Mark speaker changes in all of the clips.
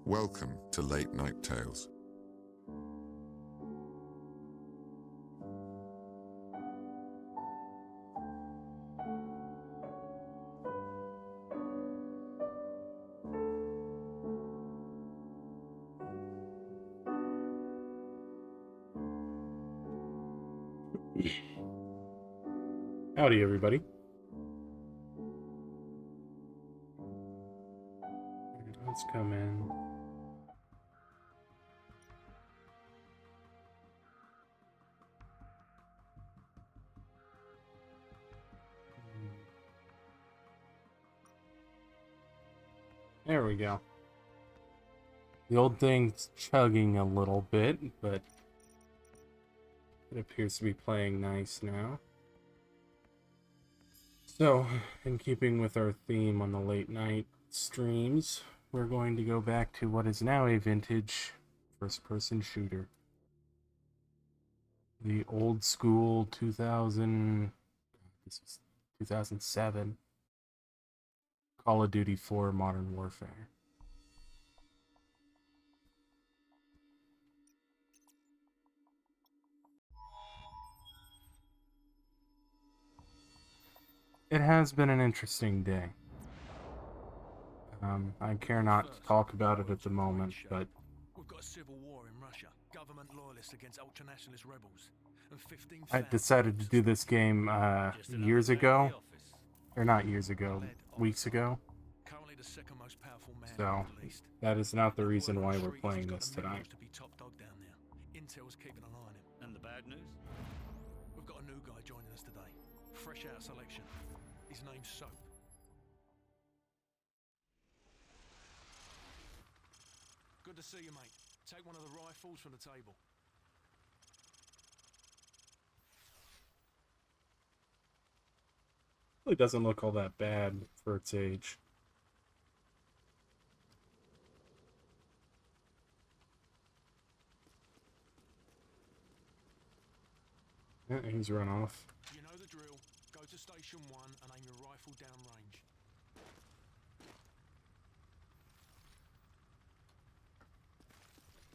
Speaker 1: Welcome to Late Night Tales.
Speaker 2: Howdy, everybody. Let's come in. There we go. The old thing's chugging a little bit, but it appears to be playing nice now. So, in keeping with our theme on the late night streams, we're going to go back to what is now a vintage first-person shooter. The old school 2007 Call of Duty 4 Modern Warfare. It has been an interesting day. I care not to talk about it at the moment, but
Speaker 3: we've got a civil war in Russia. Government loyalists against ultranationalist rebels. And 15
Speaker 2: I decided to do this game years ago. Or not years ago, weeks ago.
Speaker 3: Currently the second most powerful man
Speaker 2: So,
Speaker 3: in the Middle East.
Speaker 2: that is not the reason why we're playing this tonight.
Speaker 3: To be top dog down there. Intel's keeping an eye on him.
Speaker 4: And the bad news?
Speaker 3: We've got a new guy joining us today. Fresh out of selection. His name's Soap. Good to see you, mate. Take one of the rifles from the table.
Speaker 2: Really doesn't look all that bad for its age. Yeah, he's run off.
Speaker 3: You know the drill. Go to station 1 and aim your rifle downrange.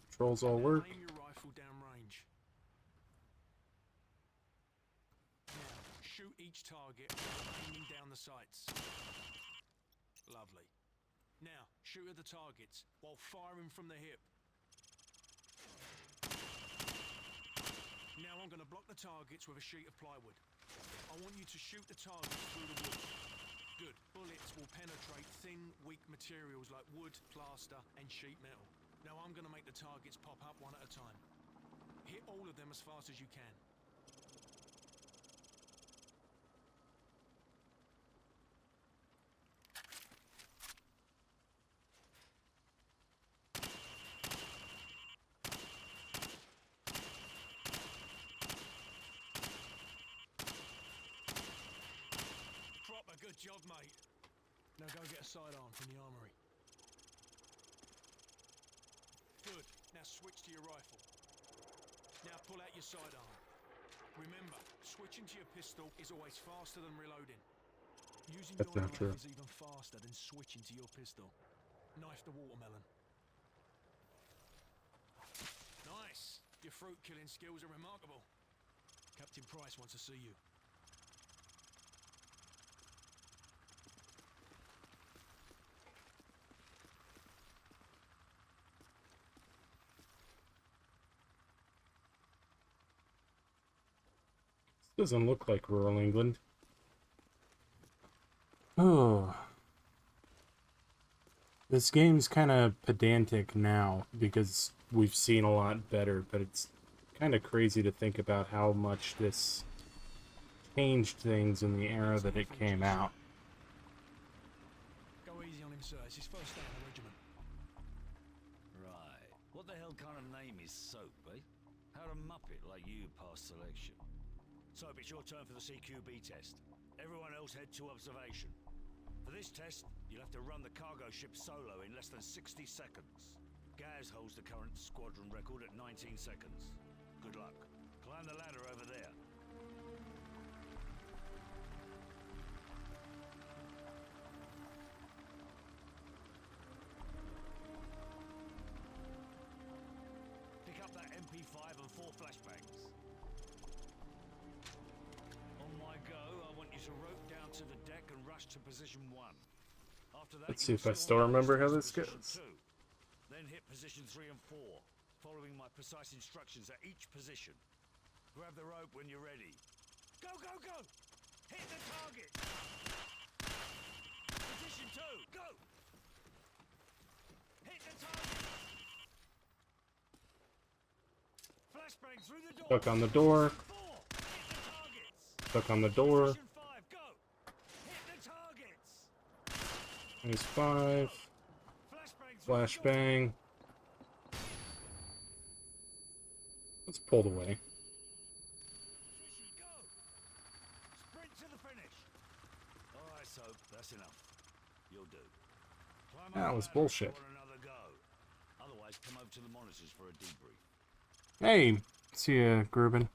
Speaker 2: Controls all work.
Speaker 3: Aim your rifle downrange. Now, shoot each target aiming down the sights. Lovely. Now, shoot at the targets while firing from the hip. Now I'm going to block the targets with a sheet of plywood. I want you to shoot the targets through the wood. Good. Bullets will penetrate thin, weak materials like wood, plaster, and sheet metal. Now I'm going to make the targets pop up one at a time. Hit all of them as fast as you can. Proper good job, mate. Now go get a sidearm from the armory. Good. Now switch to your rifle. Now pull out your sidearm. Remember, switching to your pistol is always faster than reloading. Using
Speaker 2: That's
Speaker 3: your
Speaker 2: not
Speaker 3: knife
Speaker 2: true.
Speaker 3: is even faster than switching to your pistol. Knife the watermelon. Nice. Your fruit killing skills are remarkable. Captain Price wants to see you.
Speaker 2: Doesn't look like rural England. Oh. This game's kind of pedantic now because we've seen a lot better, but it's kind of crazy to think about how much this changed things in the era that it came out.
Speaker 3: Go easy on him, sir. It's his first day in the regiment.
Speaker 4: Right. What the hell kind of name is Soap, eh? How'd a muppet like you pass selection? Soap, it's your turn for the CQB test. Everyone else head to observation. For this test, you'll have to run the cargo ship solo in less than 60 seconds. Gaz holds the current squadron record at 19 seconds. Good luck. Climb the ladder over there. to position 1. After that,
Speaker 2: Let's
Speaker 4: you
Speaker 2: see if I
Speaker 4: will
Speaker 2: still
Speaker 4: storm
Speaker 2: remember how
Speaker 4: towards
Speaker 2: this
Speaker 4: position
Speaker 2: goes.
Speaker 4: 2. Then hit position 3 and 4, following my precise instructions at each position. Grab the rope when you're ready. Go, go, go! Hit the target! Position 2, go! Hit the target! Flashbang through the door!
Speaker 2: Stuck on the door.
Speaker 4: 4, hit the targets!
Speaker 2: Stuck on the door.
Speaker 4: Position 5, go! Hit the targets!
Speaker 2: There's 5.
Speaker 4: Flashbang through the door!
Speaker 2: Flashbang. Let's pull away.
Speaker 4: Position, go! Sprint to the finish! Alright, Soap, that's enough. You'll do. Climb
Speaker 2: That
Speaker 4: up
Speaker 2: was
Speaker 4: the ladder if you
Speaker 2: bullshit.
Speaker 4: want another go. Otherwise, come over to the monitors for a debrief.
Speaker 2: Hey, see ya, Grubin.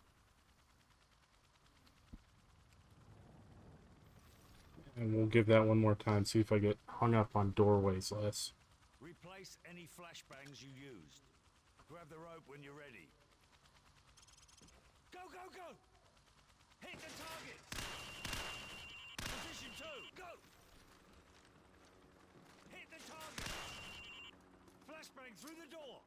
Speaker 2: And we'll give that one more time, see if I get hung up on doorways less.
Speaker 4: Replace any flashbangs you used. Grab the rope when you're ready. Go, go, go! Hit the target! Position 2, go! Hit the target! Flashbang through the door!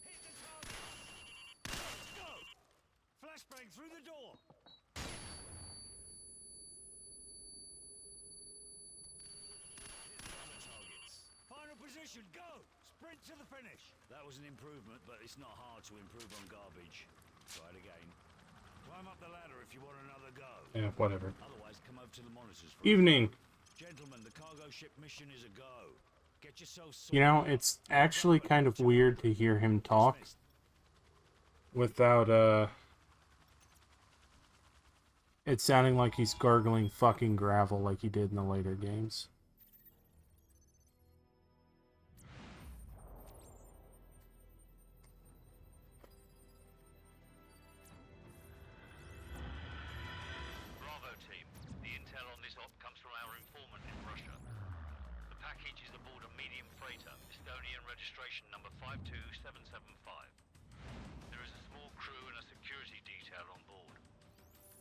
Speaker 4: Hit the target! Let's go! Flashbang through the door! Hit the other targets. Final position, go! Sprint to the finish! That was an improvement, but it's not hard to improve on garbage. Try it again. Climb up the ladder if you want another go.
Speaker 2: Yeah, whatever.
Speaker 4: Otherwise, come over to the monitors for
Speaker 2: Evening.
Speaker 4: Gentlemen, the cargo ship mission is a go. Get yourself
Speaker 2: You know,
Speaker 4: sorted out.
Speaker 2: it's actually kind of weird to hear him talk
Speaker 4: Dismissed.
Speaker 2: without, it sounding like he's gargling fucking gravel like he did in the later games.
Speaker 5: Bravo team. The intel on this op comes from our informant in Russia. The package is aboard a medium freighter, Estonian registration number 52775. There is a small crew and a security detail on board.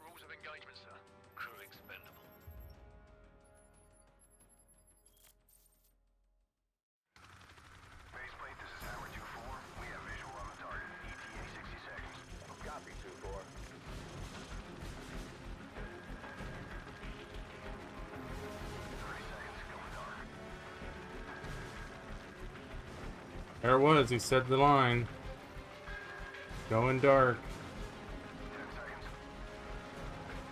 Speaker 5: Rules of engagement, sir. Crew expendable.
Speaker 6: Faceplate, this is Howard 2-4. We have visual on the target. ETA 60 seconds. Copy, 2-4. 30 seconds, going dark.
Speaker 2: There it was, he said the line. Going dark.
Speaker 6: 10 seconds.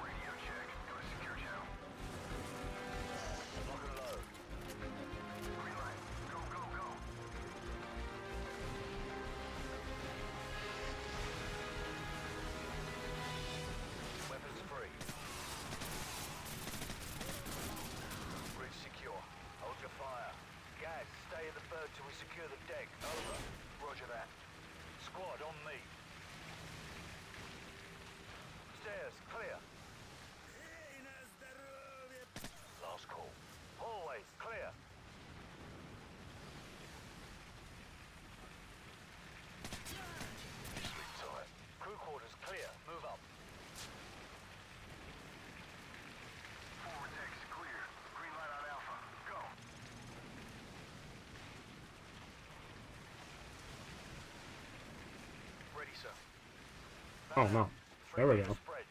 Speaker 6: Radio check. Go to secure channel. Lock and load. Green light. Go, go, go. Weapons free. Bridge secure. Hold your fire. Guys, stay at the berg till we secure the deck. Over. Roger that. Squad, on me. Stairs, clear. Last call. Hallways, clear. Sleep tight. Crew quarters, clear. Move up. Forward deck is clear. Green light on Alpha. Go. Ready, sir.
Speaker 2: Oh no. There we go.
Speaker 6: Spread.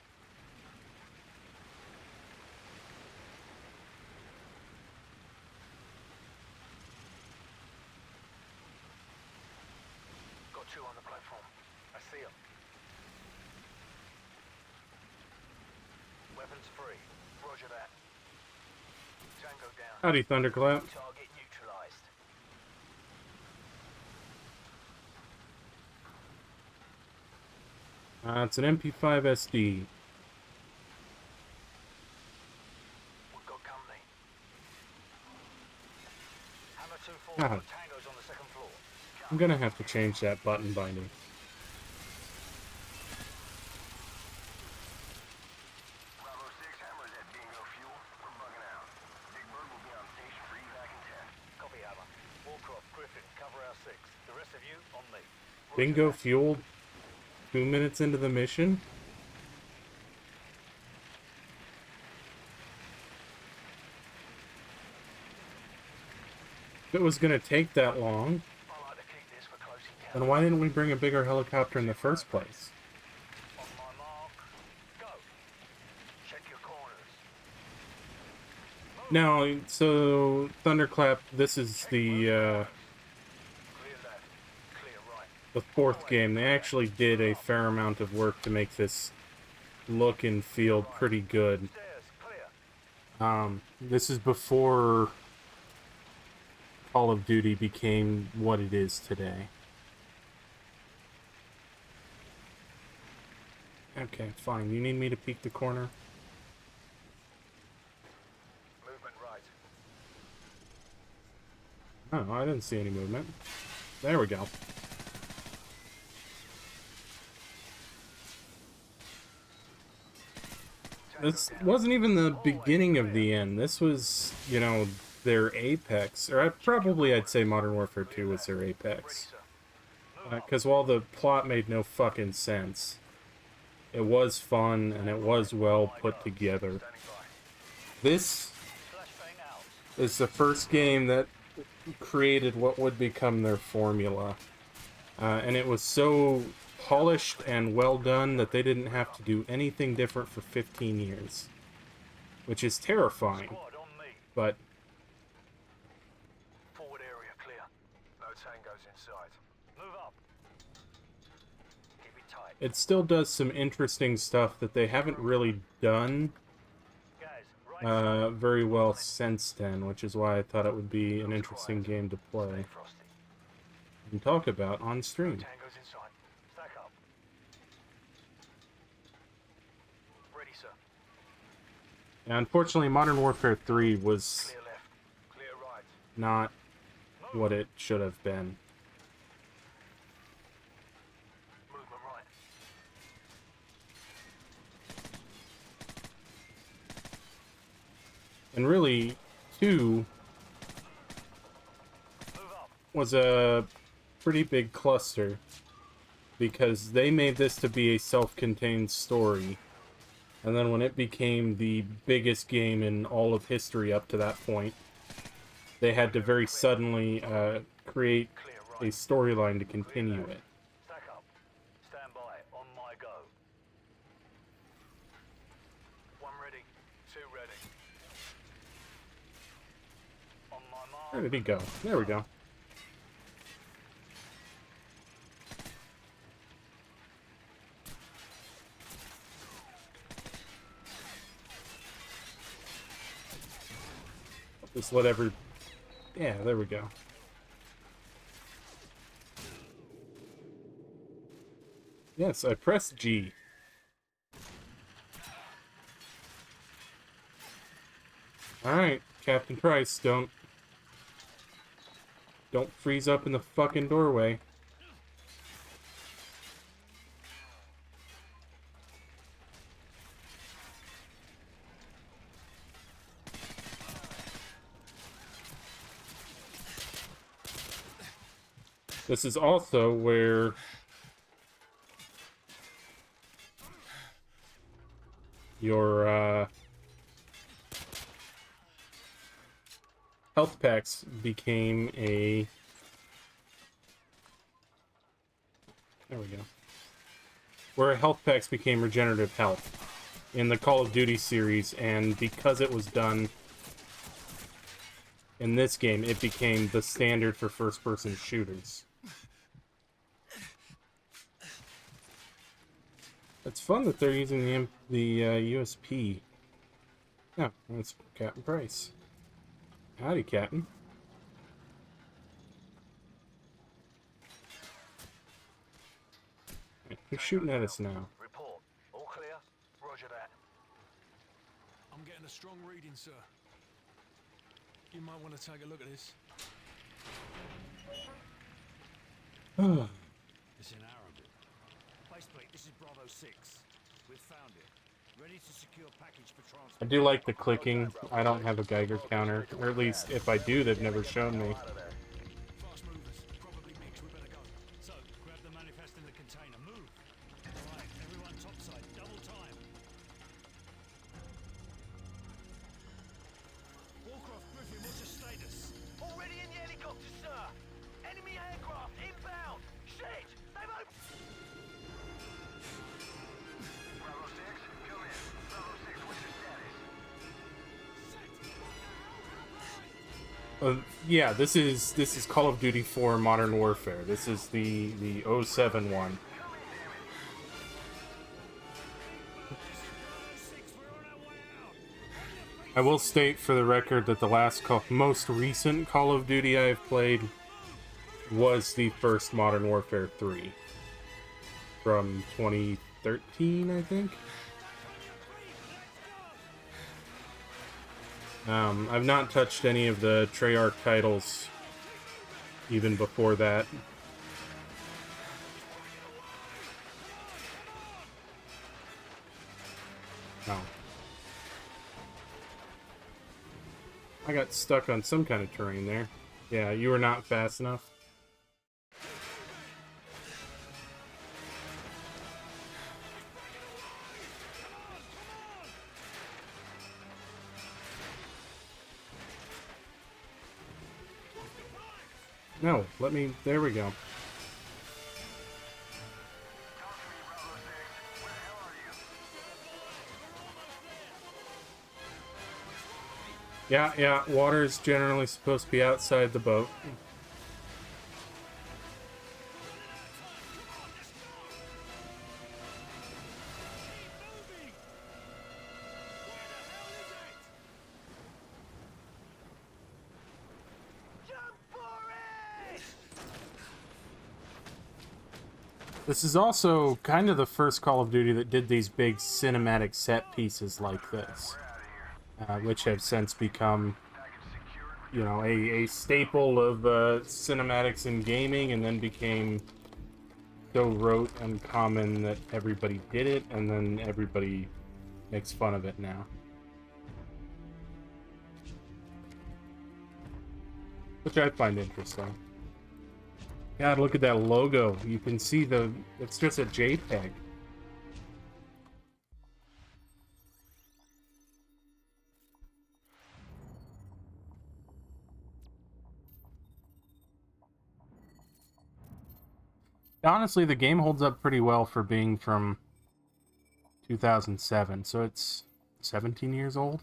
Speaker 6: Got 2 on the platform. I see them. Weapons free. Roger that. Tango down.
Speaker 2: Howdy, Thunderclap.
Speaker 6: Target neutralized.
Speaker 2: It's an MP5 SD.
Speaker 6: We've got company. Hammer 2-4.
Speaker 2: God.
Speaker 6: Tango's on the second floor.
Speaker 2: I'm gonna have to change that button binding.
Speaker 6: Bravo 6, Hammer's at Bingo Fuel. We're bugging out. Big Bird will be on station for evac in 10. Copy, Hammer. Warcroft, Griffin, cover our 6. The rest of you, on me.
Speaker 2: Bingo fueled 2 minutes into the mission? If it was gonna take that long,
Speaker 6: I like to keep this for close encounters.
Speaker 2: then why didn't we bring a bigger helicopter in the first place?
Speaker 6: On my mark, go. Check your corners.
Speaker 2: Now, so Thunderclap, this is the
Speaker 6: Clear left, clear right.
Speaker 2: the fourth game. They actually did a fair amount of work to make this look and feel pretty good.
Speaker 6: Stairs, clear.
Speaker 2: This is before Call of Duty became what it is today. Okay, fine. You need me to peek the corner?
Speaker 6: Movement right.
Speaker 2: Oh, I didn't see any movement. There we go. This wasn't even the beginning of the end. This was, you know, their apex. Or I'd say Modern Warfare 2 was their apex. Because while the plot made no fucking sense, it was fun and it was well put together. This is the first game that created what would become their formula. And it was so polished and well done that they didn't have to do anything different for 15 years. Which is terrifying.
Speaker 6: Squad on me.
Speaker 2: But
Speaker 6: Forward area clear. No tangos inside. Move up. Keep it tight.
Speaker 2: it still does some interesting stuff that they haven't really done
Speaker 6: Guys, right.
Speaker 2: very well since then, which is why I thought it would be an interesting game to play
Speaker 6: Stay frosty.
Speaker 2: and talk about on stream.
Speaker 6: Tangos inside. Stack up. Ready, sir.
Speaker 2: And unfortunately, Modern Warfare 3 was
Speaker 6: Clear left. Clear right.
Speaker 2: not what it should have been.
Speaker 6: Movement right.
Speaker 2: And really, 2
Speaker 6: Move up.
Speaker 2: was a pretty big cluster because they made this to be a self-contained story. And then when it became the biggest game in all of history up to that point, they had to very suddenly create
Speaker 6: Clear
Speaker 2: a
Speaker 6: right.
Speaker 2: storyline to continue it.
Speaker 6: Stack up. Stand by. On my go. One ready. Two ready. On my mark.
Speaker 2: Where did he go? There we go. Just let every... Yeah, there we go. Yes, I pressed G. Alright, Captain Price, don't freeze up in the fucking doorway. This is also where your health packs became a... There we go. Where health packs became regenerative health in the Call of Duty series, and because it was done in this game, it became the standard for first-person shooters. It's fun that they're using the USP. Oh, that's Captain Price. Howdy, Captain. Who's shooting at us now?
Speaker 6: Report. All clear? Roger that.
Speaker 3: I'm getting a strong reading, sir. You might want to take a look at this.
Speaker 4: It's in Arabic. Faceplate, this is Bravo 6. We've found it. Ready to secure package for transport.
Speaker 2: I do like the clicking. I don't have a Geiger counter. Or at least, if I do, they've never shown me.
Speaker 3: Fast movers. Probably mixed. We better go.
Speaker 4: So, grab the manifest in the container. Move! Alright, everyone topside. Double time.
Speaker 3: Warcraft Griffin, what's your status?
Speaker 6: Already in the helicopter.
Speaker 2: Yeah, this is Call of Duty 4 Modern Warfare. This is the '07 one. I will state for the record that the most recent Call of Duty I've played was the first Modern Warfare 3 from 2013, I think. I've not touched any of the Treyarch titles even before that. Oh. I got stuck on some kind of terrain there. Yeah, you were not fast enough. No, let me... There we go. Yeah, water is generally supposed to be outside the boat. This is also kind of the first Call of Duty that did these big cinematic set pieces like this, which have since become, you know, a staple of cinematics in gaming, and then became so rote and common that everybody did it, and then everybody makes fun of it now. Which I find interesting. God, look at that logo. You can see it's just a JPEG. Honestly, the game holds up pretty well for being from 2007, so it's 17 years old.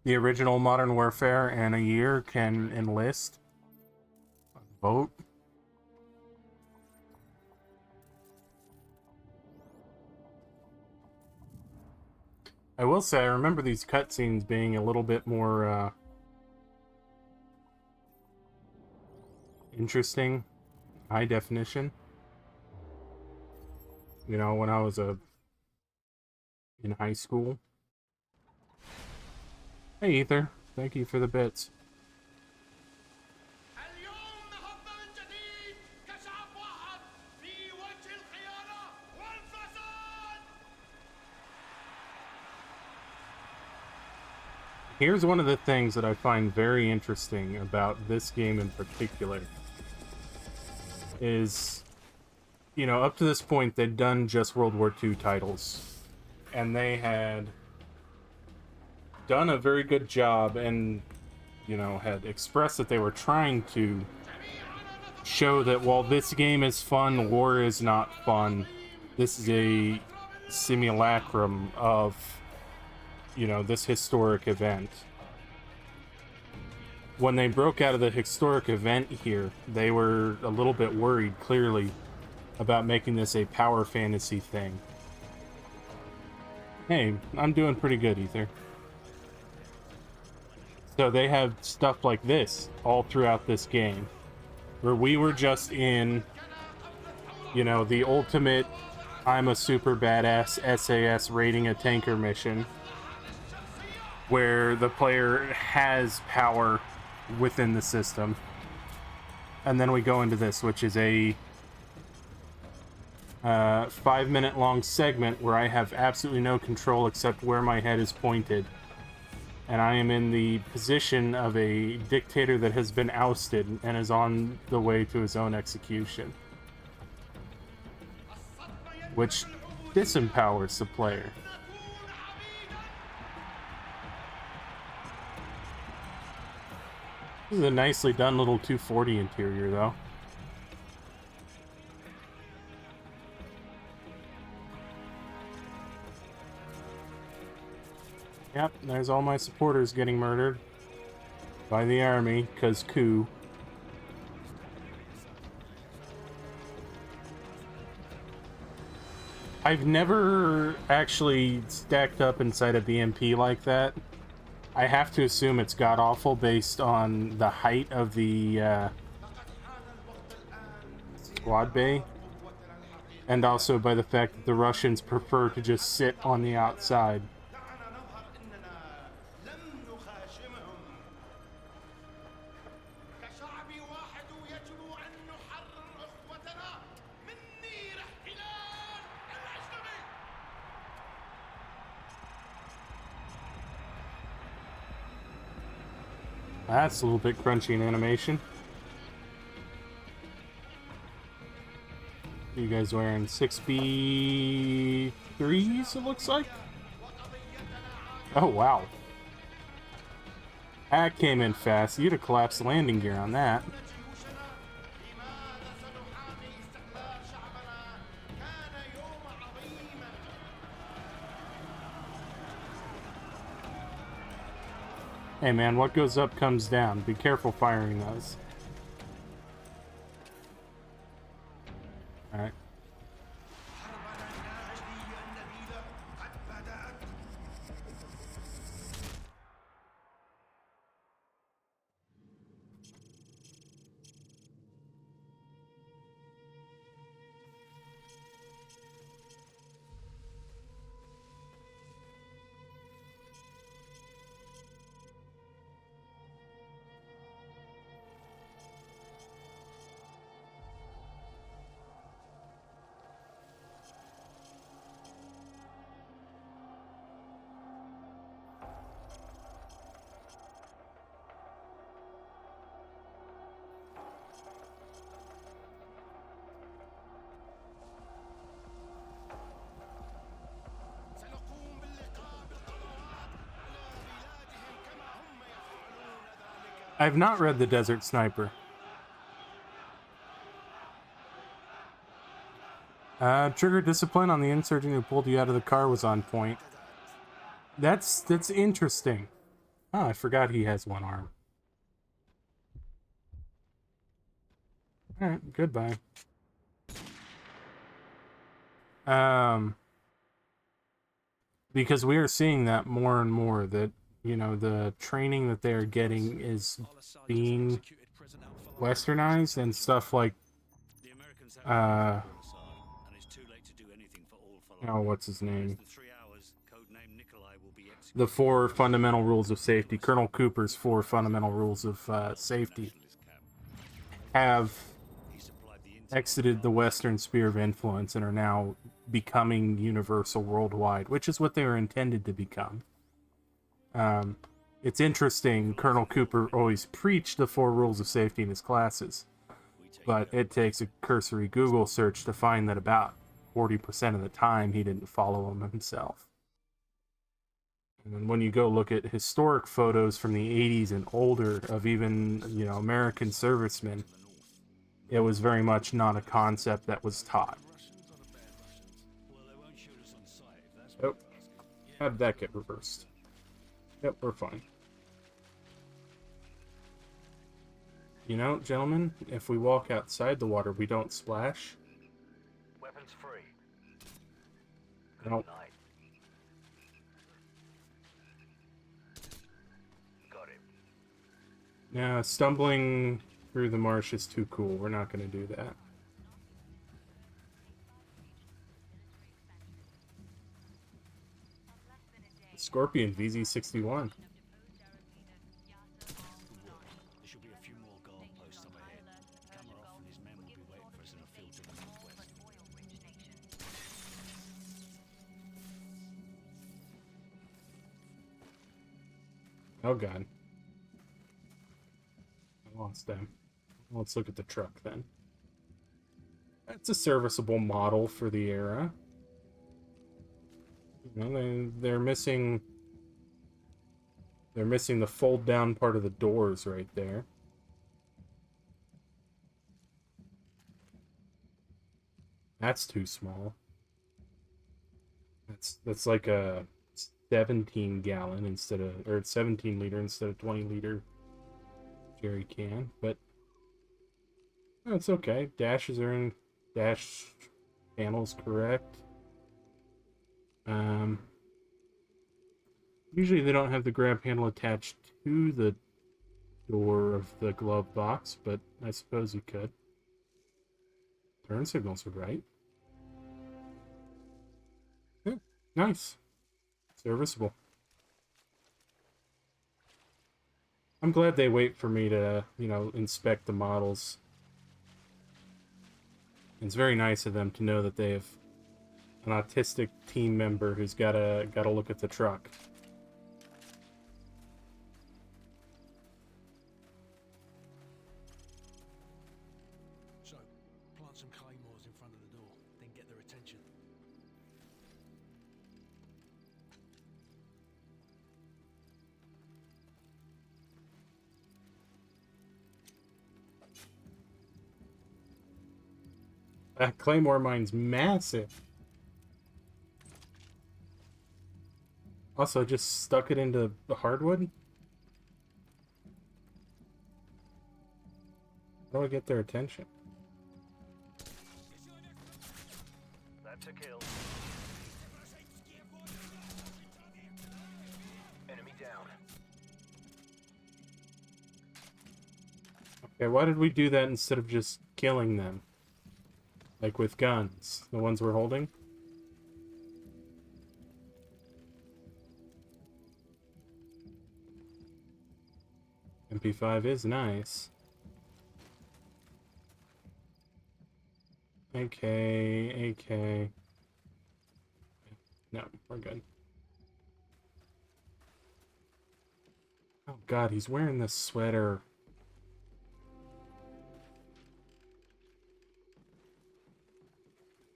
Speaker 2: The original Modern Warfare in a year can enlist, vote. I will say, I remember these cutscenes being a little bit more interesting, high definition. You know, when I was in high school. Hey, Ether. Thank you for the bits. Here's one of the things that I find very interesting about this game in particular. Is, you know, up to this point, they'd done just World War II titles. And they had done a very good job and, you know, had expressed that they were trying to show that while this game is fun, war is not fun. This is a simulacrum of, you know, this historic event. When they broke out of the historic event here, they were a little bit worried, clearly, about making this a power fantasy thing. Hey, I'm doing pretty good, Ether. So they have stuff like this all throughout this game, where we were just in, you know, the ultimate I'm a super badass SAS raiding a tanker mission, where the player has power within the system. And then we go into this, which is a 5-minute long segment where I have absolutely no control except where my head is pointed. And I am in the position of a dictator that has been ousted and is on the way to his own execution. Which disempowers the player. This is a nicely done little 240 interior, though. Yep, there's all my supporters getting murdered by the army, 'cause coup. I've never actually stacked up inside a BMP like that. I have to assume it's god-awful based on the height of the squad bay, and also by the fact that the Russians prefer to just sit on the outside. That's a little bit crunchy in animation. You guys wearing 6B3s, it looks like? Oh, wow. That came in fast. You'd have collapsed landing gear on that. Hey man, what goes up comes down. Be careful firing those. Alright. I've not read The Desert Sniper. Trigger discipline on the insurgent who pulled you out of the car was on point. That's interesting. Oh, I forgot he has one arm. Alright, goodbye. Because we are seeing that more and more, that, you know, the training that they are getting is being westernized, and stuff like, oh, what's his name? The 4 fundamental rules of safety, Colonel Cooper's 4 fundamental rules of safety, have exited the Western sphere of influence and are now becoming universal worldwide, which is what they were intended to become. It's interesting, Colonel Cooper always preached the 4 rules of safety in his classes, but it takes a cursory Google search to find that about 40% of the time he didn't follow them himself. And when you go look at historic photos from the 80s and older of even, you know, American servicemen, it was very much not a concept that was taught. Oh, how did that get reversed? Yep, we're fine. You know, gentlemen, if we walk outside the water, we don't splash.
Speaker 6: Weapons free.
Speaker 2: Nope.
Speaker 6: Got it.
Speaker 2: Nah, stumbling through the marsh is too cool. We're not going to do that. Scorpion VZ61.
Speaker 4: There should be a few more guard posts up ahead. Kamarov and his men will be waiting for us in a field to the northwest.
Speaker 2: Oh god. I lost them. Let's look at the truck then. It's a serviceable model for the era. You know, they're missing the fold down part of the doors right there. That's too small. That's like a 17 gallon instead of, or 17 liter instead of 20 liter jerry can, but no, it's okay. Dashes are in, dash panels correct. Usually they don't have the grab handle attached to the door of the glove box, but I suppose you could. Turn signals are right. Yeah, nice. Serviceable. I'm glad they wait for me to, inspect the models. It's very nice of them to know that they have an autistic team member who's gotta look at the truck.
Speaker 3: So, plant some claymores in front of the door, then get their attention.
Speaker 2: That Claymore mine's massive. Also, just stuck it into the hardwood? How do I get their attention?
Speaker 6: That's a kill. Enemy down.
Speaker 2: Okay, why did we do that instead of just killing them? Like with guns, the ones we're holding? MP5 is nice. AK. No, we're good. Oh god, he's wearing this sweater.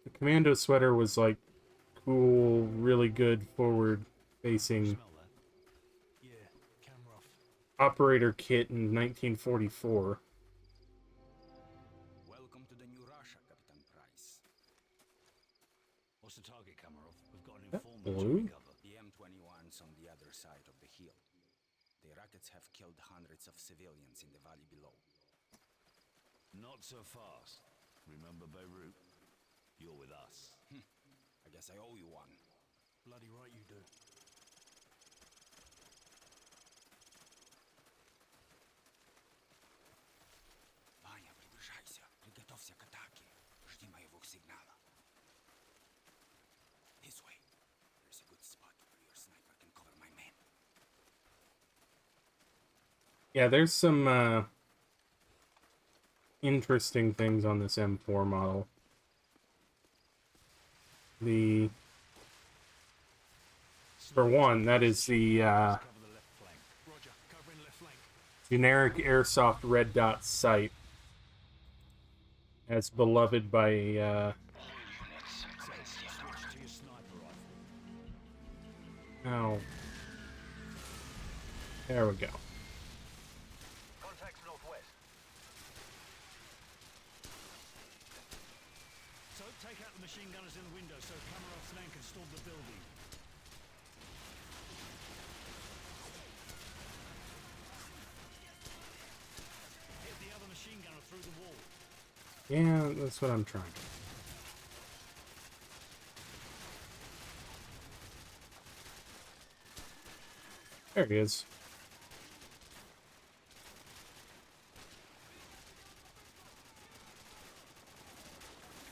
Speaker 2: The commando sweater was like cool, really good forward facing
Speaker 3: Smell that? Yeah, camera off.
Speaker 2: operator kit in 1944.
Speaker 4: Welcome to the new Russia, Captain Price. What's the target, Kamarov? We've got an
Speaker 2: That
Speaker 4: informant to
Speaker 2: blue?
Speaker 4: recover.
Speaker 7: The M21's on the other side of the hill. The rockets have killed hundreds of civilians in the valley below.
Speaker 4: Not so fast. Remember Beirut? You're with us.
Speaker 7: I guess I owe you one.
Speaker 3: Bloody right you do.
Speaker 7: Ваня, приближайся. Приготовься к атаке. Жди моего сигнала. This way. There's a good spot where your sniper can cover my men.
Speaker 2: Yeah, there's some interesting things on this M4 model. For one, that is the
Speaker 4: Cover the left flank.
Speaker 3: Roger, covering left flank.
Speaker 2: generic airsoft red dot sight, as beloved by
Speaker 4: Switch to your sniper rifle.
Speaker 2: oh, there we go.
Speaker 6: Contacts northwest.
Speaker 4: So, take out the machine gunners in the window so Kamarov's man can storm the building. Hit the other machine gunner through the wall.
Speaker 2: Yeah, that's what I'm trying. There he is.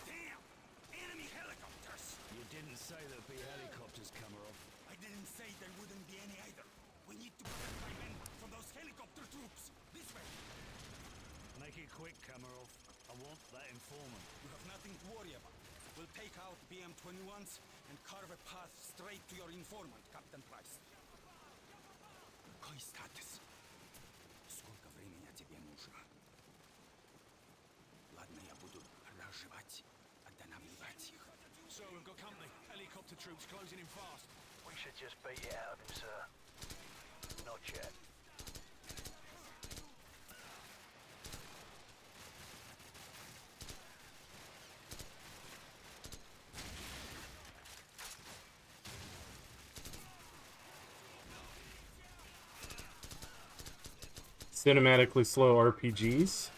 Speaker 7: Damn! Enemy helicopters!
Speaker 4: You didn't say there'd be helicopters, Kamarov.
Speaker 7: I didn't say there wouldn't be any either. We need to protect my men from those helicopter troops. This way.
Speaker 4: Make it quick, Kamarov. I want that informant.
Speaker 7: You have nothing to worry about. We'll take out BM-21s and carve a path straight to your informant, Captain Price. Какой статус? Сколько времени тебе нужно? Ладно, я буду разжевать, тогда нам ебать их.
Speaker 3: So, we've got company. Helicopter troops closing in fast.
Speaker 6: We should just beat it out of him, sir. Not yet.
Speaker 2: Cinematically slow RPGs,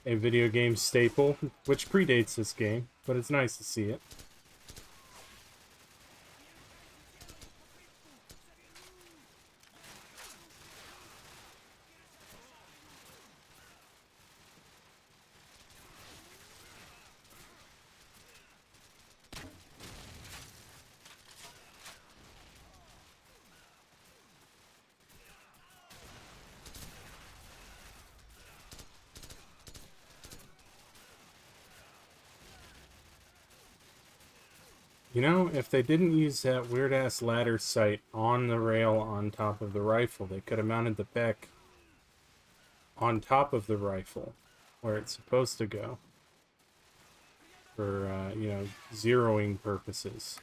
Speaker 2: a video game staple, which predates this game, but it's nice to see it. You know, if they didn't use that weird-ass ladder sight on the rail on top of the rifle, they could have mounted the Beck on top of the rifle, where it's supposed to go, for, you know, zeroing purposes.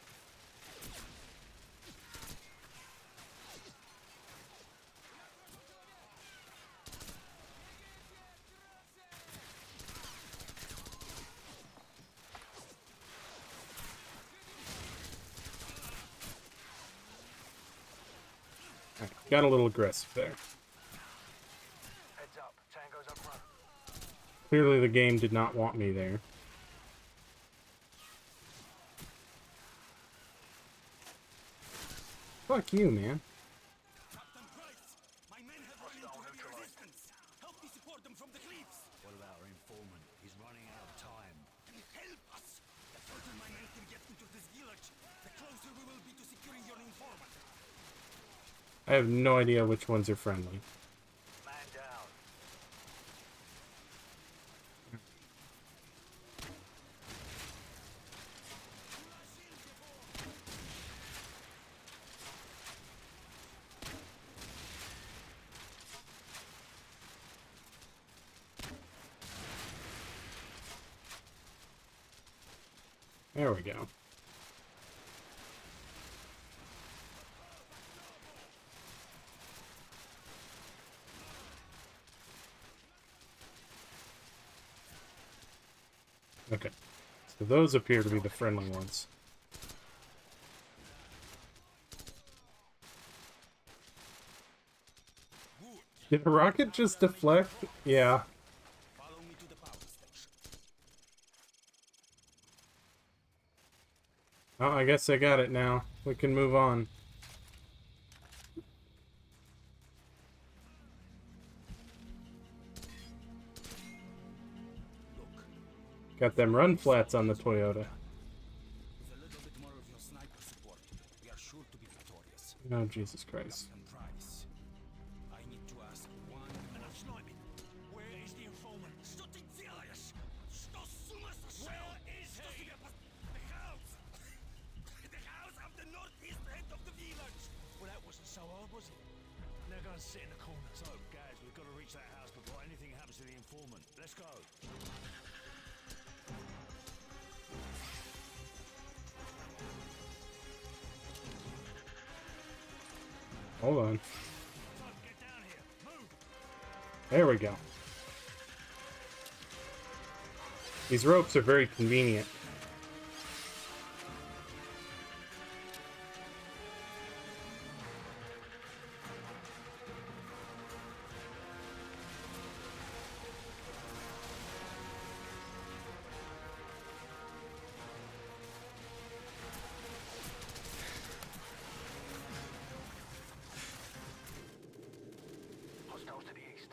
Speaker 2: Got a little aggressive there.
Speaker 6: Heads up. Tango's up front.
Speaker 2: Clearly the game did not want me there. Fuck you, man.
Speaker 7: Captain Price, my men have run into heavy resistance. Help me support them from the cliffs.
Speaker 4: What about our informant? He's running out of time.
Speaker 7: Help us! The further my men can get into this village, the closer we will be to securing your informant.
Speaker 2: I have no idea which ones are friendly.
Speaker 6: Man down.
Speaker 2: There we go. Okay, so those appear to be the friendly ones. Did a rocket just deflect? Yeah.
Speaker 7: Follow me to the power station.
Speaker 2: Oh, I guess I got it now. We can move on. Got them run flats on the Toyota.
Speaker 7: With a little bit more of your sniper support, we are sure to be victorious.
Speaker 2: Oh, Jesus Christ.
Speaker 7: Captain Price, I need to ask one.
Speaker 3: Enough sniping. Where is the informant?
Speaker 7: Что ты делаешь? Что с ума сошел?
Speaker 3: Where is
Speaker 7: Что
Speaker 3: he?
Speaker 7: себе The house! The house of the northeast end of the village!
Speaker 3: Well, that wasn't so hard, was it? Now go and sit in the corner.
Speaker 4: So, guys, we've got to reach that house before anything happens to the informant. Let's go.
Speaker 2: Hold on.
Speaker 4: So, get down here. Move.
Speaker 2: There we go. These ropes are very convenient.
Speaker 6: Hostiles to the east.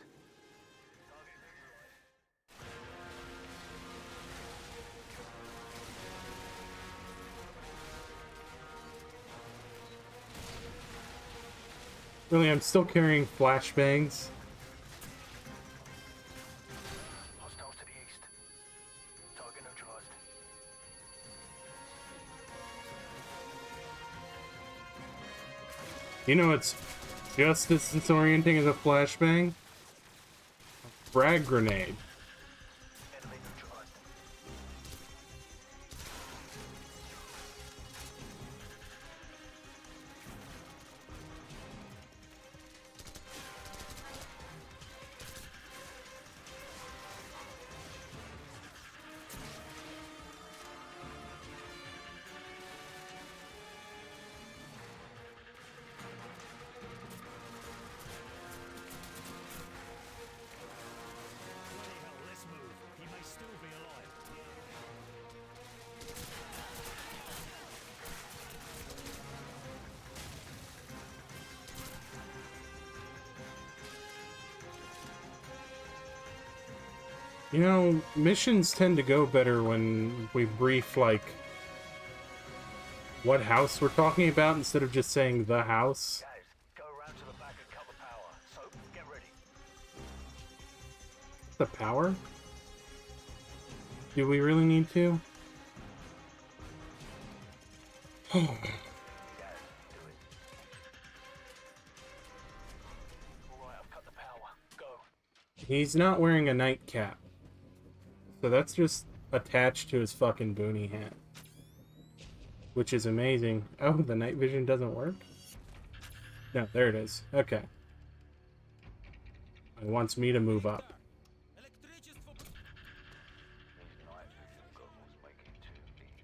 Speaker 2: Really, I'm still carrying flashbangs.
Speaker 6: Hostiles to the east. Target neutralized.
Speaker 2: You know, it's just as disorienting as a flashbang. Frag grenade.
Speaker 6: Enemy neutralized.
Speaker 2: You know, missions tend to go better when we brief, like, what house we're talking about instead of just saying the house.
Speaker 6: Guys, go around to the back and cut the power. So, get ready.
Speaker 2: The power? Do we really need to?
Speaker 6: Guys, do it. Alright, I've cut the power. Go.
Speaker 2: He's not wearing a nightcap. So that's just attached to his fucking boonie hat. Which is amazing. Oh, the night vision doesn't work? No, there it is. Okay. It wants me to move up.
Speaker 7: Электричество...
Speaker 6: These night vision goggles make it too easy.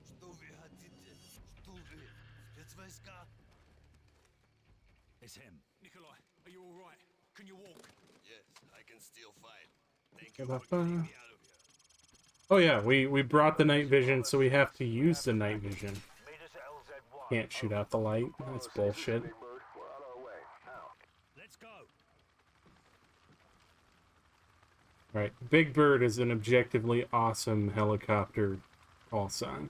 Speaker 7: Что вы хотите? Что вы? Спецвойска?
Speaker 4: It's him.
Speaker 3: Nikolai, are you all right? Can you walk?
Speaker 7: Yes, I can still fight. Thank
Speaker 2: you for getting me
Speaker 7: out of here.
Speaker 2: Oh yeah, we brought the night vision, so we have to use the night vision.
Speaker 6: Meet us at LZ1.
Speaker 2: Can't shoot out the light. That's bullshit.
Speaker 6: Big Bird, we're on our way. Now.
Speaker 4: Let's go.
Speaker 2: Right. Big Bird is an objectively awesome helicopter call sign.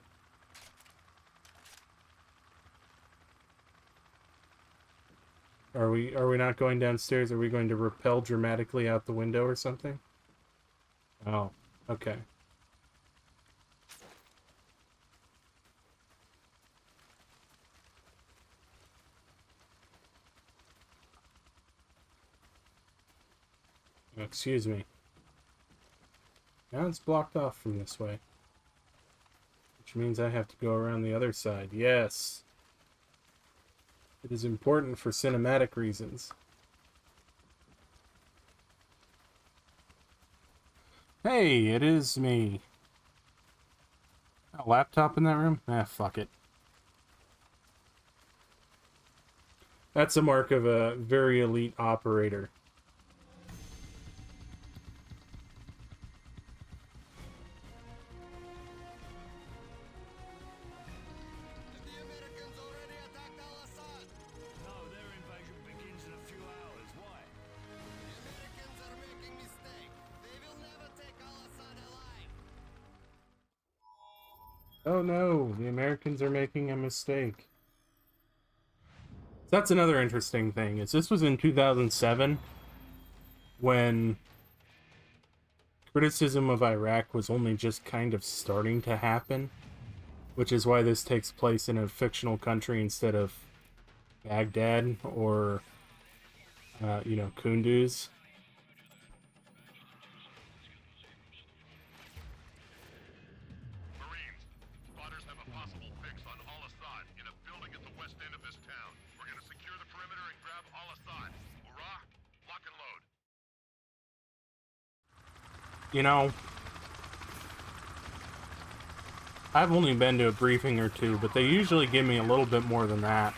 Speaker 2: Are we not going downstairs? Are we going to rappel dramatically out the window or something? Oh, okay. Excuse me. Now it's blocked off from this way. Which means I have to go around the other side. Yes. It is important for cinematic reasons. Hey, it is me. A laptop in that room? Ah, fuck it. That's a mark of a very elite operator.
Speaker 7: The Americans already attacked Al-Assad.
Speaker 4: No, their invasion begins in a few hours. Why?
Speaker 7: The Americans are making mistake. They will never take Al-Assad alive.
Speaker 2: Oh no, the Americans are making a mistake. That's another interesting thing, is this was in 2007 when criticism of Iraq was only just kind of starting to happen, which is why this takes place in a fictional country instead of Baghdad or, you know, Kunduz.
Speaker 1: Marines, spotters have a possible fix on Al-Assad in a building at the west end of this town. We're gonna secure the perimeter and grab Al-Assad. Hurrah! Lock and load.
Speaker 2: You know, I've only been to a briefing or two, but they usually give me a little bit more than that.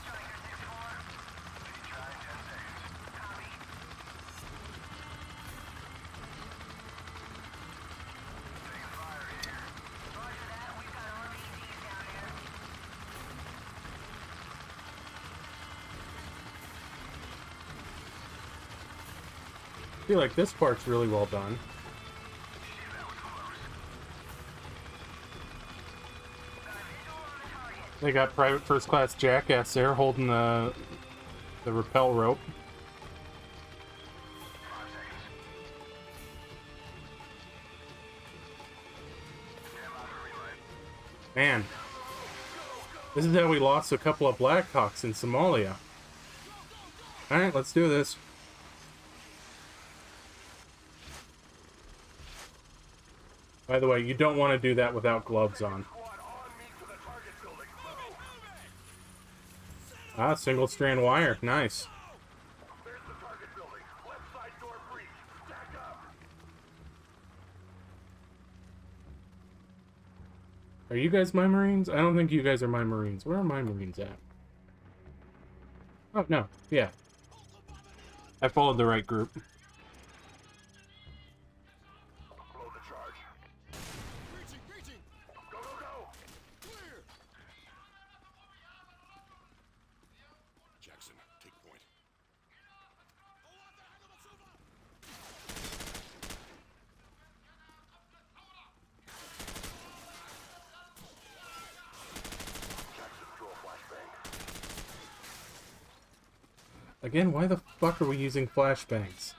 Speaker 2: I feel like this part's really well done. They got Private First Class Jackass there holding the rappel rope. Man, this is how we lost a couple of Blackhawks in Somalia. Alright, let's do this. By the way, you don't want to do that without gloves on. Ah, single strand wire. Nice.
Speaker 6: There's the target building. Left side door breach. Stack up.
Speaker 2: Are you guys my Marines? I don't think you guys are my Marines. Where are my Marines at? Oh, no. Yeah. I followed the right group.
Speaker 6: Blow the charge.
Speaker 3: Breaching!
Speaker 6: Go, go, go!
Speaker 3: Clear!
Speaker 1: Jackson, take point.
Speaker 6: Jackson, throw a flashbang.
Speaker 2: Again, why the fuck are we using flashbangs?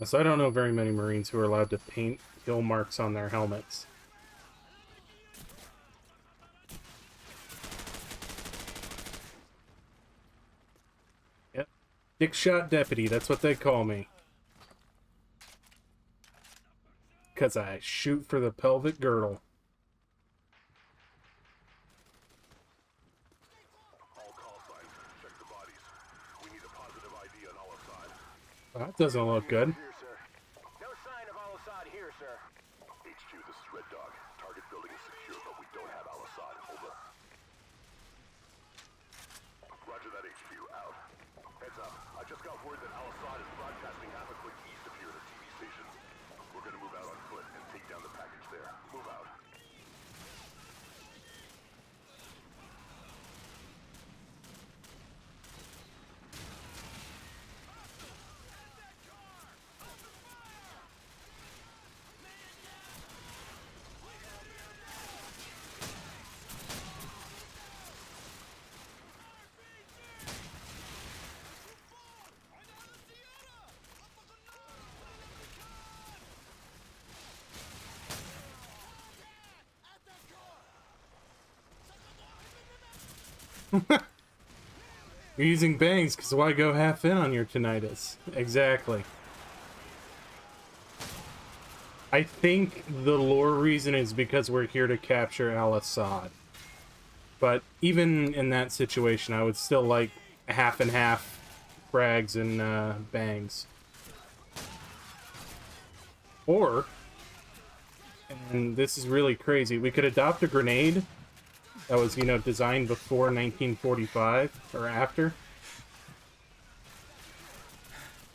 Speaker 2: So I don't know very many Marines who are allowed to paint kill marks on their helmets. Yep. Dick shot deputy, that's what they call me. Because I shoot for the pelvic girdle.
Speaker 1: All call signs. Check the bodies. We need a positive ID on Al-Assad.
Speaker 2: Well, that doesn't look good.
Speaker 6: Here, sir. No sign of Al-Assad here, sir.
Speaker 1: HQ, this is Red Dog. Target building is secure, but we don't have Al-Assad. Over. Roger that, HQ. Out. Heads up. I just got word that Al-Assad is broadcasting half a click east of here to TV stations. We're gonna move out on foot and take down the package there. Move out.
Speaker 2: You're using bangs, because why go half in on your tinnitus? Exactly. I think the lore reason is because we're here to capture Al-Assad. But even in that situation, I would still like half and half frags and bangs. Or, and this is really crazy, we could adopt a grenade that was, you know, designed before 1945 or after.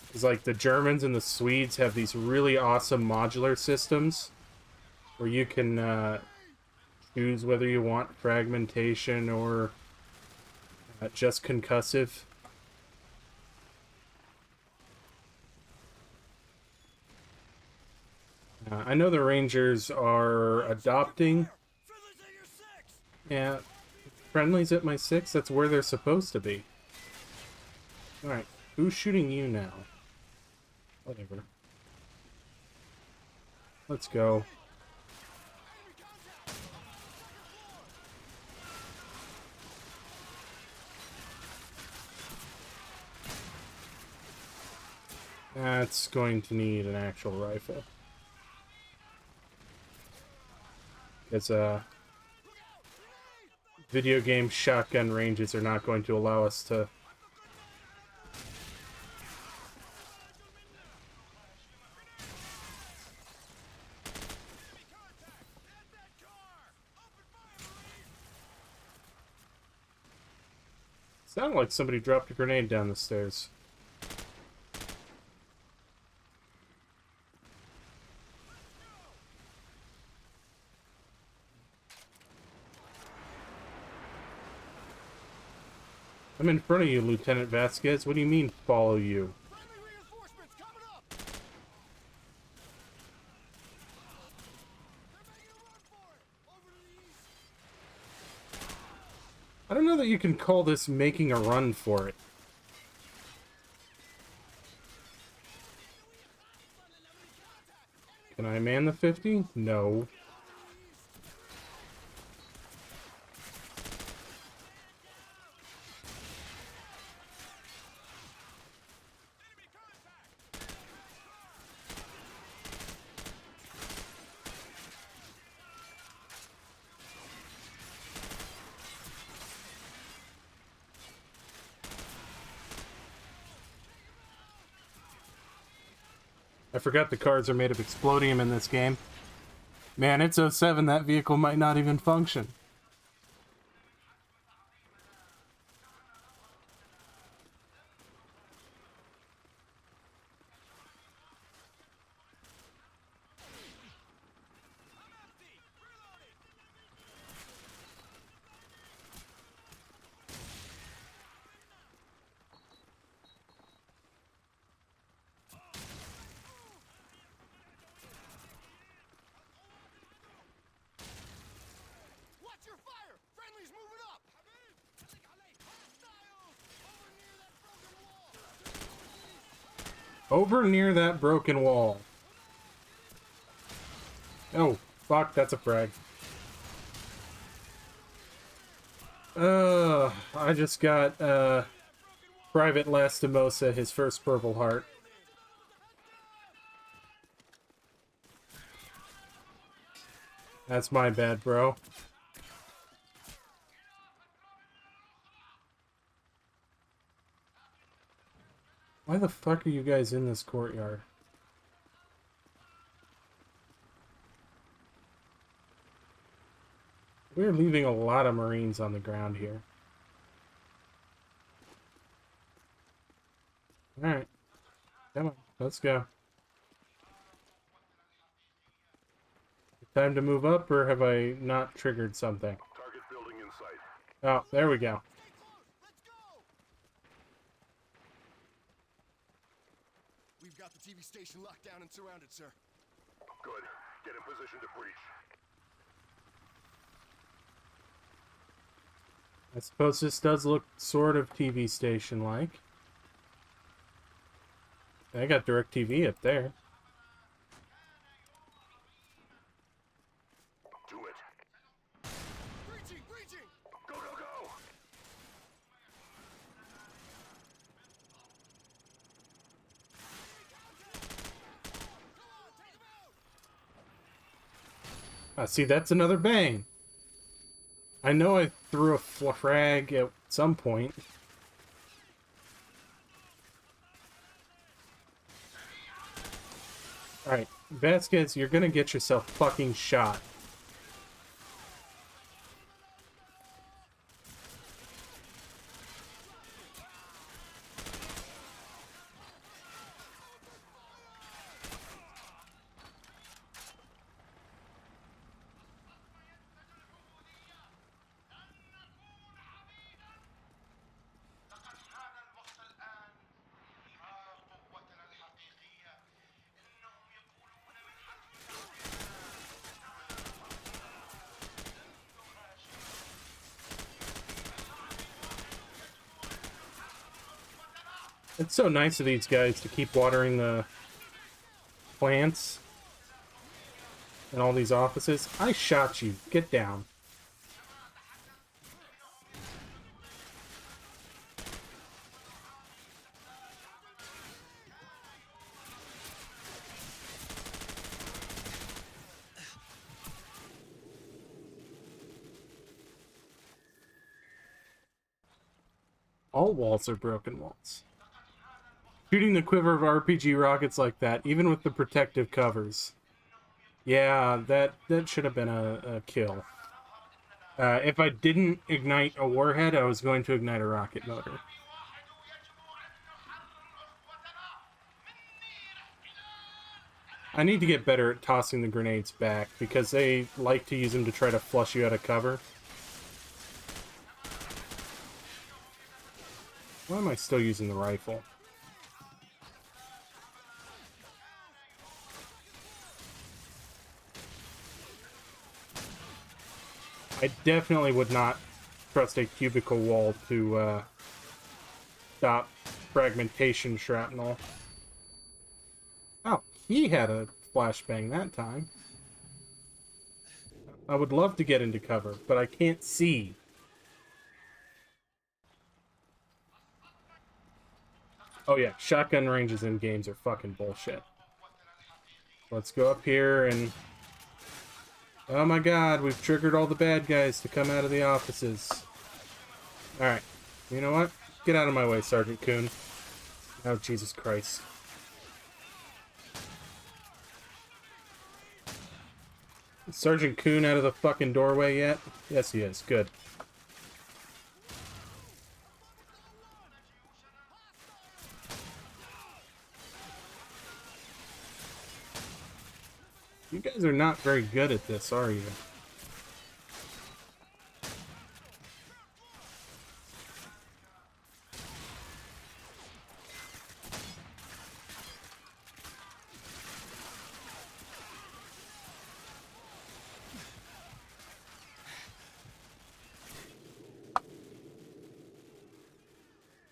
Speaker 2: Because, like, the Germans and the Swedes have these really awesome modular systems where you can choose whether you want fragmentation or just concussive. I know the Rangers are adopting. Yeah, friendlies at my 6? That's where they're supposed to be. Alright, who's shooting you now? Whatever. Let's go. That's going to need an actual rifle. It's video game shotgun ranges are not going to allow us to. Sounded like somebody dropped a grenade down the stairs. I'm in front of you, Lieutenant Vasquez. What do you mean, follow you?
Speaker 3: Reinforcements coming up! They're making a run for it! Over to the east!
Speaker 2: I don't know that you can call this making a run for it. Can I man the 50? No. I forgot the cars are made of explodium in this game. Man, it's '07, that vehicle might not even function.
Speaker 6: Watch your fire! Friendly's moving up!
Speaker 2: Over near that broken wall. Oh, fuck, that's a frag. I just got, Private Lastimosa his first Purple Heart. That's my bad, bro. Why the fuck are you guys in this courtyard? We're leaving a lot of Marines on the ground here. Alright. Come on, let's go. Time to move up, or have I not triggered something?
Speaker 1: Target building in sight.
Speaker 2: Oh, there we go.
Speaker 6: We've got the TV station locked down and surrounded, sir.
Speaker 1: Good. Get in position to breach.
Speaker 2: I suppose this does look sort of TV station-like. I got DirecTV up there.
Speaker 1: Do it.
Speaker 6: Breaching! Breaching!
Speaker 1: Go, go, go!
Speaker 2: See, that's another bang. I know I threw a frag at some point. Alright, Vasquez, you're gonna get yourself fucking shot. It's so nice of these guys to keep watering the plants and all these offices. I shot you. Get down. All walls are broken walls. Shooting the quiver of RPG rockets like that, even with the protective covers. Yeah, that should have been a kill. If I didn't ignite a warhead, I was going to ignite a rocket motor. I need to get better at tossing the grenades back, because they like to use them to try to flush you out of cover. Why am I still using the rifle? I definitely would not trust a cubicle wall to stop fragmentation shrapnel. Oh, he had a flashbang that time. I would love to get into cover, but I can't see. Oh yeah, shotgun ranges in games are fucking bullshit. Let's go up here and... Oh my god, we've triggered all the bad guys to come out of the offices. Alright, you know what? Get out of my way, Sergeant Kuhn. Oh, Jesus Christ. Is Sergeant Kuhn out of the fucking doorway yet? Yes, he is. Good. You guys are not very good at this, are you?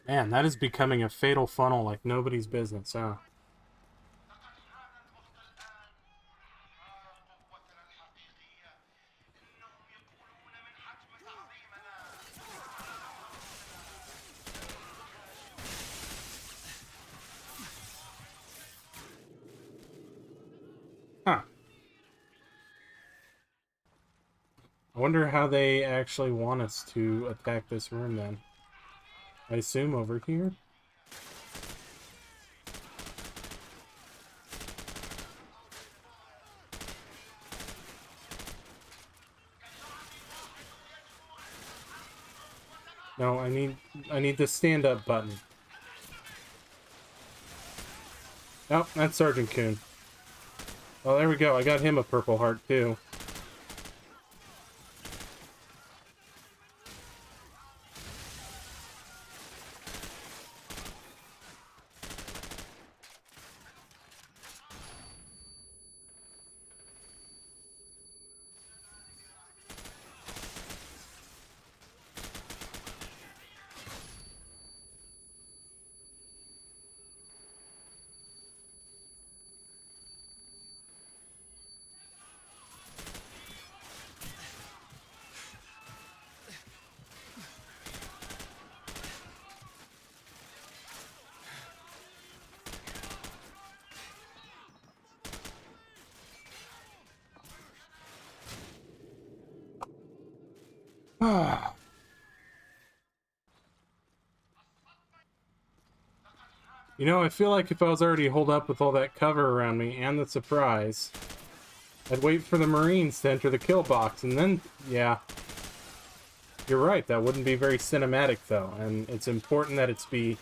Speaker 2: Man, that is becoming a fatal funnel like nobody's business, huh? Huh. I wonder how they actually want us to attack this room then. I assume over here? No, I need the stand up button. Oh, that's Sergeant Kuhn. Oh, there we go. I got him a purple heart too. You know, I feel like if I was already holed up with all that cover around me and the surprise, I'd wait for the Marines to enter the kill box, and then, yeah. You're right, that wouldn't be very cinematic, though, and it's important that it's be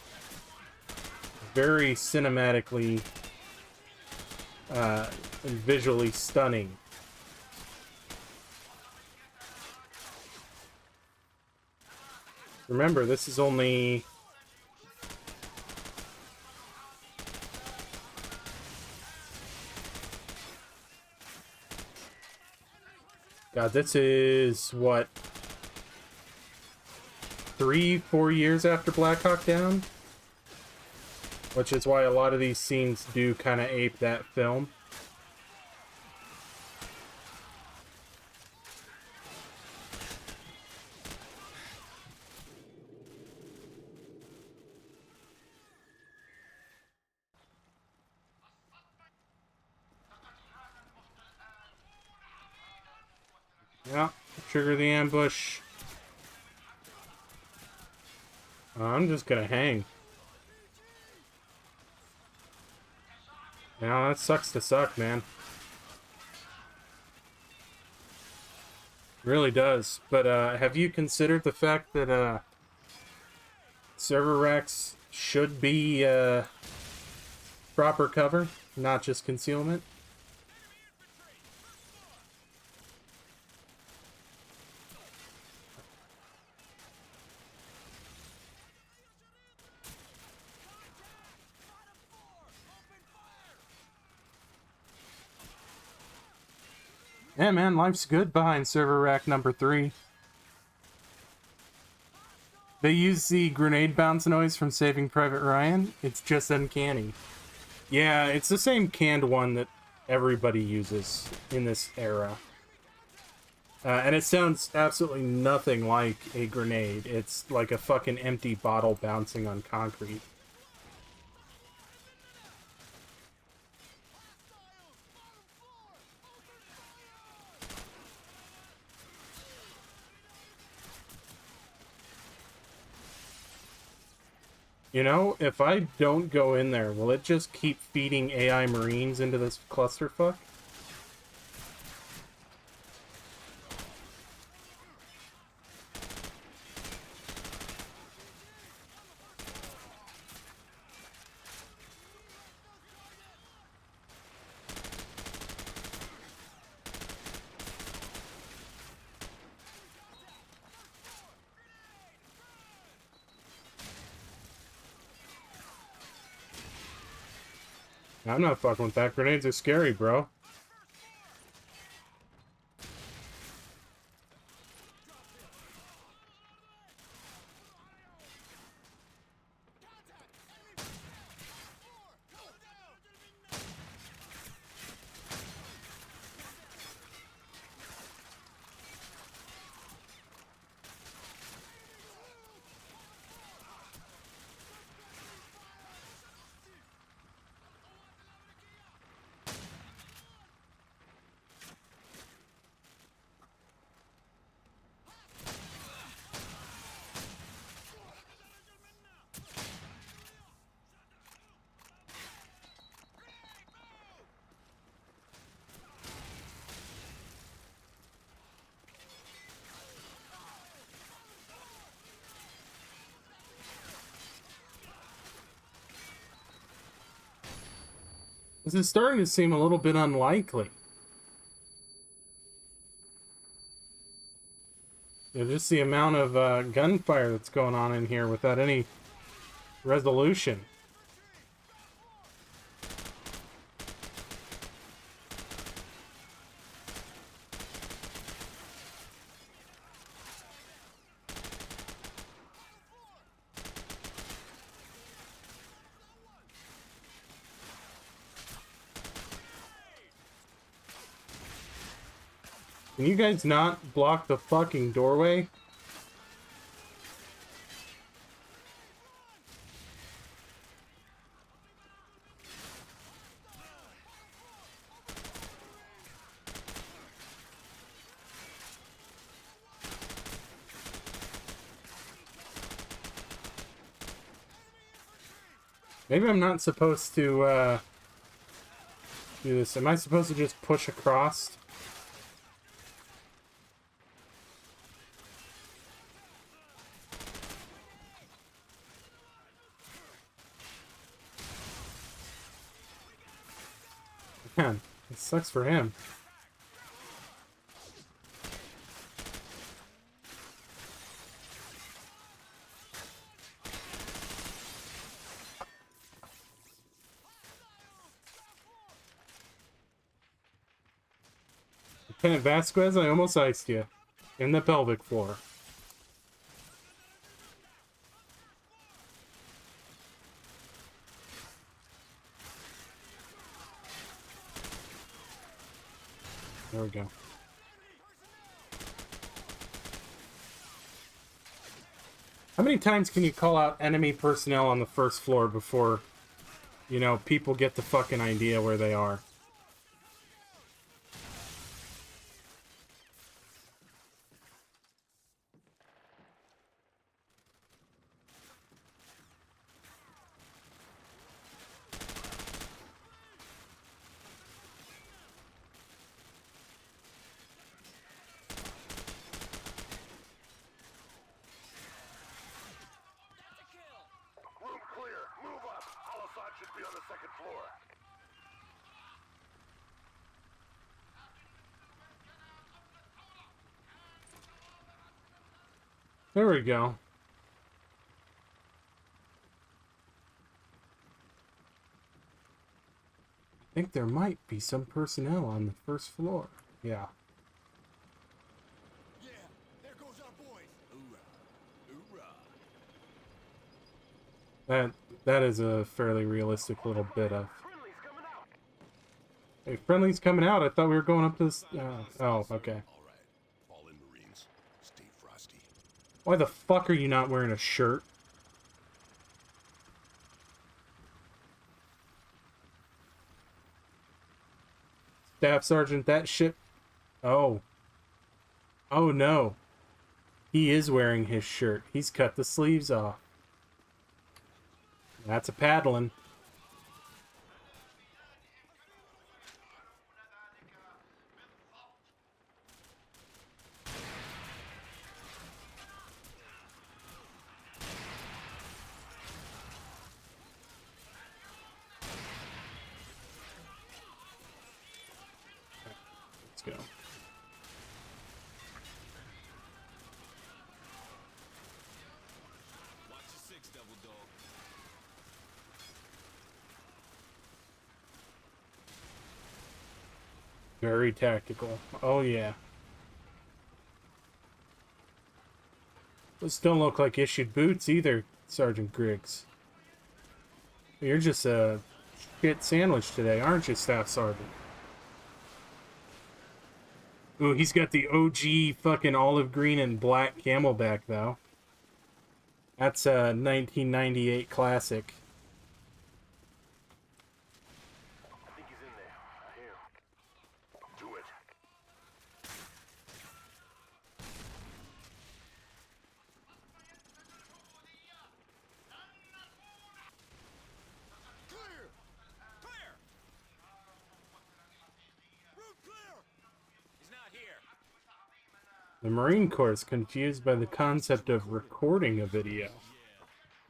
Speaker 2: very cinematically and visually stunning. Remember, this is only... God, this is, what, 3-4 years after Black Hawk Down? Which is why a lot of these scenes do kind of ape that film. Yeah, trigger the ambush. I'm just gonna hang. Now that sucks to suck, man. Really does. But have you considered the fact that server racks should be proper cover, not just concealment? Yeah, man, life's good behind server rack number 3. They use the grenade bounce noise from Saving Private Ryan. It's just uncanny. Yeah, it's the same canned one that everybody uses in this era. And it sounds absolutely nothing like a grenade. It's like a fucking empty bottle bouncing on concrete. You know, if I don't go in there, will it just keep feeding AI Marines into this clusterfuck? I'm not fucking with that. Grenades are scary, bro. This is starting to seem a little bit unlikely. You know, just the amount of gunfire that's going on in here without any resolution. Can you guys not block the fucking doorway? Maybe I'm not supposed to do this. Am I supposed to just push across? Man, it sucks for him. Lieutenant Vasquez, I almost iced you. In the pelvic floor. There we go. How many times can you call out enemy personnel on the first floor before, you know, people get the fucking idea where they are?
Speaker 1: Room clear. Move up. Al-Assad should be on the second floor.
Speaker 2: There we go. I think there might be some personnel on the first floor. Yeah.
Speaker 7: Yeah, there goes our boys. Hoorah. Hoorah.
Speaker 2: That is a fairly realistic little bit of.
Speaker 1: Friendly's coming out.
Speaker 2: Hey, friendly's coming out. I thought we were going up this. Oh, okay.
Speaker 1: All right. Fall in, Marines. Stay frosty.
Speaker 2: Why the fuck are you not wearing a shirt? Staff Sergeant, that shit. Oh. Oh no. He is wearing his shirt. He's cut the sleeves off. That's a paddling. Let's go.
Speaker 7: Watch your six, double dog.
Speaker 2: Very tactical. Oh, yeah. Those don't look like issued boots either, Sergeant Griggs. You're just a shit sandwich today, aren't you, Staff Sergeant? Ooh, he's got the OG fucking olive green and black camelback, though. That's a 1998 classic.
Speaker 1: I think he's in there. I hear him. Do it.
Speaker 7: Clear! Clear! Route clear! He's not here.
Speaker 2: The Marine Corps is confused by the concept of recording a video.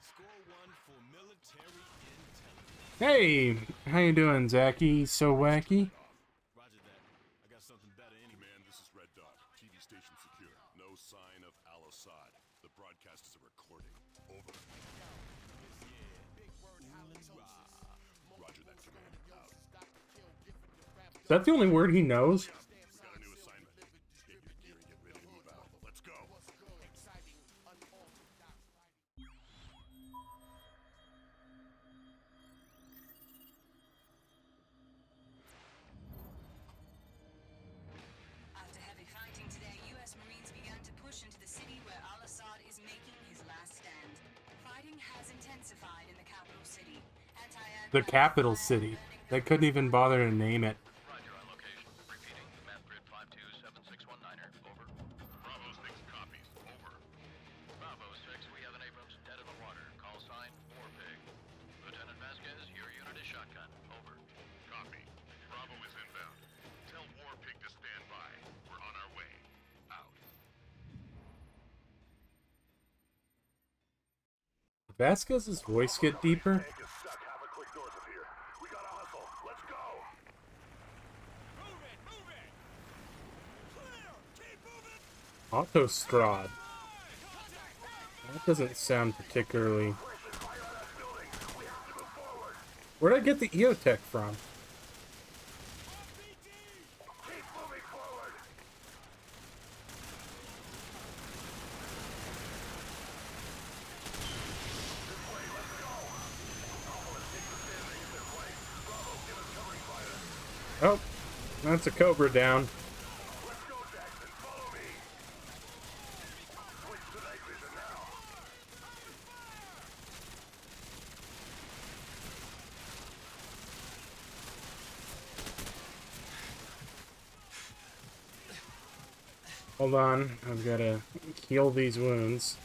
Speaker 3: Score one for military intelligence.
Speaker 2: Hey, how you doing, Zachy? So wacky?
Speaker 3: Roger that. I got something better anyway.
Speaker 1: Man, this is Red Dot. TV station secure. No sign of Al-Assad. The broadcast is a recording. Over. Roger that command. Out.
Speaker 2: Is that the only word he knows?
Speaker 1: We got a new assignment. Get your gear and get ready to move out. Let's go.
Speaker 8: After heavy fighting today, U.S. Marines began to push into the city where al-Assad is making his last stand. Fighting has intensified in the capital city.
Speaker 2: The capital city. They couldn't even bother to name it.
Speaker 5: Roger on location. Repeating. Map grid 527619er. Over.
Speaker 1: Bravo 6 copies. Over.
Speaker 5: Bravo 6, we have an Abrams dead in the water. Call sign, War Pig. Lieutenant Vasquez, your unit is shotgun. Over.
Speaker 1: Copy. Bravo is inbound. Tell War Pig to stand by. We're on our way. Out.
Speaker 2: Vasquez's voice get deeper?
Speaker 1: Tank is stuck half a click north of here. We gotta hustle. Let's go.
Speaker 7: Move it! Move it! Clear! Keep moving!
Speaker 2: Autostrad. That doesn't sound particularly...
Speaker 1: Pressure fire on that building. We have to move forward.
Speaker 2: Where'd I get the EOTech from?
Speaker 1: Keep moving forward. This way, let's go. Alpha, let's take the standing in their place. Bravo, give us covering fire.
Speaker 2: Oh, that's a Cobra down.
Speaker 1: Let's go, Jackson. Follow me. Switch to night vision now.
Speaker 2: Hold on, I've gotta heal these wounds.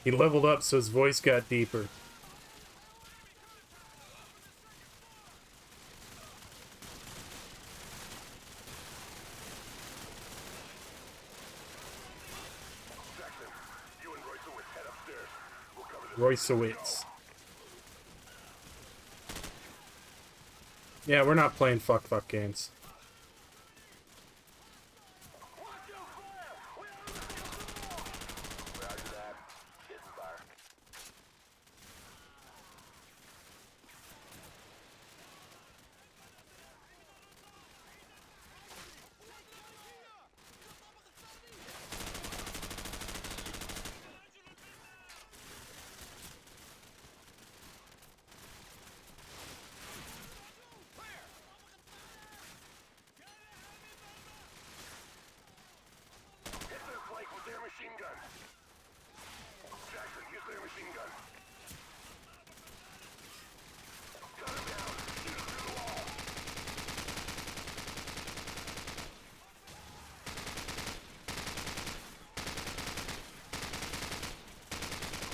Speaker 2: He leveled up so his voice got deeper.
Speaker 1: Jackson, you and Roysowitz head upstairs. We'll cover this.
Speaker 2: Roysowitz. Yeah, we're not playing fuck games.
Speaker 1: Roger that. Hitting fire. Hit their flank with their machine gun. Jackson, use their machine gun. Gun him down. Shoot him through the wall.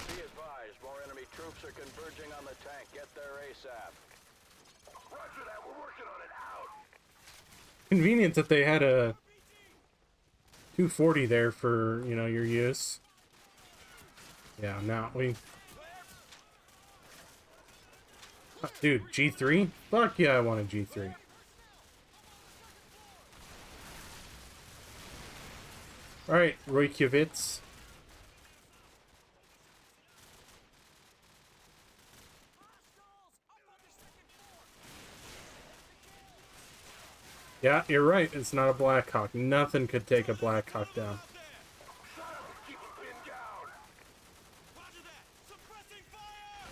Speaker 6: Be advised, more enemy troops are converging on the tank. Get there ASAP.
Speaker 1: Roger that. We're working on it. Out.
Speaker 2: Convenient that they had a 240 there for, you know, your use. Yeah, now we... Dude, G3? Fuck yeah, I want a G3. Alright, Reykjavitz. Yeah, you're right. It's not a Blackhawk. Nothing could take a Blackhawk down.
Speaker 1: Keep him pinned down.
Speaker 3: Roger that! Suppressing fire!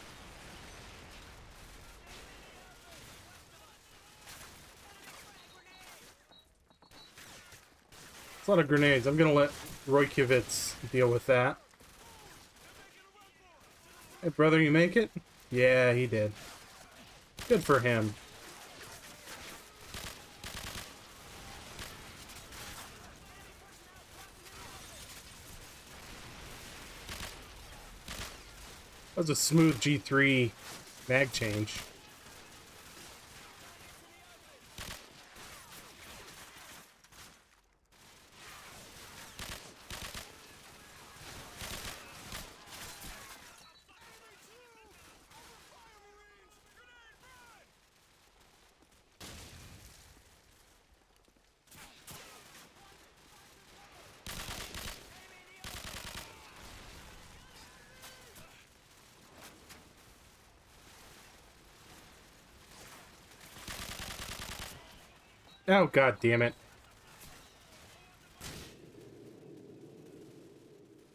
Speaker 2: It's a lot of grenades. I'm gonna let Roykevitz deal with that. Hey, brother, you make it? Yeah, he did. Good for him. That was a smooth G3 mag change. Oh, god damn it.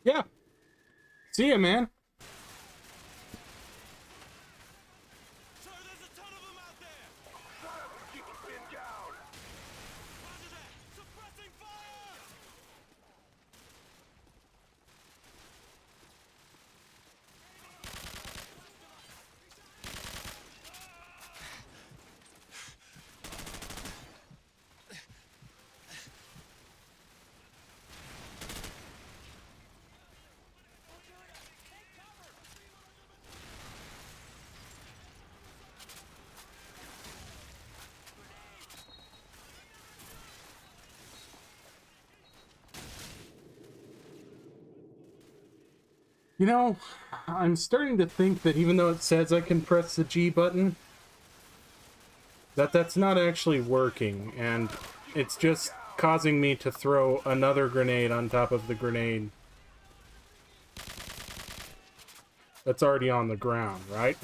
Speaker 2: Yeah. See ya, man.
Speaker 3: Sir, there's a ton of them out there!
Speaker 1: Keep him pinned down.
Speaker 3: Roger that! Suppressing fire!
Speaker 2: You know, I'm starting to think that even though it says I can press the G button, that's not actually working, and it's just causing me to throw another grenade on top of the grenade that's already on the ground, right?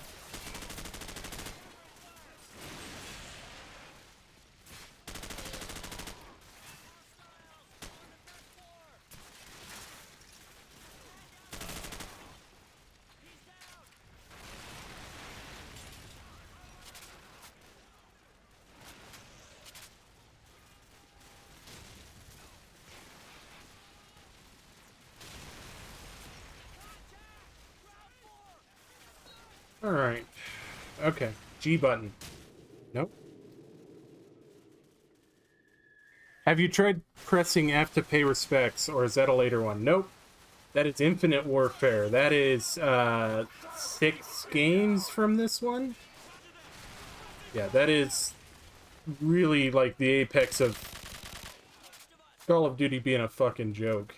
Speaker 2: Alright. Okay. G button. Nope. Have you tried pressing F to pay respects, or is that a later one? Nope. That is Infinite Warfare. That is, 6 games from this one? Yeah, that is really, like, the apex of Call of Duty being a fucking joke.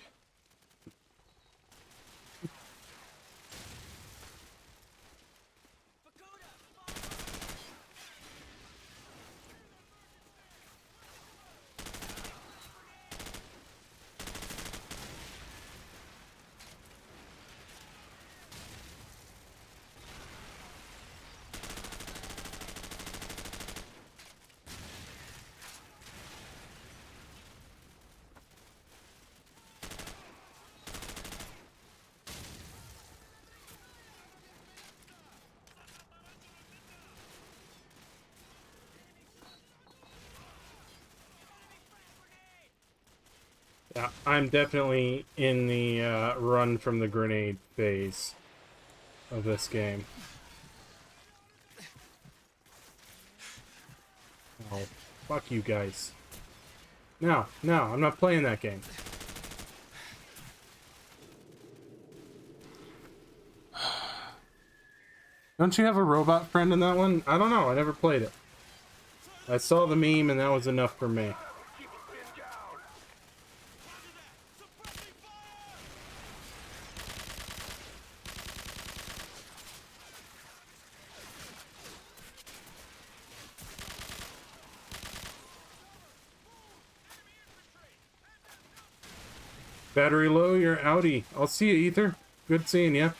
Speaker 2: Yeah, I'm definitely in the run from the grenade phase of this game. Oh, fuck you guys. No, I'm not playing that game. Don't you have a robot friend in that one? I don't know, I never played it. I saw the meme and that was enough for me.
Speaker 1: Keep him pinned down.
Speaker 2: Battery low, you're outie. I'll see you, Ether. Good seeing ya.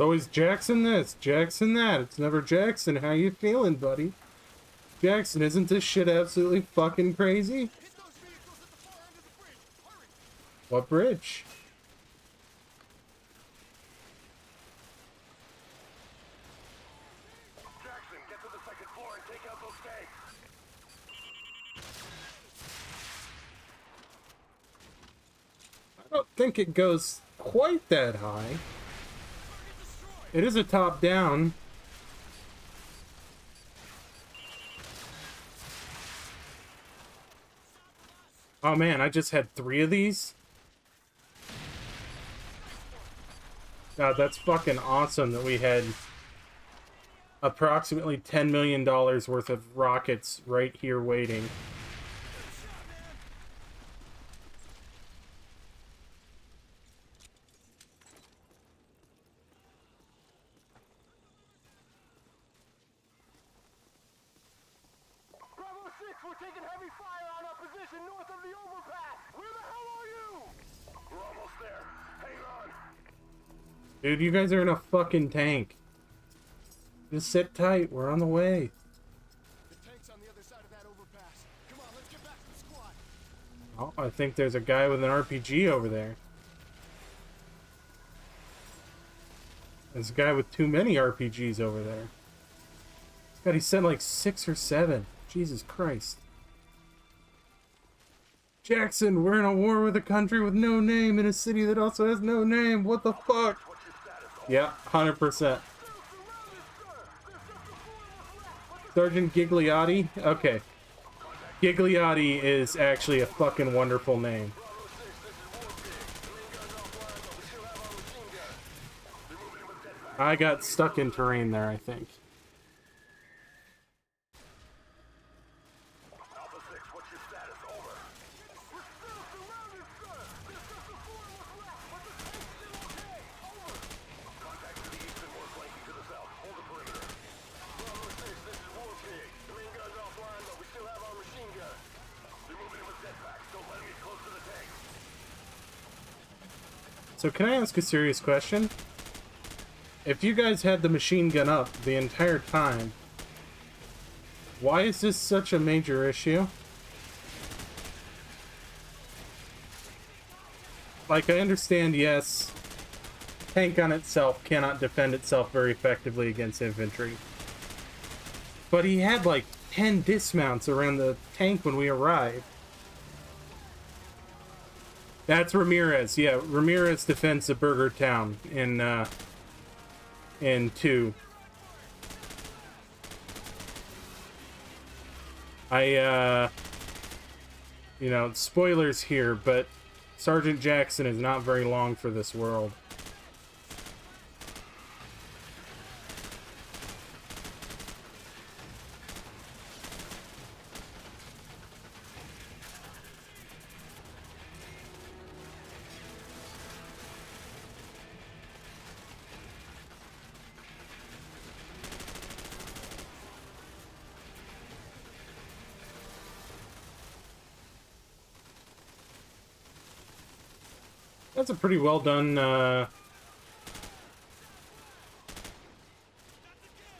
Speaker 2: It's always Jackson this, Jackson that. It's never Jackson. How you feeling, buddy? Jackson, isn't this shit absolutely fucking crazy?
Speaker 3: Hit those vehicles at the far end of the bridge. Hurry!
Speaker 2: What bridge?
Speaker 1: Jackson, get to the second floor and take out those tanks.
Speaker 2: I don't think it goes quite that high. It is a top down. Oh man, I just had 3 of these? God, that's fucking awesome that we had approximately $10 million worth of rockets right here waiting.
Speaker 6: Bravo 6, we're taking heavy fire on our position north of the overpass. Where the hell are you?
Speaker 1: We're almost there. Hang on.
Speaker 2: Dude, you guys are in a fucking tank. Just sit tight, we're on the way.
Speaker 3: The tank's on the other side of that overpass. Come on, let's get back to the squad.
Speaker 2: Oh, I think there's a guy with an RPG over there. There's a guy with too many RPGs over there. God, he sent like 6 or 7. Jesus Christ. Jackson, we're in a war with a country with no name in a city that also has no name. What the fuck? Yeah, 100%. Sergeant Gigliotti? Okay. Gigliotti is actually a fucking wonderful name. I got stuck in terrain there, I think.
Speaker 1: Alpha 6, what's your status? Over.
Speaker 6: We're still surrounded, sir. There's just a 4 of us left, but the tank's still okay. Over.
Speaker 1: Contact to the east and more flanking to the south. Hold the perimeter.
Speaker 6: Bravo 6, this is Wolfpig. The main gun's offline, but we still have our machine gun.
Speaker 1: They're moving in with jetpacks. Don't let them get close to the tanks.
Speaker 2: So can I ask a serious question? If you guys had the machine gun up the entire time, why is this such a major issue? Like, I understand, yes, tank gun itself cannot defend itself very effectively against infantry. But he had like 10 dismounts around the tank when we arrived. That's Ramirez. Yeah, Ramirez defends the Burger Town in 2. You know, spoilers here, but Sergeant Jackson is not very long for this world. That's a pretty well done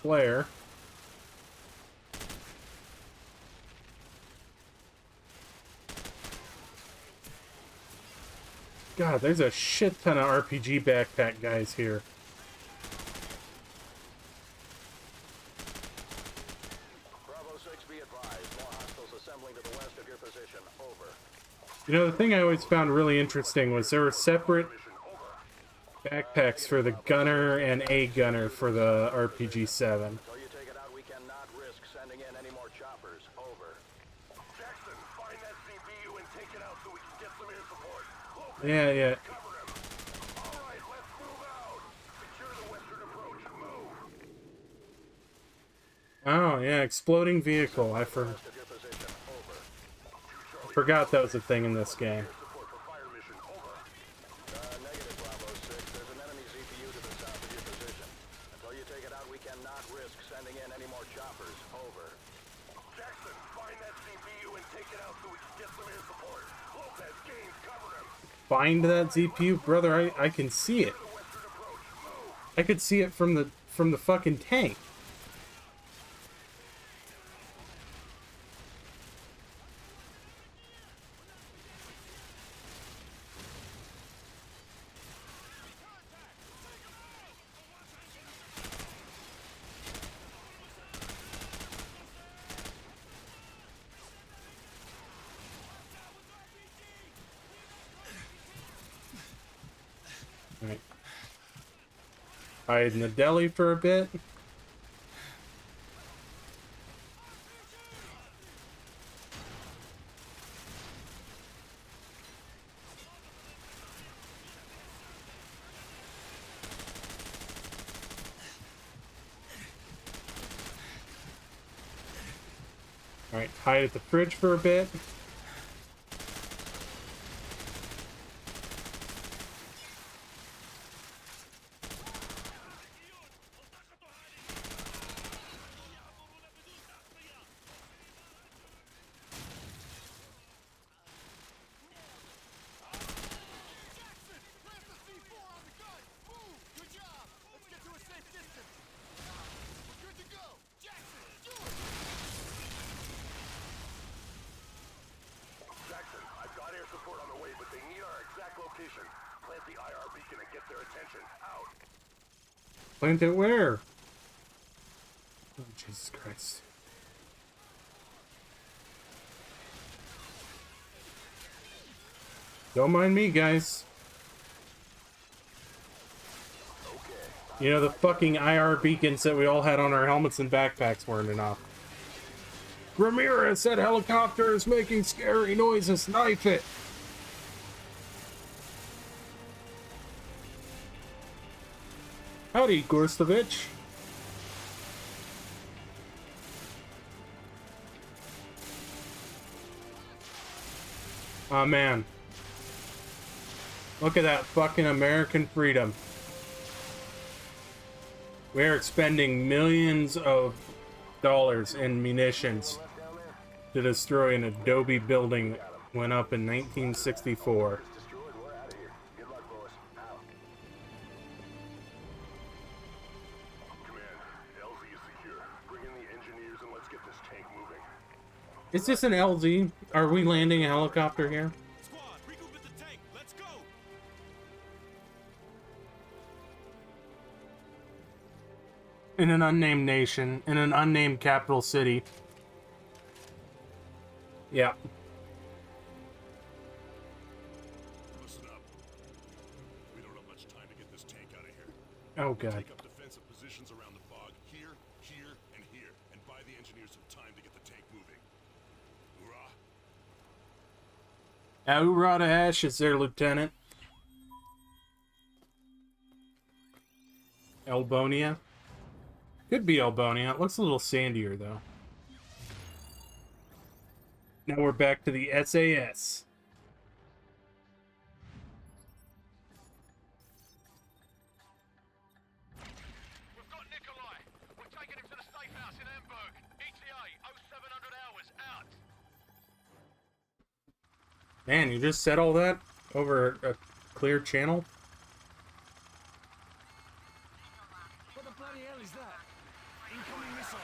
Speaker 2: flare. God, there's a shit ton of RPG backpack guys here.
Speaker 6: Bravo 6, be advised. More hostiles assembling to the west of your position. Over.
Speaker 2: You know, the thing I always found really interesting was there were separate backpacks for the gunner and a gunner for the RPG-7.
Speaker 6: Until you take it out, we cannot risk sending in any more choppers. Over.
Speaker 1: Jackson, find that CPU and take it out so we can get some air support. Lopez,
Speaker 2: Yeah.
Speaker 1: cover him. All right, let's move out. Secure the western approach. Move.
Speaker 2: Oh, yeah, exploding vehicle. I
Speaker 6: West of your position. Over.
Speaker 2: forgot that was a thing in this game.
Speaker 1: Support for fire mission. Over.
Speaker 6: Negative, Bravo 6. There's an enemy CPU to the south of your position. Until you take it out, we cannot risk sending in any more choppers. Over.
Speaker 1: Jackson, find that CPU and take it out so we can get some air support. Lopez, Gaines, cover him.
Speaker 2: Find that ZPU? Brother, I can see it.
Speaker 1: The western approach. Move.
Speaker 2: I could see it from the fucking tank. Alright. Hide in the deli for a bit. Alright, hide at the fridge for a bit.
Speaker 1: Jackson, I've got air support on the way, but they need our exact location. Plant the IR beacon and get their attention. Out.
Speaker 2: Plant it where? Oh, Jesus Christ. Don't mind me, guys. You know, the fucking IR beacons that we all had on our helmets and backpacks weren't enough. Ramirez said helicopter is making scary noises. Knife it. Howdy, Gorstovich. Oh man. Look at that fucking American freedom. We're expending millions of dollars in munitions to destroy an adobe building that went up in 1964.
Speaker 1: Destroyed. We're out of here. Good luck, boys. Out. Command, LZ is secure. Bring in the engineers and let's get this tank moving.
Speaker 2: Is this an LZ? Are we landing a helicopter here?
Speaker 3: Squad, regroup at the tank. Let's go.
Speaker 2: In an unnamed nation, in an unnamed capital city. Yeah.
Speaker 1: Listen up. We don't have much time to get this tank out of here.
Speaker 2: Oh god.
Speaker 1: Take up defensive positions around the fog. Here, here, and here. And buy the engineers some time to get the tank moving. Hoorah.
Speaker 2: Hoorah to ashes there, Lieutenant. Elbonia. Could be Elbonia. It looks a little sandier, though. Now we're back to the SAS.
Speaker 5: We've got Nikolai. We're taking him to the safe house in Hamburg. ETA 0700 hours. Out.
Speaker 2: Man, you just said all that over a clear channel?
Speaker 7: What the bloody hell is that? Incoming missile.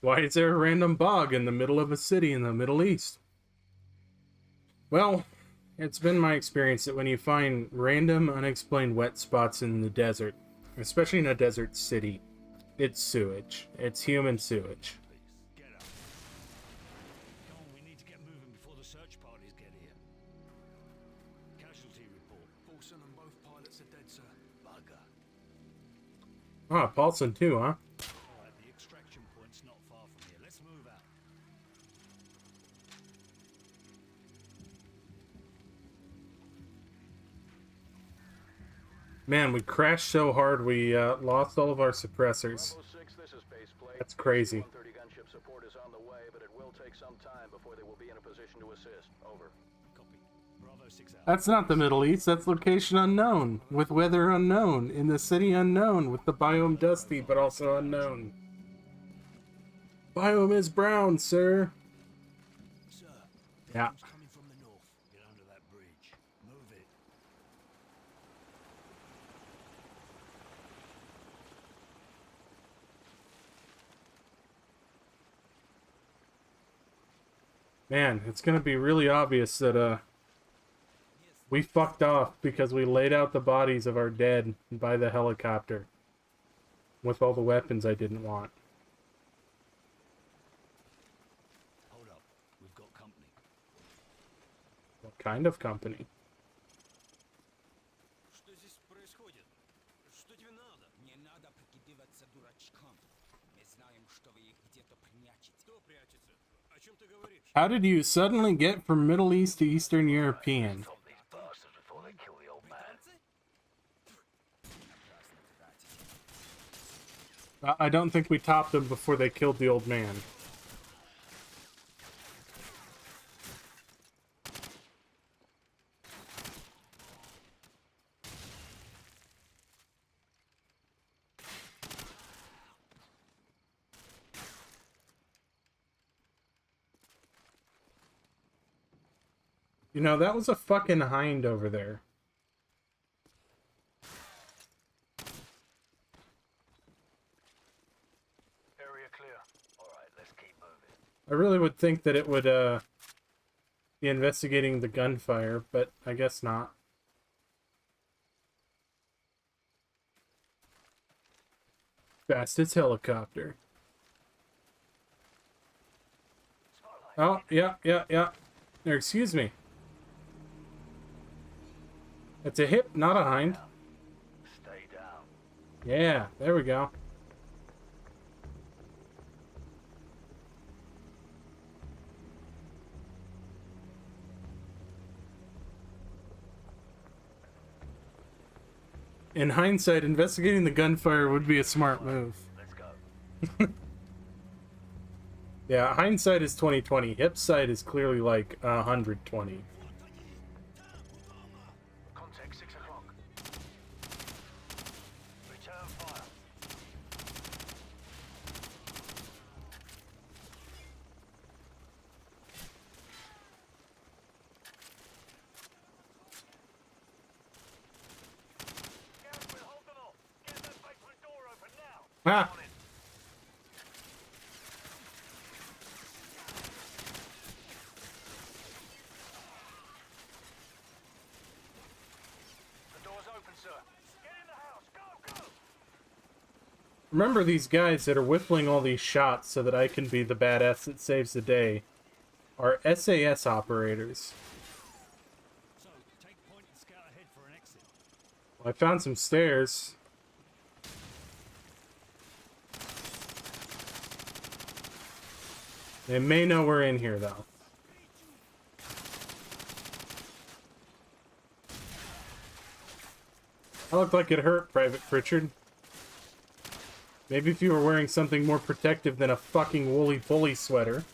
Speaker 2: Why is there a random bog in the middle of a city in the Middle East? Well, it's been my experience that when you find random, unexplained wet spots in the desert, especially in a desert city, it's sewage. It's human sewage.
Speaker 4: Get up. Come on, we need to get moving before the search parties get here. Casualty report.
Speaker 3: Paulson and both pilots are dead, sir.
Speaker 4: Bugger.
Speaker 2: Ah, Paulson too, huh?
Speaker 4: Alright, the extraction point's not far from here. Let's move out.
Speaker 2: Man, we crashed so hard we lost all of our suppressors.
Speaker 6: Bravo 6, this is baseplate.
Speaker 2: That's crazy.
Speaker 6: C-130 gunship support is on the way, but it will take some time before they will be in a position to assist. Over.
Speaker 4: Copy. Bravo 6 out.
Speaker 2: That's not the Middle East. That's location unknown, with weather unknown, in the city unknown, with the biome dusty but also unknown. Biome is brown, sir.
Speaker 3: Sir,
Speaker 2: Yeah.
Speaker 3: beacon's coming from the north.
Speaker 4: Get under that bridge. Move it.
Speaker 2: Man, it's gonna be really obvious that, we fucked off because we laid out the bodies of our dead by the helicopter. With all the weapons I didn't want.
Speaker 4: Hold up. We've got company.
Speaker 2: What kind of company?
Speaker 7: Что здесь происходит? Что тебе надо? Не надо прикидываться дурачком. Мы знаем, что вы их где-то прячете.
Speaker 3: Кто прячется? О чем ты говоришь?
Speaker 2: How did you suddenly get from Middle East to Eastern European?
Speaker 6: Stop these bastards before they kill the old man.
Speaker 2: I don't think we topped them before they killed the old man. You know, that was a fucking hind over there.
Speaker 6: Area clear. Alright, let's keep moving.
Speaker 2: I really would think that it would, be investigating the gunfire, but I guess not. Fastest helicopter. Oh, yeah. Or, excuse me. That's a hip, not a hind.
Speaker 6: Stay down.
Speaker 2: Yeah, there we go. In hindsight, investigating the gunfire would be a smart move.
Speaker 6: Let's go.
Speaker 2: Yeah, hindsight is 2020. Hip sight is clearly like 120.
Speaker 6: Contact 6 o'clock. Return fire. Garrett, we'll hold them off. Get that basement door open now.
Speaker 2: Ah!
Speaker 6: On it. The door's open, sir. Get in the house. Go, go!
Speaker 2: Remember these guys that are whiffling all these shots so that I can be the badass that saves the day are SAS operators.
Speaker 4: So, take point and scout ahead for an exit.
Speaker 2: Well, I found some stairs. They may know we're in here, though. I look like it hurt, Private Pritchard. Maybe if you were wearing something more protective than a fucking woolly pulley sweater.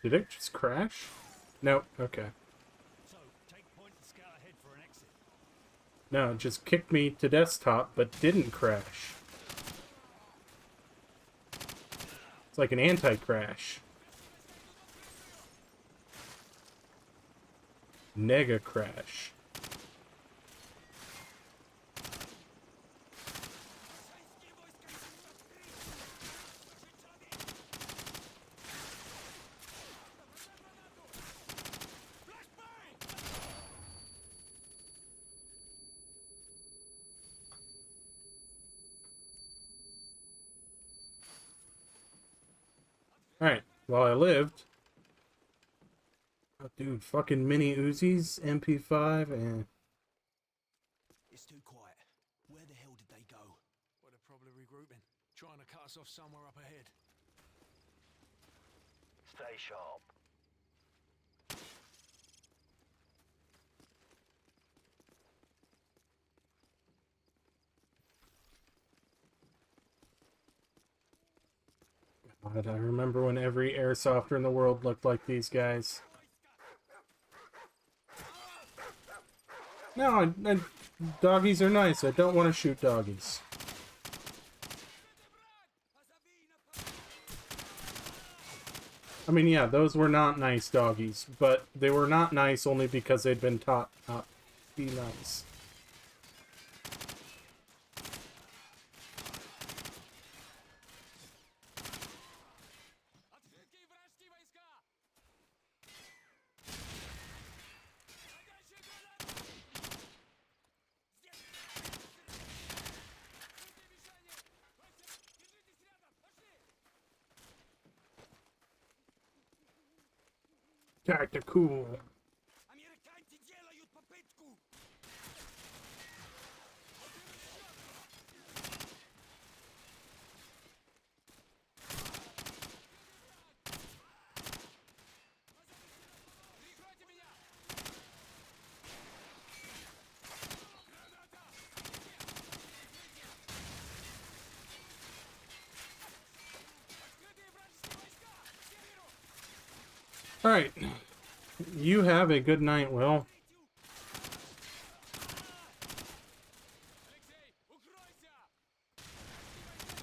Speaker 2: Did it just crash? Nope, okay.
Speaker 4: So, take point and scout ahead for an exit.
Speaker 2: No, it just kicked me to desktop, but didn't crash. It's like an anti-crash. Nega crash. Alright, while I lived... Oh, dude, fucking mini Uzis, MP5, and...
Speaker 3: It's too quiet. Where the hell did they go? Well, they're probably regrouping. Trying to cut us off somewhere up ahead.
Speaker 6: Stay sharp.
Speaker 2: God, I remember when every airsofter in the world looked like these guys. No, doggies are nice. I don't want to shoot doggies. I mean, yeah, those were not nice doggies, but they were not nice only because they'd been taught not to be nice. Tactical.
Speaker 7: Американцы делают попытку! Прикройте меня! Открытые вражеские войска! К северу!
Speaker 2: Alright. You have a good night, Will.
Speaker 7: Алексей, укройся!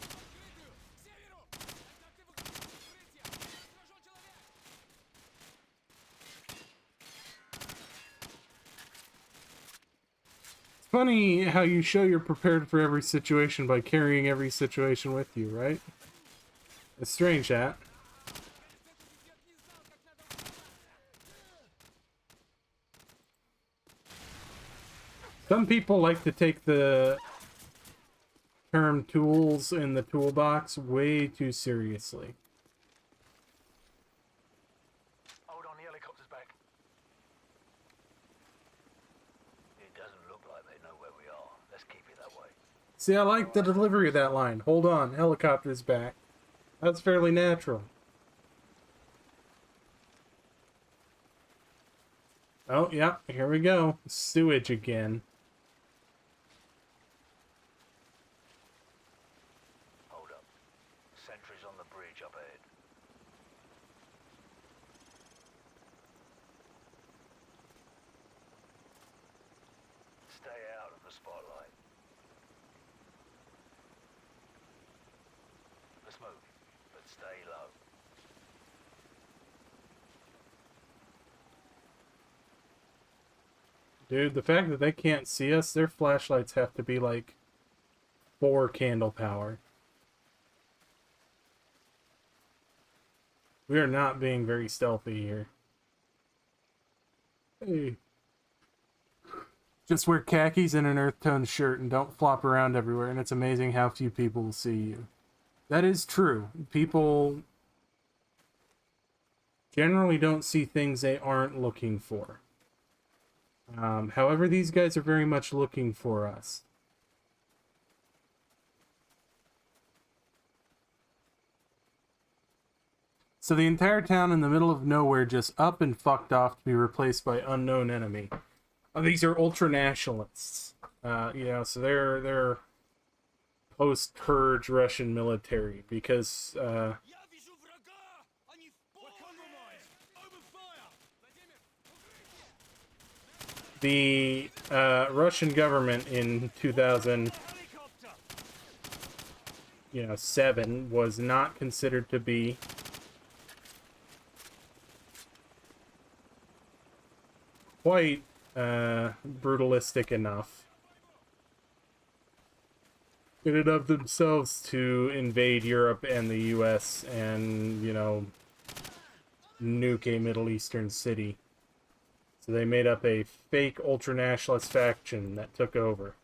Speaker 7: Открытую! К северу! Контакты в укрытие! Сражен человек!
Speaker 2: It's funny how you show you're prepared for every situation by carrying every situation with you, right? It's strange, that. Some people like to take the term tools in the toolbox way too seriously.
Speaker 6: Hold on, the helicopter's back. It doesn't look like they know where we are. Let's keep it that way.
Speaker 2: See, I like the delivery of that line. Hold on, helicopter's back. That's fairly natural. Oh, yeah, here we go. Sewage again.
Speaker 6: Hold up. Sentries on the bridge up ahead. Stay out of the spotlight. Let's move, but stay low.
Speaker 2: Dude, the fact that they can't see us, their flashlights have to be like 4 candle power. We are not being very stealthy here. Hey. Just wear khakis and an earth tone shirt and don't flop around everywhere, and it's amazing how few people will see you. That is true. People generally don't see things they aren't looking for. However, these guys are very much looking for us. So the entire town in the middle of nowhere just up and fucked off to be replaced by unknown enemy. These are ultra-nationalists. So they're post-purge Russian military because
Speaker 7: Я вижу врага! Они в поле! Open fire! Владимир, укрытие!
Speaker 2: the Russian government in 2007 was not considered to be quite brutalistic enough in and of themselves to invade Europe and the US and, nuke a Middle Eastern city. So they made up a fake ultra-nationalist faction that took over.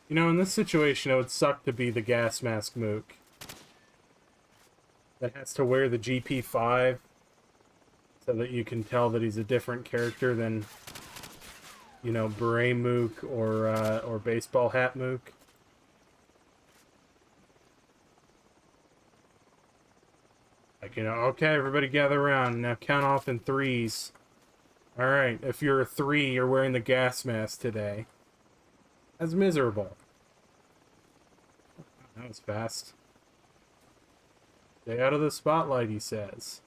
Speaker 2: You know, in this situation, it would suck to be the gas mask mook that has to wear the GP5 so that you can tell that he's a different character than, you know, beret mook or baseball hat mook. Like, you know, okay, everybody gather around. Now count off in threes. Alright, if you're a 3, you're wearing the gas mask today. That's miserable. That was fast. Stay out of the spotlight, he says.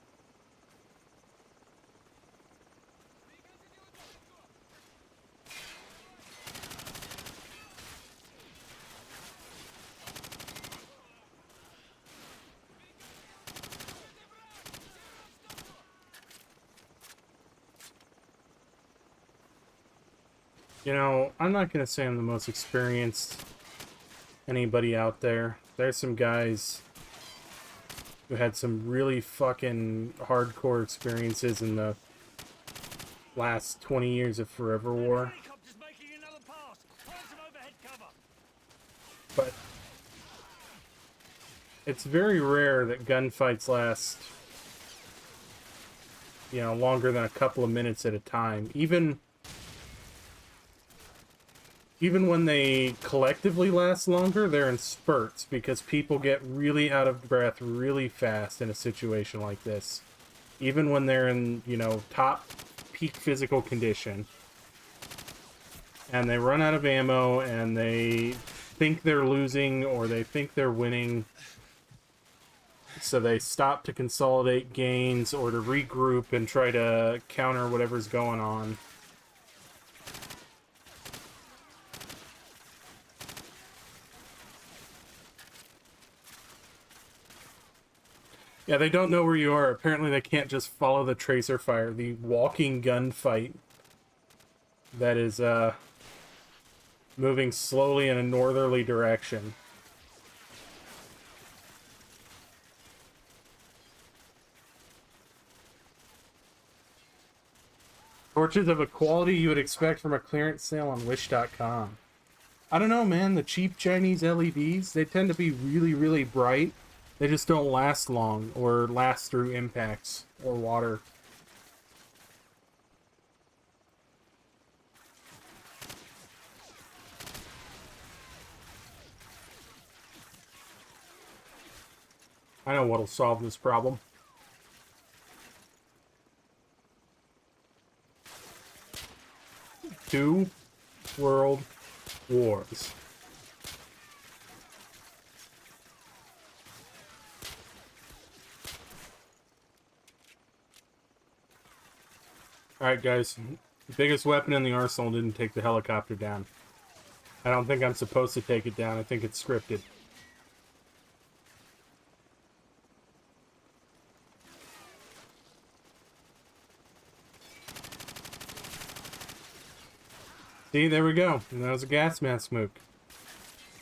Speaker 2: You know, I'm not going to say I'm the most experienced anybody out there. There's some guys who had some really fucking hardcore experiences in the last 20 years of Forever War.
Speaker 4: Helicopter's making another pass. Find some overhead cover.
Speaker 2: But it's very rare that gunfights last, you know, longer than a couple of minutes at a time. Even when they collectively last longer, they're in spurts because people get really out of breath really fast in a situation like this. Even when they're in, you know, top peak physical condition. And they run out of ammo and they think they're losing or they think they're winning. So they stop to consolidate gains or to regroup and try to counter whatever's going on. Yeah, they don't know where you are. Apparently they can't just follow the tracer fire, the walking gunfight that is moving slowly in a northerly direction. Torches of a quality you would expect from a clearance sale on Wish.com. I don't know, man. The cheap Chinese LEDs, they tend to be really, really bright. They just don't last long or last through impacts or water. I know what'll solve this problem. Two world wars. Alright, guys. The biggest weapon in the arsenal didn't take the helicopter down. I don't think I'm supposed to take it down. I think it's scripted. See, there we go. And that was a gas mask mook.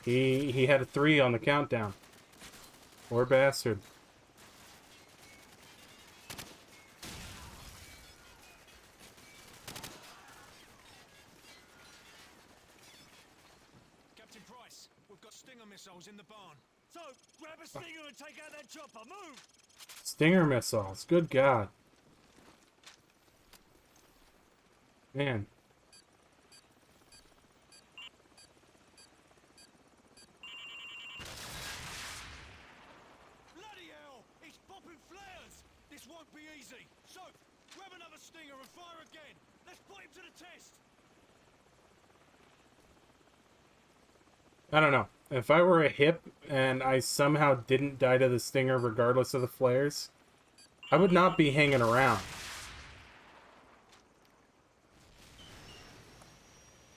Speaker 2: He had a 3 on the countdown. Poor bastard.
Speaker 3: Captain Price, we've got Stinger missiles in the barn.
Speaker 4: So, grab a stinger and take out that chopper. Move!
Speaker 2: Stinger missiles. Good God. Man.
Speaker 3: Bloody hell! He's popping flares! This won't be easy. So, grab another Stinger and fire again. Let's put him to the test.
Speaker 2: I don't know. If I were a hip and I somehow didn't die to the Stinger regardless of the flares, I would not be hanging around.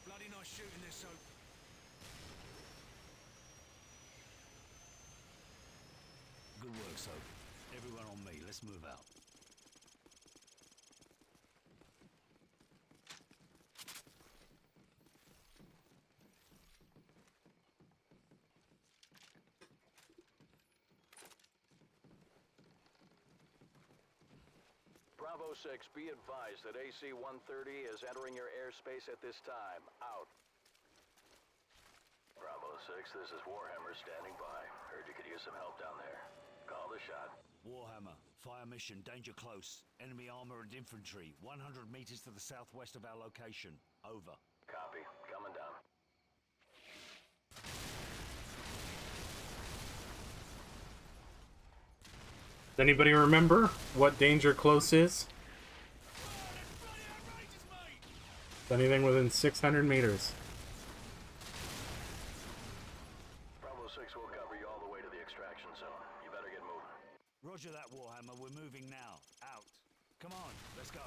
Speaker 3: Bloody nice shooting this, so.
Speaker 4: Good work, Soap. Everyone on me. Let's move out.
Speaker 6: Bravo 6, be advised that AC-130 is entering your airspace at this time. Out. Bravo 6, this is Warhammer standing by. Heard you could use some help down there. Call the shot.
Speaker 4: Warhammer, fire mission, danger close. Enemy armor and infantry, 100 meters to the southwest of our location. Over.
Speaker 6: Copy. Coming down.
Speaker 2: Does anybody remember what danger close is? It's anything within 600 meters.
Speaker 6: Bravo 6 will cover you all the way to the extraction zone. You better get moving.
Speaker 4: Roger that, Warhammer. We're moving now. Out. Come on, let's go.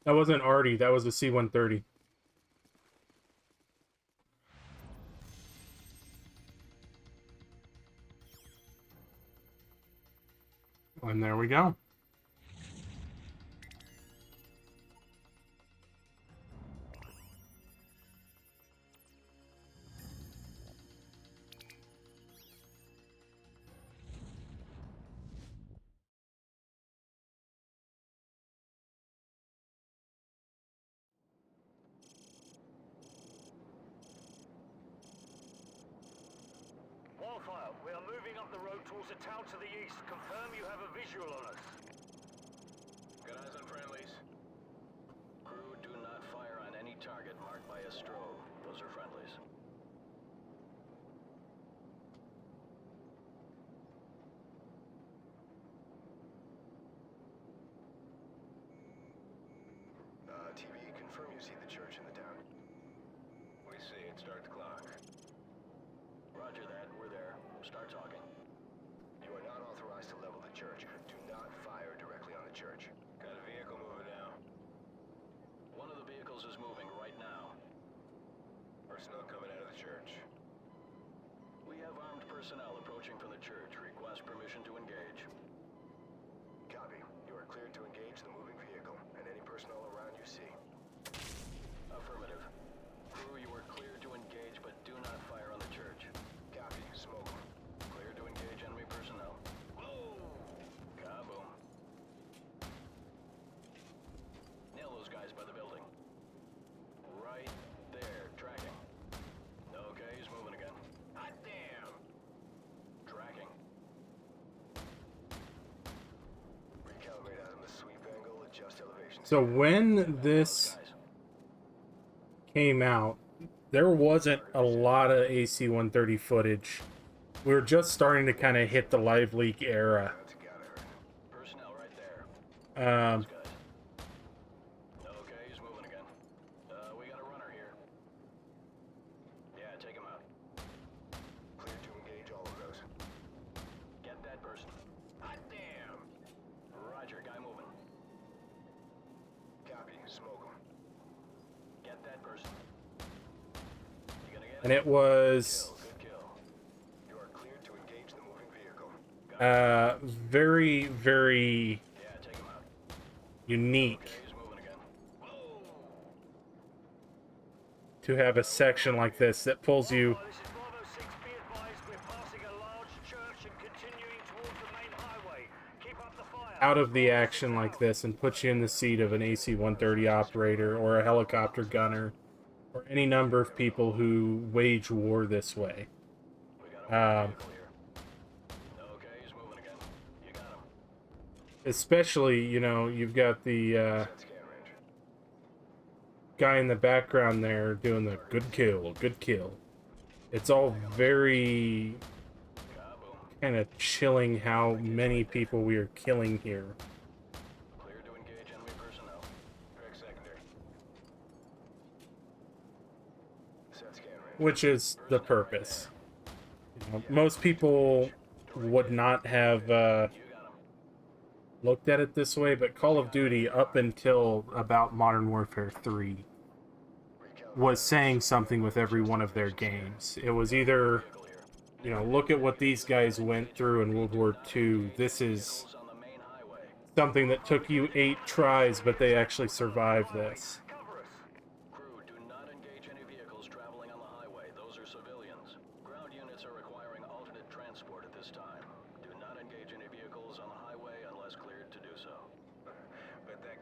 Speaker 2: That wasn't Artie, that was a C-130. And there we go.
Speaker 4: Wildfire, we are moving up the road towards a town to the east. Confirm you have a visual on us.
Speaker 6: Got eyes on friendlies. Crew, do not fire on any target marked by a strobe. Those are friendlies. TV, confirm you see the church in the town. We see it. Start the clock. Roger that. We're there. Start talking. You are not authorized to level the church. Do not fire directly on the church. Got a vehicle moving now. One of the vehicles is moving right now. Personnel coming out of the church. We have armed personnel approaching from the church. Request permission to engage. Copy. You are cleared to engage the moving vehicle and any personnel around you see. Affirmative. Crew, you are cleared to engage, but do not fire on the church. Copy. Smoke 'em. Clear to engage enemy personnel. Whoa! Kaboom. Nail those guys by the building. Right there. Tracking. Okay, he's moving again. Hot damn! Tracking. Recalibrate out of the sweep angle, adjust elevation.
Speaker 2: So when this came out, there wasn't a lot of AC-130 footage. We were just starting to kind of hit the live leak era.
Speaker 6: Personnel right there.
Speaker 2: Um,
Speaker 6: Guys. Okay, he's moving again. We got a runner here. Yeah, take him out. Clear to engage all of those. Get that person. Hot damn! Roger, guy moving. Copy, smoke him. Get that person. You gonna get
Speaker 2: and it was
Speaker 6: Good kill. You are cleared to engage the moving vehicle.
Speaker 2: very, very
Speaker 6: Yeah, take him out.
Speaker 2: unique
Speaker 6: Okay, he's moving again. Whoa!
Speaker 2: to have a section like this that pulls you
Speaker 4: This is Bravo 6. Be advised, we're passing a large church and continuing towards the main highway. Keep up the fire.
Speaker 2: out of the action like this and puts you in the seat of an AC-130 operator or a helicopter gunner or any number of people who wage war this way.
Speaker 6: We got a
Speaker 2: Um,
Speaker 6: vehicle here. Okay, he's moving again. You got him.
Speaker 2: especially, you know, you've got the
Speaker 6: Set scan range.
Speaker 2: guy in the background there doing the good kill, good kill. It's all very
Speaker 6: Kaboom.
Speaker 2: kind of chilling how many people we are killing here.
Speaker 6: Clear to engage enemy personnel. Correct secondary. Set scan range.
Speaker 2: Which is the purpose. You know, most people would not have
Speaker 6: You got him.
Speaker 2: looked at it this way, but Call of Duty, up until about Modern Warfare 3, was saying something with every one of their games. It was either, you know, look at what these guys went through in World War II. This is
Speaker 6: On the main highway.
Speaker 2: something that took you 8 tries, but they actually survived this.
Speaker 6: Cover us. Crew, do not engage any vehicles traveling on the highway. Those are civilians. Ground units are requiring alternate transport at this time. Do not engage any vehicles on the highway unless cleared to do so.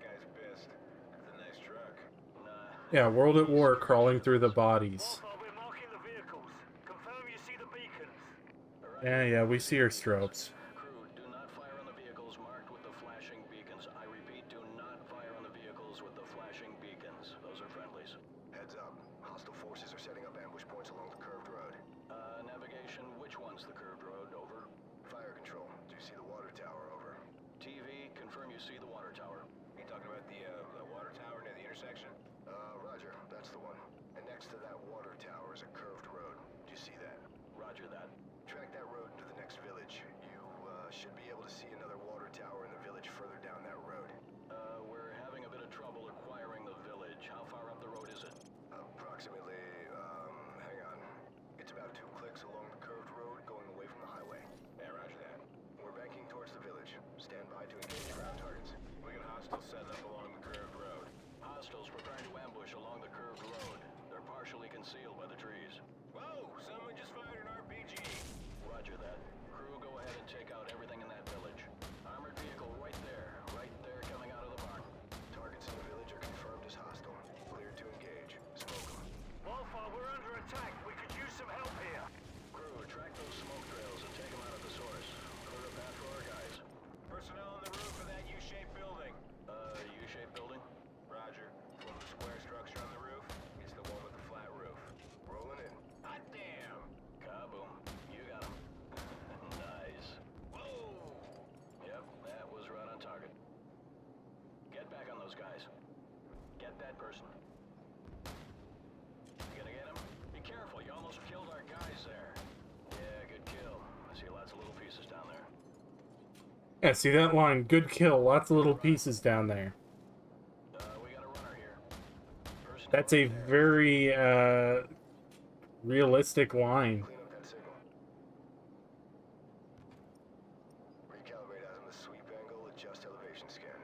Speaker 6: guy's pissed. It's a nice truck.
Speaker 4: Nah.
Speaker 2: Yeah, World at War crawling through the bodies.
Speaker 3: Wildfire, we're marking the vehicles. Confirm you see the beacons.
Speaker 2: Yeah, we see her strobes.
Speaker 6: Crew, do not fire on the vehicles marked with the flashing beacons. I repeat, do not fire on the vehicles with the flashing beacons. Those are friendlies.
Speaker 1: Heads up. Hostile forces are setting up ambush points along the curved road.
Speaker 6: Navigation, which one's the curved road? Over.
Speaker 1: Fire control. Do you see the water tower? Over.
Speaker 6: TV, confirm you see the water tower.
Speaker 1: You talking about the water tower near the intersection? Roger. That's the one. And next to that water tower is a curved road. Do you see that?
Speaker 6: Roger that.
Speaker 1: Track that road to the next village. You should be able to see another water tower in the village further down that road.
Speaker 6: We're having a bit of trouble acquiring the village. How far up the road is it?
Speaker 1: Approximately, hang on. It's about 2 clicks along the curved road going away from the highway. Yeah, roger that. We're banking towards the village. Stand by to engage ground targets. We got hostiles setting up along the curved road.
Speaker 6: Hostiles preparing to ambush along the curved road. They're partially concealed by the trees.
Speaker 1: Whoa! Someone just fired an RPG!
Speaker 6: Roger that. Crew, go ahead and take out everything in that village. Armored vehicle right there coming out of the barn.
Speaker 1: Targets in the village are confirmed as hostile. Cleared to engage. Smoke them.
Speaker 3: Wildfire, we're under attack. We could use some help here.
Speaker 6: Crew, track those smoke trails and take them out of the source. Clear a path for our guys.
Speaker 1: Personnel on the roof of that U-shaped building.
Speaker 6: U-shaped building?
Speaker 1: Roger. One with the square structure on the roof. It's the one with the flat roof. Rolling in. Hot damn!
Speaker 6: Kaboom. You got him. Nice.
Speaker 1: Whoa!
Speaker 6: Yep, that was right on target. Get back on those guys. Get that person. You gonna get him? Be careful, you almost killed our guys there. Yeah, good kill. I see lots of little pieces down there.
Speaker 2: Yeah, see that line? Good kill. Lots of little pieces down there.
Speaker 6: We got a runner here.
Speaker 2: That's a very, realistic line.
Speaker 1: Clean up that signal. Recalibrate as in the sweep angle, adjust elevation scan.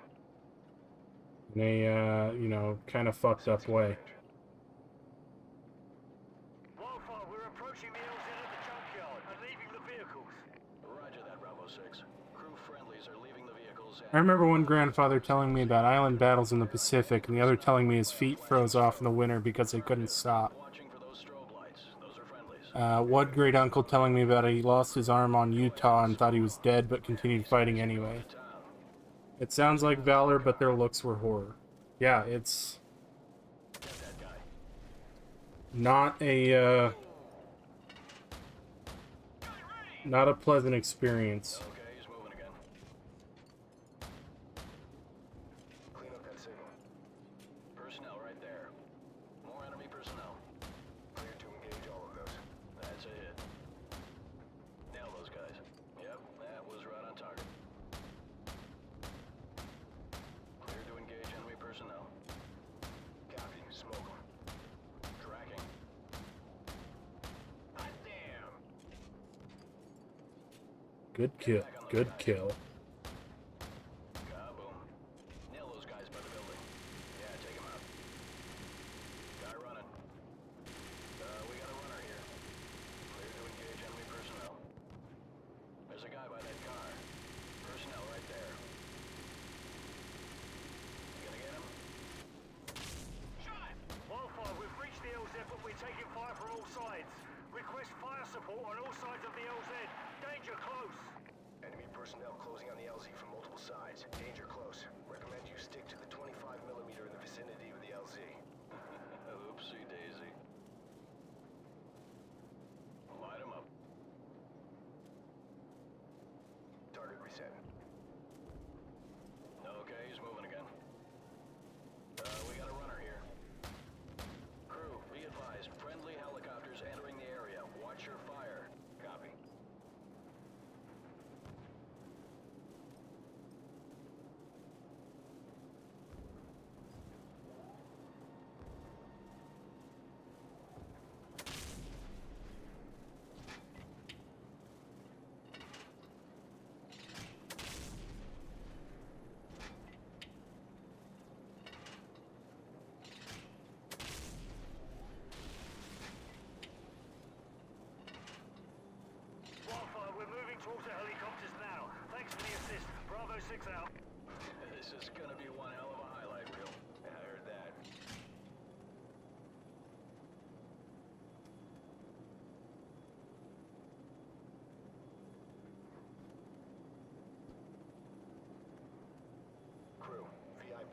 Speaker 2: In a, you know, kind of fucked up way.
Speaker 3: Wildfire, we're approaching the LZ at the junkyard and leaving the vehicles.
Speaker 6: Roger that, Bravo 6. Crew friendlies are leaving the vehicles
Speaker 2: I remember one grandfather telling me about island battles in the Pacific, and the other telling me his feet froze off in the winter because they couldn't stop.
Speaker 6: watching for those strobe lights. Those are friendlies.
Speaker 2: One great uncle telling me about he lost his arm on Utah and thought he was dead, but continued fighting anyway. It sounds like valor, but their looks were horror. Yeah, it's
Speaker 6: Get that guy.
Speaker 2: not a, not a pleasant experience.
Speaker 6: Okay, he's moving again.
Speaker 1: Clean up that signal.
Speaker 6: Personnel right there. More enemy personnel.
Speaker 1: Clear to engage all of those.
Speaker 6: That's a hit. Nail those guys. Yep, that was right on target. Clear to engage enemy personnel.
Speaker 1: Copy. Smoke them.
Speaker 6: Tracking.
Speaker 1: Hot damn!
Speaker 2: Good kill. Good kill.
Speaker 6: Kaboom. Nail those guys by the building. Yeah, take them out. Guy running. We got a runner here. Clear to engage enemy personnel. There's a guy by that car. Personnel right there. You gonna get him?
Speaker 3: Shot! Wildfire, we've reached the LZ, but we're taking fire from all sides. Request fire support on all sides of the LZ. Danger close.
Speaker 1: Enemy personnel closing on the LZ from multiple sides. Danger close. Recommend you stick to the 25mm in the vicinity of the LZ.
Speaker 6: Oopsie daisy. Light him up.
Speaker 1: Target reset.
Speaker 6: Okay, he's moving again. We got a runner here. Crew, be advised. Friendly helicopters entering the area. Watch your fire. Copy.
Speaker 3: Wildfire, we're moving towards the helicopters now. Thanks for the assist. Bravo 6 out.
Speaker 6: This is gonna be one hell of a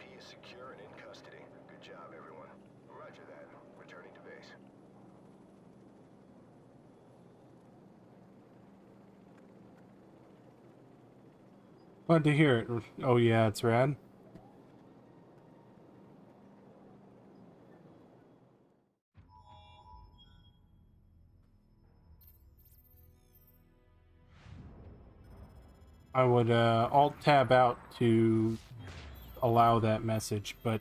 Speaker 1: SCP is secure and in custody. Good job, everyone. Roger that. Returning to base.
Speaker 2: Glad to hear it. Oh yeah, it's rad. I would alt tab out to allow that message, but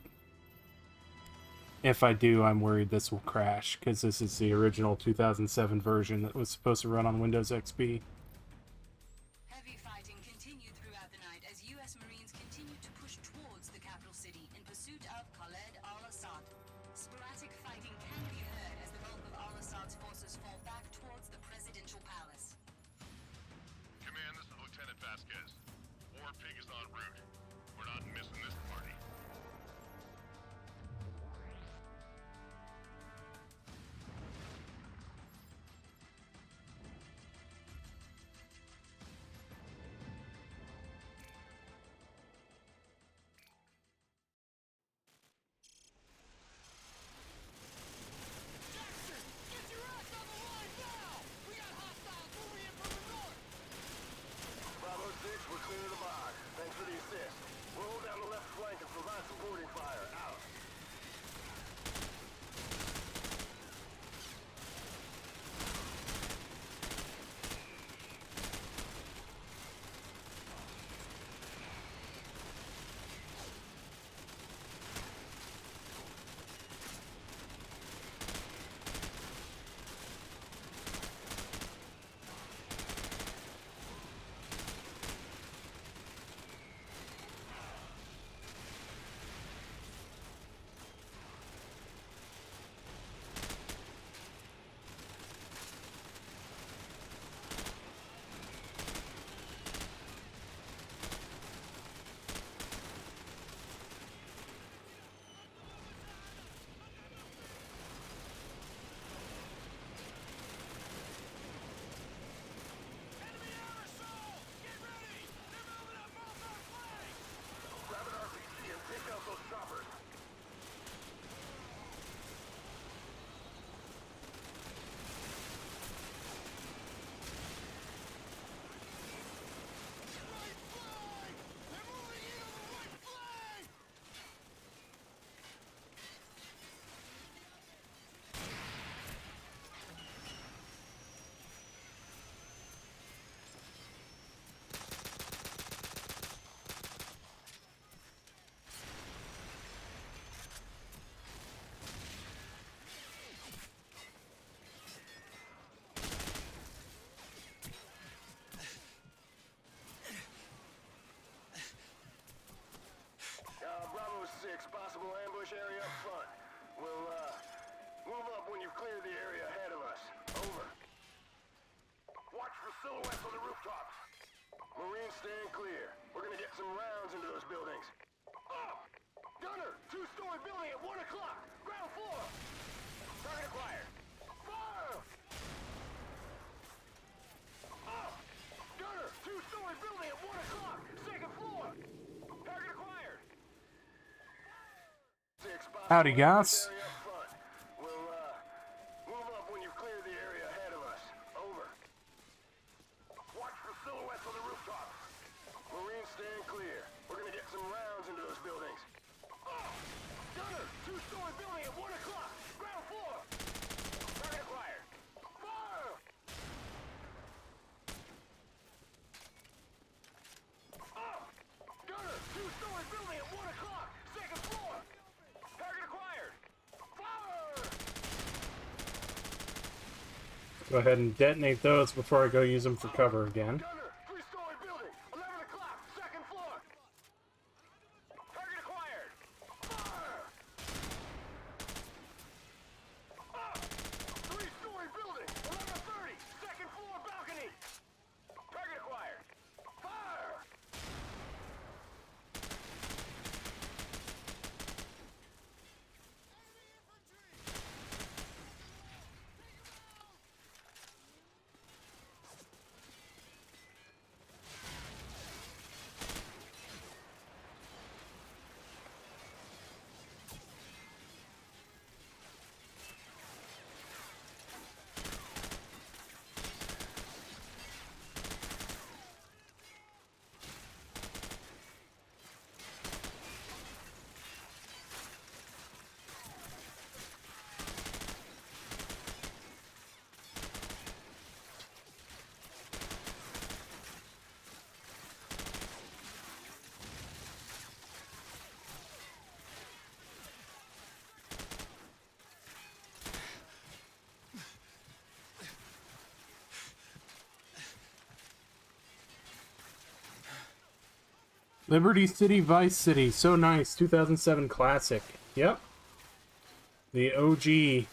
Speaker 2: if I do, I'm worried this will crash, because this is the original 2007 version that was supposed to run on Windows XP.
Speaker 8: Heavy fighting continued throughout the night as U.S. Marines continued to push towards the capital city in pursuit of Khaled al-Assad. Sporadic fighting can be heard as the bulk of al-Assad's forces fall back towards the presidential palace.
Speaker 9: Command, this is Lieutenant Vasquez. War Pig is en route. We're not missing this party.
Speaker 1: Bravo 6, we're clear of the bar. Thanks for the assist. We'll hold down the left flank and provide supporting fire. Out. Grab an RPG and take out those choppers. Bravo 6, possible ambush area up front. We'll, move up when you've cleared the area ahead of us. Over. Watch for silhouettes on the rooftops. Marines staying clear. We're gonna get some rounds into those buildings. Up! Gunner! Two-story building at 1 o'clock! Ground floor! Target acquired. Fire! Up! Gunner! Two-story building at 1 o'clock! Second floor! Target acquired!
Speaker 2: Howdy, guys.
Speaker 1: We'll, move up when you've cleared the area ahead of us. Over. Watch for silhouettes on the rooftops. Marines staying clear. We're gonna get some rounds into those buildings. Oh! Gunner! Two-story building at 1 o'clock! Ground floor! Target acquired. Fire! Up! Gunner! Two-story building at 1 o'clock! Second floor! Target acquired! Fire!
Speaker 2: Go ahead and detonate those before I go use them for cover again.
Speaker 1: Gunner! Three-story building! 11 o'clock! Second floor! Target acquired! Fire! Up! Three-story building! 11:30! Second floor balcony! Target acquired! Fire!
Speaker 2: Liberty City, Vice City, so nice. 2007 classic. Yep. The OG.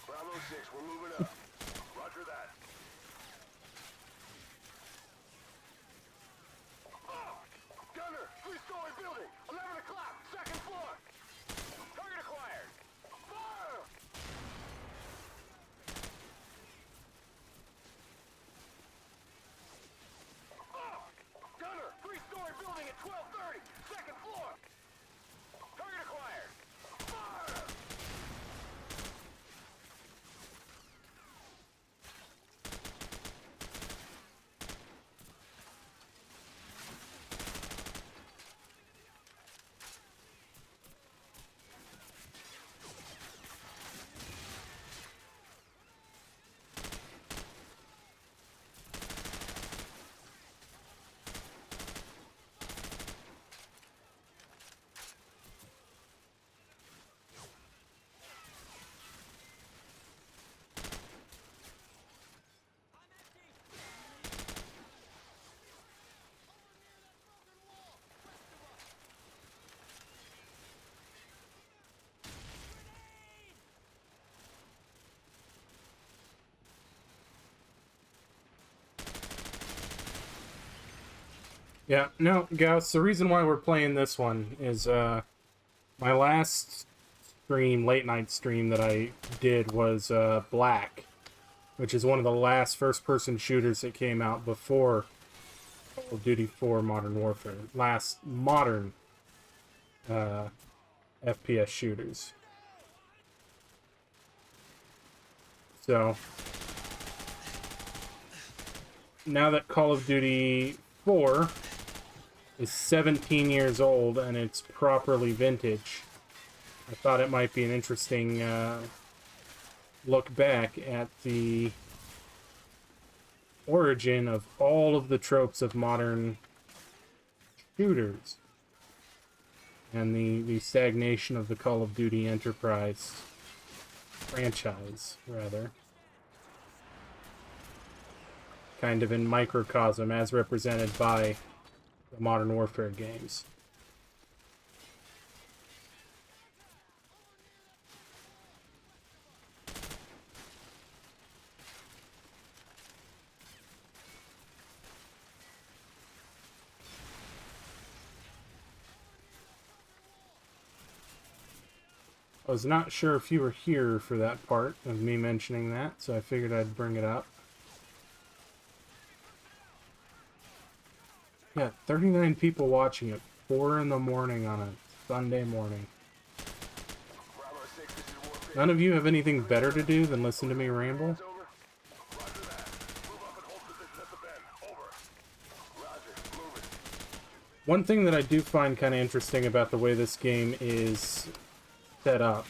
Speaker 6: Bravo 6, we're moving up. Roger that. Gunner, 3-story building, 11 o'clock, second floor. Target acquired. Fire! Gunner, 3-story building at 12:30, second floor. Target acquired. Fire!
Speaker 2: Yeah, no, Gauss, the reason why we're playing this one is, my last stream, late night stream that I did was, Black, which is one of the last first-person shooters that came out before Call of Duty 4 Modern Warfare. Last modern, FPS shooters. So, now that Call of Duty 4 is 17 years old and it's properly vintage, I thought it might be an interesting look back at the origin of all of the tropes of modern shooters and the stagnation of the Call of Duty Enterprise franchise, rather. Kind of in microcosm as represented by the Modern Warfare games. I was not sure if you were here for that part of me mentioning that, so I figured I'd bring it up. Yeah, 39 people watching at 4 in the morning on a Sunday morning.
Speaker 6: Bravo 6, this is Warfare.
Speaker 2: None of you have anything better to do than listen to me ramble?
Speaker 6: Over. Roger that. Move up and hold position at the bend. Over. Roger, moving.
Speaker 2: One thing that I do find kind of interesting about the way this game is set up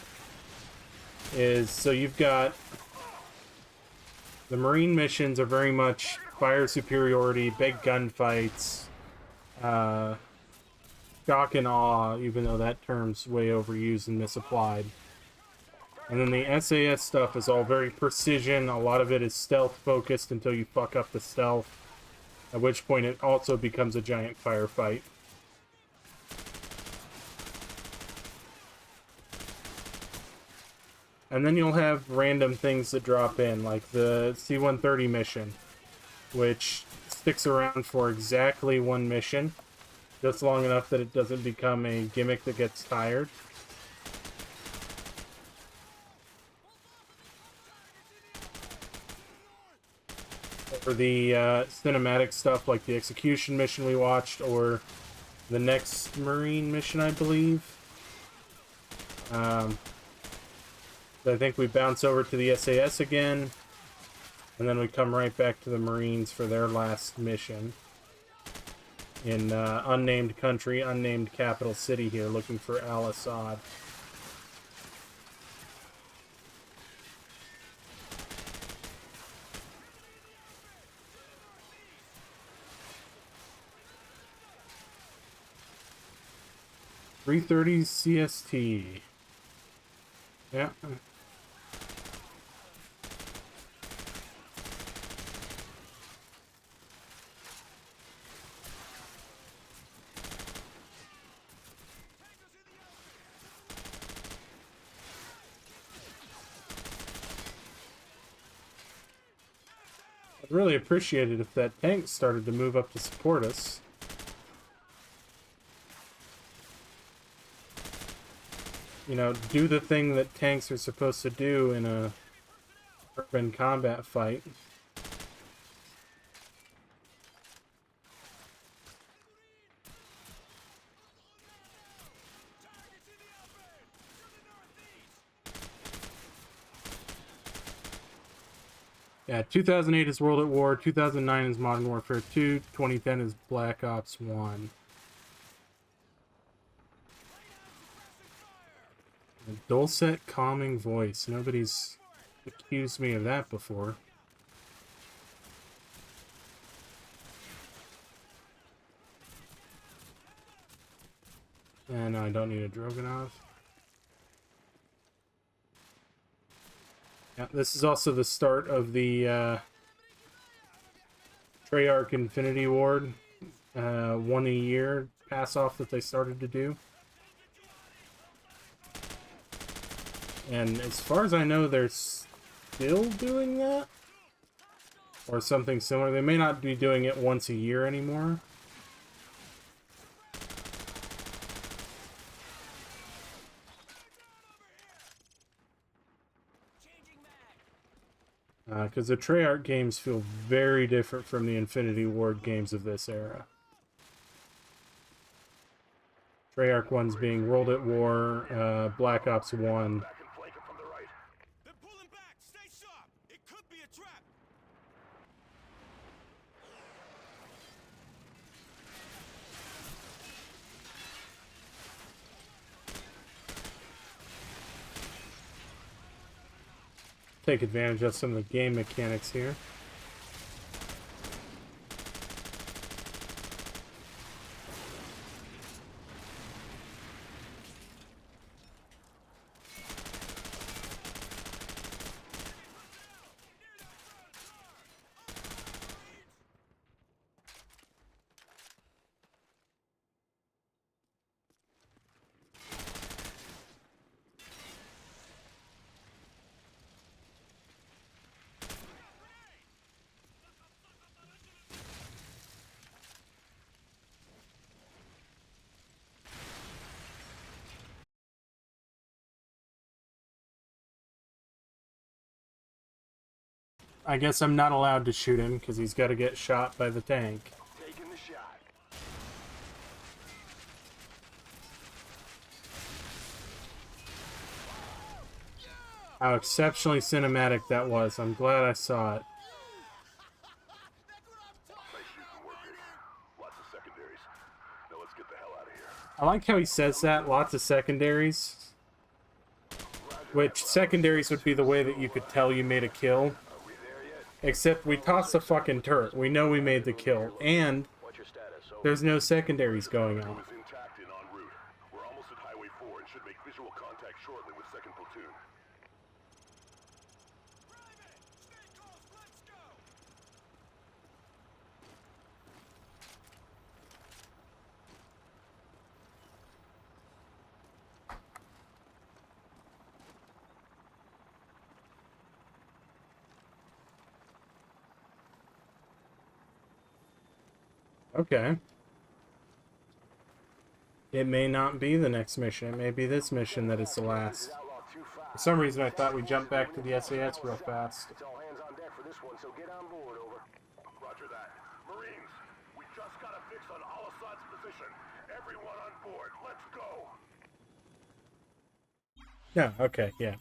Speaker 2: is, so you've got the Marine missions are very much fire superiority, big gunfights, shock and awe, even though that term's way overused and misapplied. And then the SAS stuff is all very precision. A lot of it is stealth focused until you fuck up the stealth, at which point it also becomes a giant firefight. And then you'll have random things that drop in, like the C-130 mission, which sticks around for exactly one mission, just long enough that it doesn't become a gimmick that gets tired. Or the cinematic stuff, like the execution mission we watched, or the next Marine mission, I believe. I think we bounce over to the SAS again, and then we come right back to the Marines for their last mission in unnamed country, unnamed capital city here, looking for Al-Assad. 3:30 CST. Yeah. I'd really appreciate it if that tank started to move up to support us. You know, do the thing that tanks are supposed to do in a urban combat fight. Yeah, 2008 is World at War, 2009 is Modern Warfare 2, 2010 is Black Ops 1. A dulcet, calming voice. Nobody's accused me of that before. And I don't need a Drogonov. Yeah, this is also the start of the Treyarch Infinity Ward 1 a year pass-off that they started to do. And as far as I know, they're still doing that? Or something similar. They may not be doing it once a year anymore. Because the Treyarch games feel very different from the Infinity Ward games of this era. Treyarch ones being World at War, Black Ops 1.
Speaker 9: Back and flank it from the right.
Speaker 7: They're pulling back. Stay sharp. It could be a trap.
Speaker 2: Take advantage of some of the game mechanics here. I guess I'm not allowed to shoot him because he's got to get shot by the tank.
Speaker 9: Taking the shot.
Speaker 2: How exceptionally cinematic that was. I'm glad I saw it.
Speaker 9: Nice shooting work, Big. Lots of secondaries. Now let's get the hell out of here.
Speaker 2: I like how he says that, lots of secondaries. Which, secondaries would be the way that you could tell you made a kill.
Speaker 9: Are we there yet?
Speaker 2: Except we tossed the fucking turret. We know we made the kill. And
Speaker 6: What's your status? Over.
Speaker 2: there's no secondaries going
Speaker 9: It
Speaker 2: on.
Speaker 9: was intact and en route. We're almost at Highway 4 and should make visual contact shortly with 2nd Platoon.
Speaker 7: Stay close. Let's go.
Speaker 2: Okay. It may not be the next mission. It may be this mission that is the last.
Speaker 6: Outlaw too fast.
Speaker 2: For some reason, I thought we jumped back to the SAS real fast.
Speaker 6: It's all hands on deck for this one, so get on board. Over.
Speaker 9: Roger that. Marines, we just got a fix on Al-Assad's position. Everyone on board. Let's go.
Speaker 2: Yeah, okay, yeah.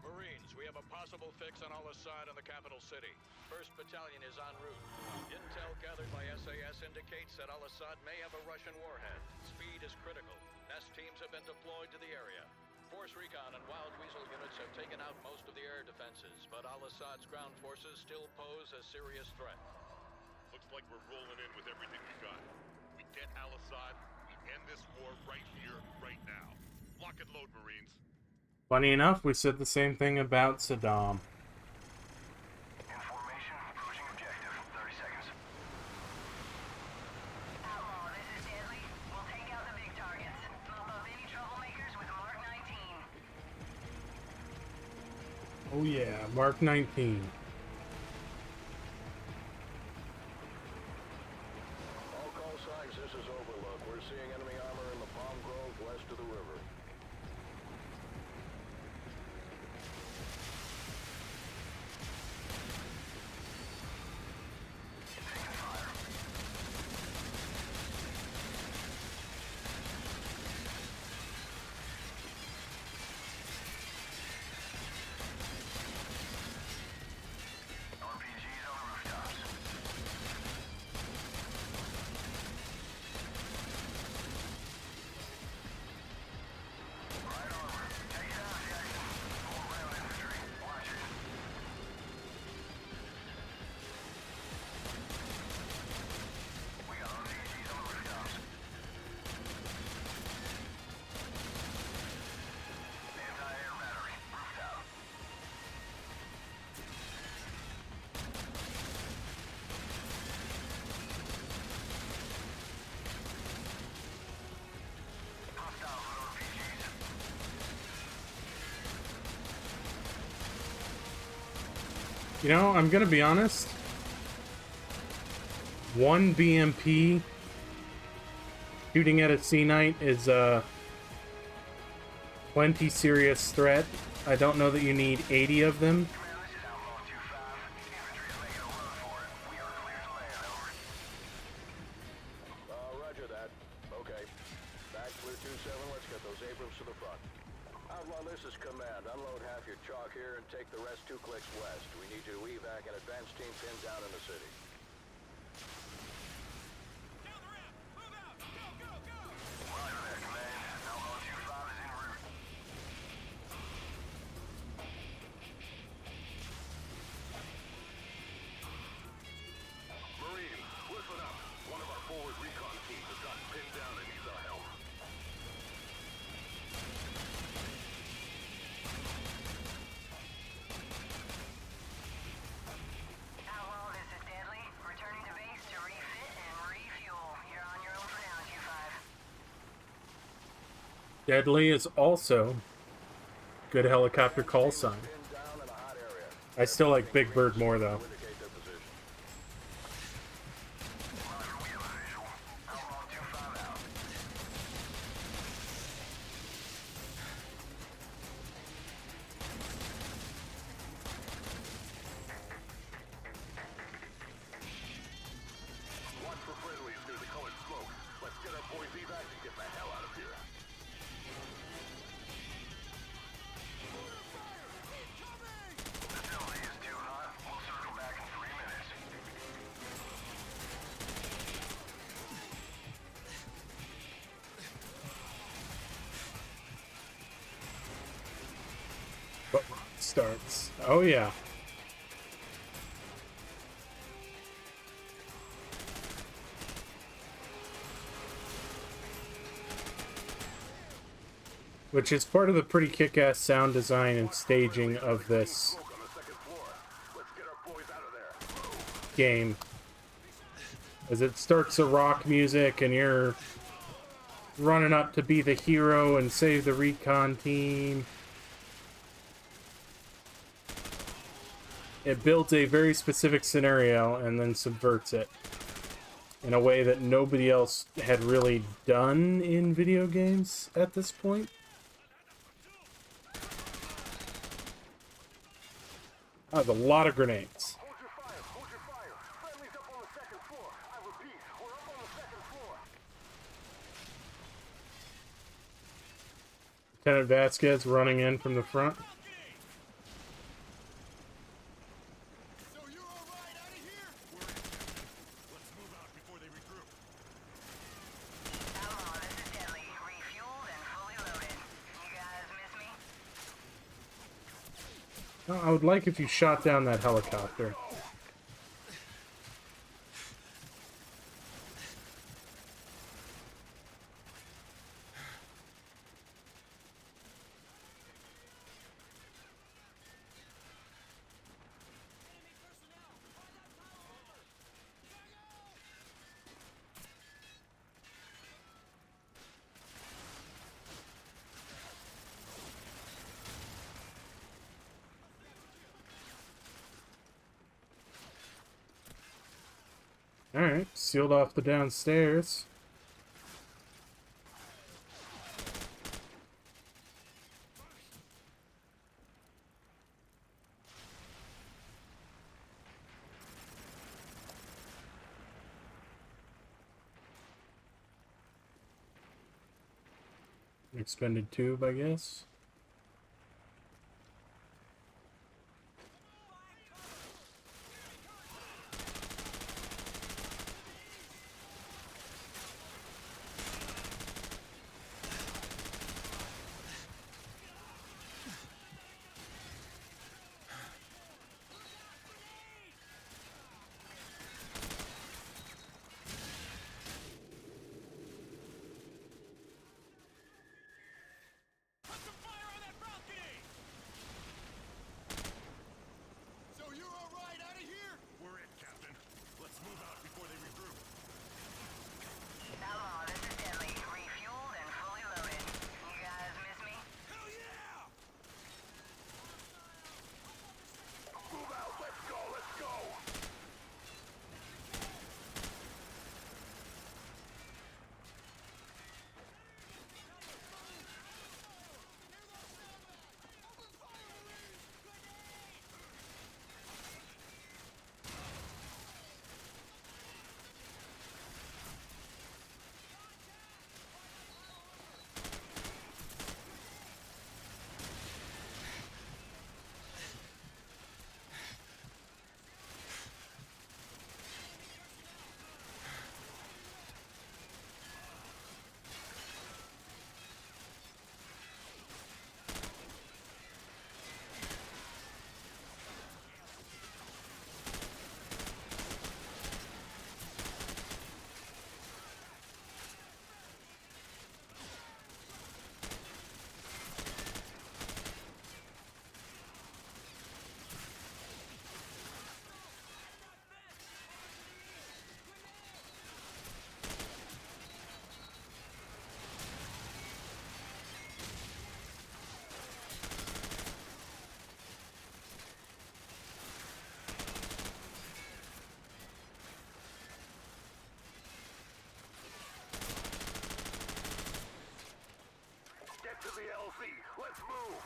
Speaker 10: Marines, we have a possible fix on Al-Assad in the capital city. 1st Battalion is en route. Intel gathered by SAS indicates that Al-Assad may have a Russian warhead. Speed is critical. Nest teams have been deployed to the area. Force Recon and Wild Weasel units have taken out most of the air defenses, but al-Assad's ground forces still pose a serious threat.
Speaker 9: Looks like we're rolling in with everything we got. We get Al-Assad, we end this war right here, right now. Lock and load, Marines.
Speaker 2: Funny enough, we said the same thing about Saddam.
Speaker 1: Information, approaching objective. 30 seconds.
Speaker 8: Outlaw, this is Deadly. We'll take out the big targets. Mop up any troublemakers with Mark 19.
Speaker 2: Oh yeah, Mark 19.
Speaker 6: All call signs, this is Overlook. We're seeing enemy armor in the Palm Grove west of the river.
Speaker 1: RPGs on the rooftops. Right armor. Take it out, Jackson. More rail infantry. Watch it. We got RPGs on the rooftops. Anti-air battery. Rooftop. Hostiles with RPGs.
Speaker 2: You know, I'm gonna be honest. One BMP shooting at a Sea Knight is a plenty serious threat. I don't know that you need 80 of them.
Speaker 1: Command, this is Outlaw 2-5. Infantry is making a run for it. We are clear to land, over.
Speaker 6: Roger that. Okay. Back clear 2-7, let's get those Abrams to the front. Outlaw, this is Command. Unload half your chalk here and take the rest 2 clicks west. We need you to evac an advance team pinned down in the city. Roger that, Command. Outlaw 2-5 is en route.
Speaker 9: Marines, listen up. One of our forward recon teams has gotten pinned down and needs our help.
Speaker 8: Outlaw, this is Deadly. Returning to base to refit and refuel. You're on your own for now, Q5.
Speaker 2: Deadly is also good helicopter call sign.
Speaker 6: Pinned down in a hot area.
Speaker 2: I still like Big Bird more though.
Speaker 6: Indicate their position.
Speaker 1: Roger, we have a visual. Outlaw 2-5 out.
Speaker 9: Watch for friendlies near the colored smoke. Let's get our boys evac and get the hell out of here.
Speaker 1: Facility is too hot. We'll circle back in 3 minutes.
Speaker 2: But starts. Oh yeah. Which is part of the pretty kick-ass sound design and staging of this
Speaker 9: Smoke on the second floor. Let's get our boys out of there.
Speaker 2: game. As it starts the rock music and you're running up to be the hero and save the recon team. It builds a very specific scenario and then subverts it in a way that nobody else had really done in video games at this point. That was a lot of grenades.
Speaker 6: Hold your fire, hold your fire. Friendly's up on the second floor. I repeat, we're up on the second floor.
Speaker 2: Lieutenant Vasquez running in from the front.
Speaker 10: So you're all right out of here? We're in. Let's move out before they regroup.
Speaker 8: Outlaw, this is Deadly. Refueled and fully loaded. You guys miss me?
Speaker 2: I would like if you shot down that helicopter. Alright, sealed off the downstairs. Expended tube, I guess.
Speaker 6: To the LZ. Let's move.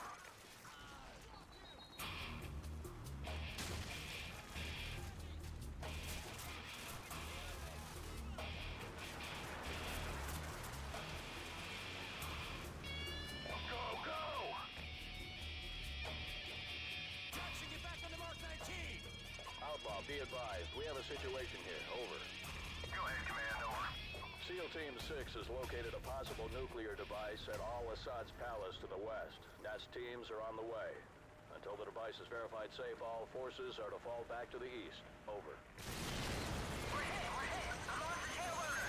Speaker 6: Go, go!
Speaker 10: Jackson, get back on the Mark 19!
Speaker 6: Outlaw, be advised. We have a situation here. Over. Go ahead, Command. Over. SEAL Team 6 has located a possible nuclear device at Al-Assad's palace to the west. Nest teams are on the way. Until the device is verified safe, all forces are to fall back to the east. Over.
Speaker 8: We're hit! We're hit! I'm on the tail runner!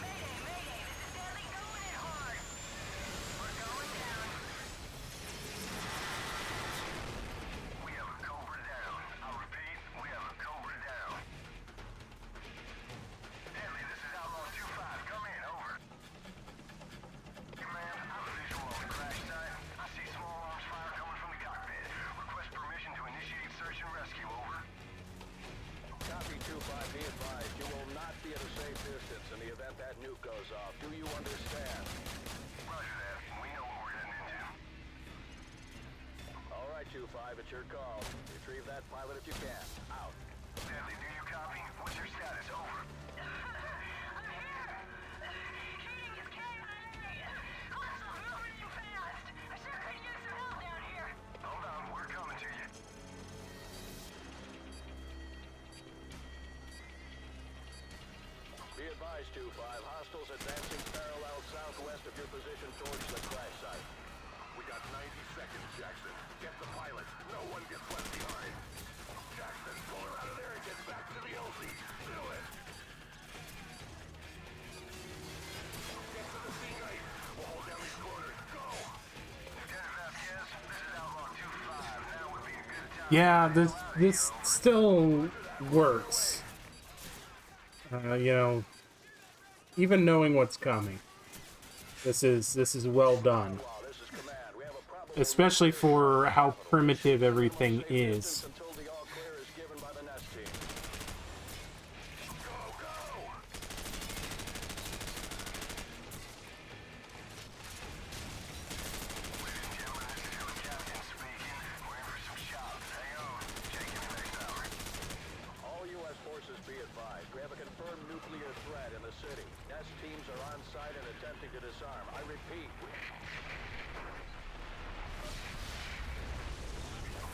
Speaker 8: Mayday! Mayday! This is Stanley going it hard! We're going down!
Speaker 6: We have a Cobra down. I repeat, we have a Cobra down. Deadly, this is Outlaw 2-5. Come in, over. Command, I'm visual on the crash site. I see small arms fire coming from the cockpit. Request permission to initiate search and rescue, over. Copy 2-5, be advised. You will not be at a safe distance in the event that nuke goes off. Do you understand? Roger that. We know what we're heading into. All right, 2-5, it's your call. Retrieve that pilot if you can. Out. Deadly, do you copy? What's your status? Over.
Speaker 8: I'm here! Shooting is KIA! Hostiles moving in fast! I sure could use some help down here!
Speaker 6: Hold on, we're coming to you. Be advised, 2-5, hostiles advancing parallel southwest of your position towards the crash site.
Speaker 9: We got 90 seconds, Jackson. Get the pilot. No one gets left behind. Jackson, pull her out of there and get back to the LZ. Do it. Get to the sea Nite. We'll hold down these corners. Go.
Speaker 1: Lieutenant Vasquez, this is Outlaw 2-5. Now would be a good time.
Speaker 2: Yeah, this still works. You know, even knowing what's coming, this is well done.
Speaker 6: This is command. We have a problem
Speaker 2: Especially for how primitive everything is.
Speaker 6: until the all clear is given by the nest team.
Speaker 9: Go, go.
Speaker 6: All U.S. forces be advised. We have a confirmed nuclear threat in the city. Nest teams are on site and attempting to disarm. I repeat.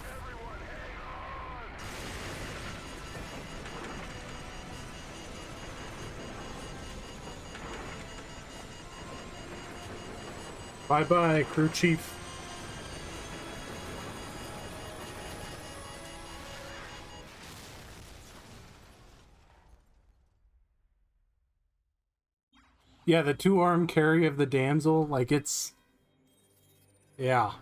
Speaker 9: Everyone, hang on.
Speaker 2: Bye-bye, crew chief. Yeah, the two-arm carry of the damsel, like it's... Yeah.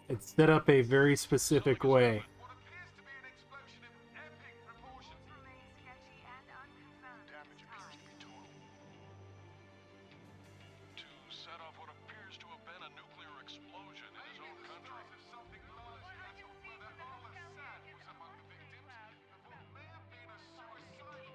Speaker 2: It's set up a very specific way.
Speaker 9: What appears to be an explosion of epic proportions. Damage appears to be total. To set off what appears to have been a nuclear explosion in his own country. Something large that whether Al-Assad was among the victims of what may have been a suicidal...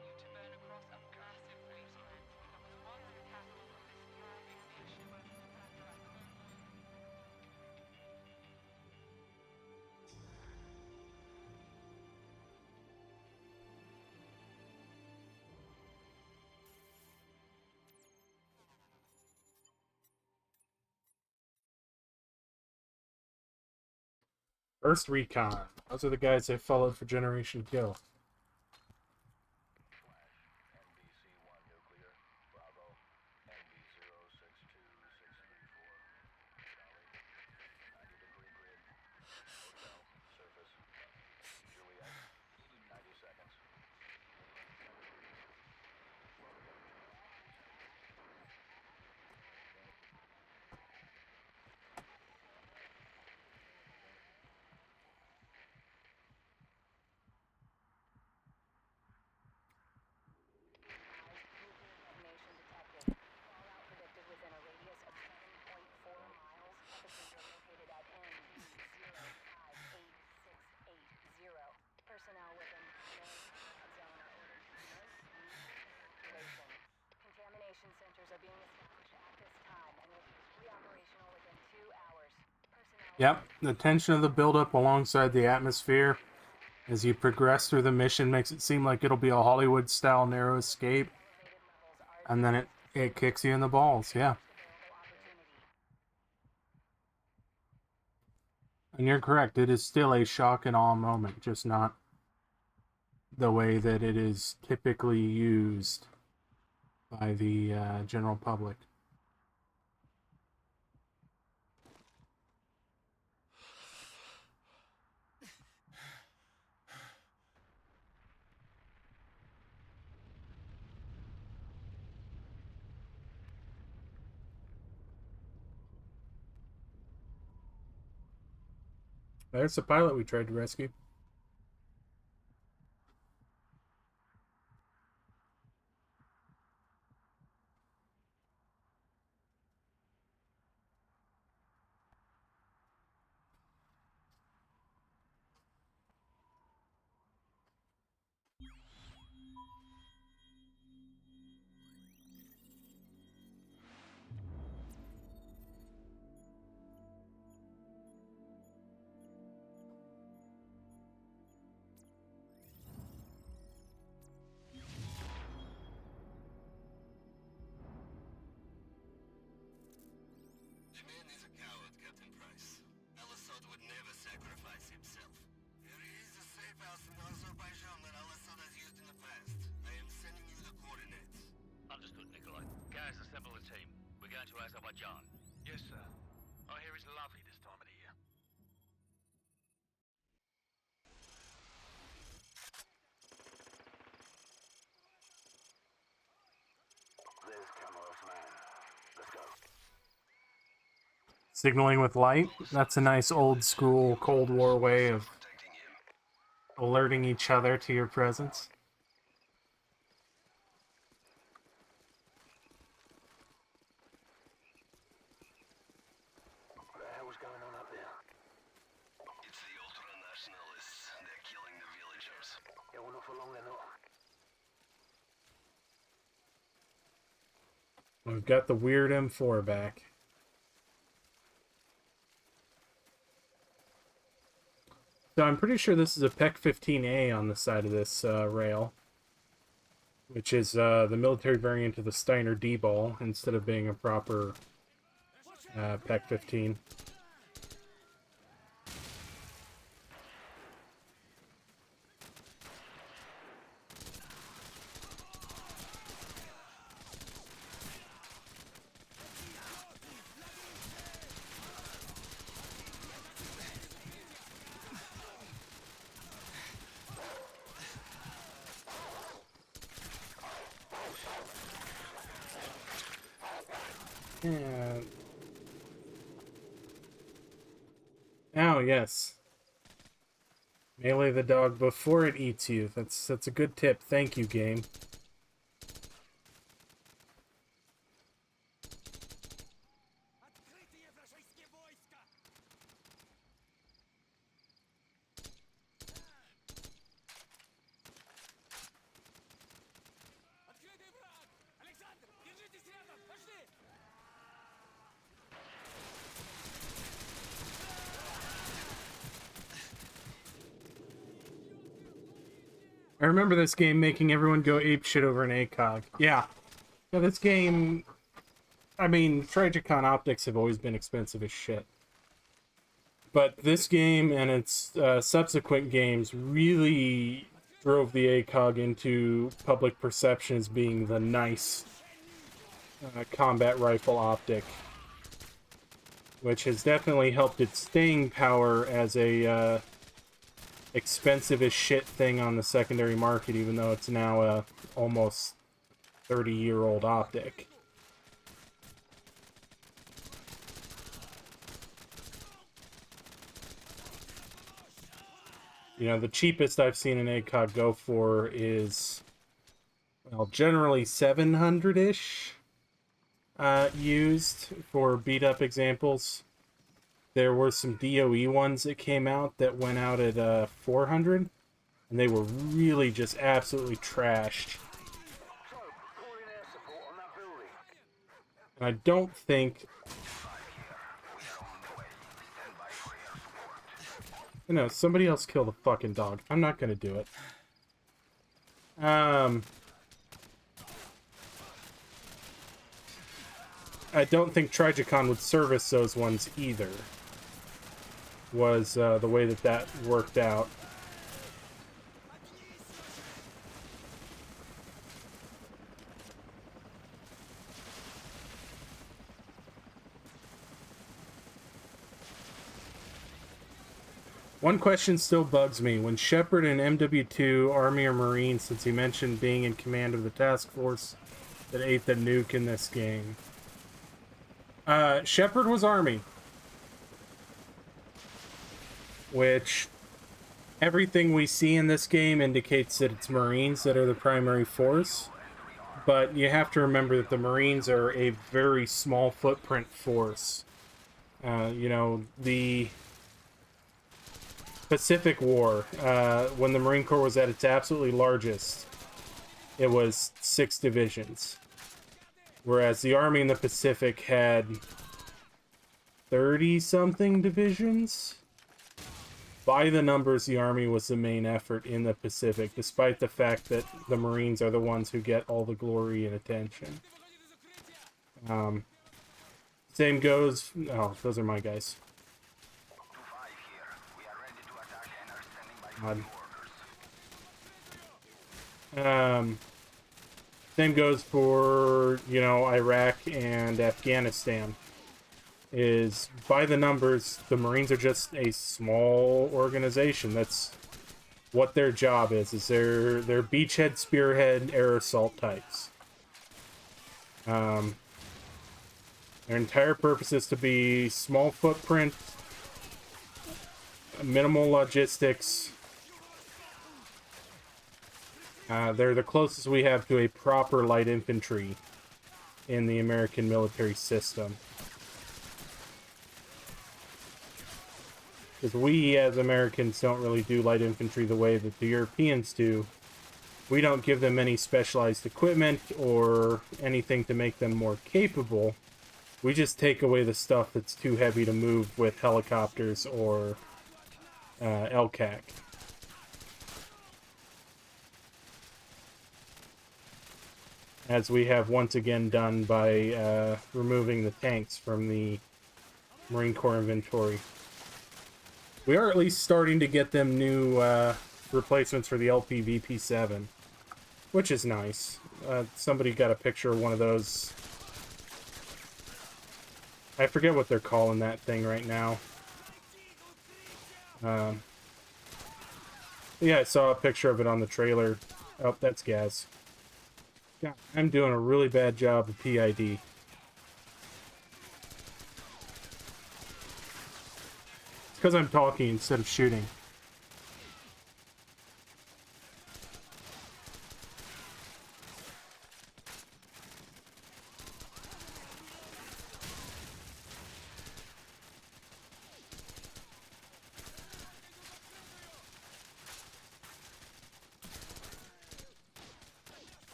Speaker 2: First Recon. Those are the guys I followed for Generation Kill. Yep, the tension of the buildup alongside the atmosphere as you progress through the mission makes it seem like it'll be a Hollywood-style narrow escape. And then it kicks you in the balls, yeah. And you're correct, it is still a shock and awe moment, just not the way that it is typically used by the general public. There's the pilot we tried to rescue.
Speaker 1: The man is a coward, Captain Price. Al-Assad would never sacrifice himself. There is a safe house in Azerbaijan that Al-Assad has used in the past. I am sending you the coordinates.
Speaker 5: Guys, assemble a team. We're going to Azerbaijan.
Speaker 9: Yes, sir. I hear it's lovely this time of the year.
Speaker 1: There's Kamarov's man. Let's go.
Speaker 2: Signaling with light. That's a nice old school Cold War way of
Speaker 1: Protecting him.
Speaker 2: alerting each other to your presence.
Speaker 1: What the hell's going on up there? It's the ultra-nationalists. They're killing the villagers. Yeah, well, not for long, they're not.
Speaker 2: We've got the weird M4 back. So I'm pretty sure this is a PEC 15A on the side of this rail, which is the military variant of the Steiner D-ball instead of being a proper PEC 15. Yeah. Oh, yes. Melee the dog before it eats you. That's a good tip. Thank you, game.
Speaker 7: Открытые вражеские войска! Открытый враг! Александр, держитесь рядом! Пошли!
Speaker 2: I remember this game making everyone go apeshit over an ACOG. Yeah. Yeah, this game... I mean, Trigicon optics have always been expensive as shit. But this game and its subsequent games really drove the ACOG into public perception as being the nice combat rifle optic, which has definitely helped its staying power as a expensive as shit thing on the secondary market, even though it's now a almost 30-year-old optic. You know, the cheapest I've seen an ACOG go for is, well, generally 700-ish used for beat-up examples. There were some DOE ones that came out that went out at 400, and they were really just absolutely trashed.
Speaker 1: So, calling air support on that building.
Speaker 2: And I don't think... You know, somebody else kill the fucking dog. I'm not gonna do it. I don't think Trigicon would service those ones either. Was the way that worked out. One question still bugs me. When Shepard in MW2, Army or Marine, since he mentioned being in command of the task force that ate the nuke in this game. Shepard was Army. Which, everything we see in this game indicates that it's Marines that are the primary force. But you have to remember that the Marines are a very small footprint force. You know, the Pacific War, when the Marine Corps was at its absolutely largest, it was 6 divisions. Whereas the Army in the Pacific had 30-something divisions. By the numbers, the Army was the main effort in the Pacific, despite the fact that the Marines are the ones who get all the glory and attention. Same goes... Oh, those are my guys. Same goes for, you know, Iraq and Afghanistan. Is by the numbers, the Marines are just a small organization. That's what their job is they're beachhead, spearhead, air assault types. Their entire purpose is to be small footprint, minimal logistics. They're the closest we have to a proper light infantry in the American military system. Because we, as Americans, don't really do light infantry the way that the Europeans do. We don't give them any specialized equipment or anything to make them more capable. We just take away the stuff that's too heavy to move with helicopters or LCAC. As we have once again done by removing the tanks from the Marine Corps inventory. We are at least starting to get them new replacements for the LPVP-7, which is nice. Somebody got a picture of one of those. I forget what they're calling that thing right now. Yeah, I saw a picture of it on the trailer. Oh, that's gas. God, I'm doing a really bad job of PID. It's because I'm talking instead of shooting.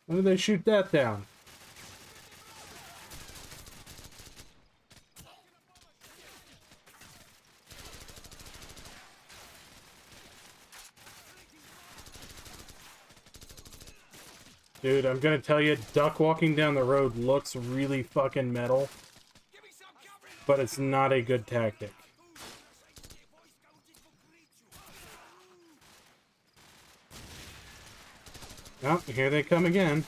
Speaker 2: When did they shoot that down? Dude, I'm gonna tell you, duck walking down the road looks really fucking metal, but it's not a good tactic. Oh, here they come again.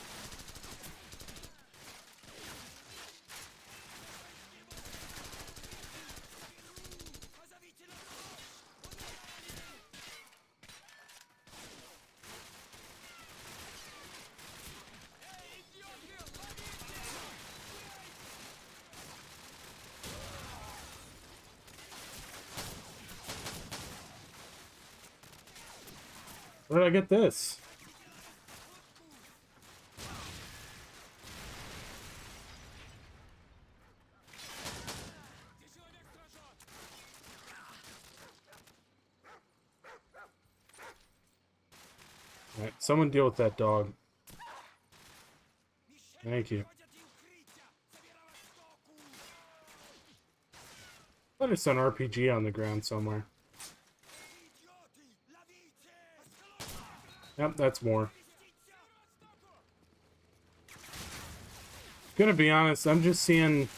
Speaker 2: Where did I get this? Alright, someone deal with that dog. Thank you. There's an RPG on the ground somewhere. Yep, that's more. Gonna be honest, I'm just seeing,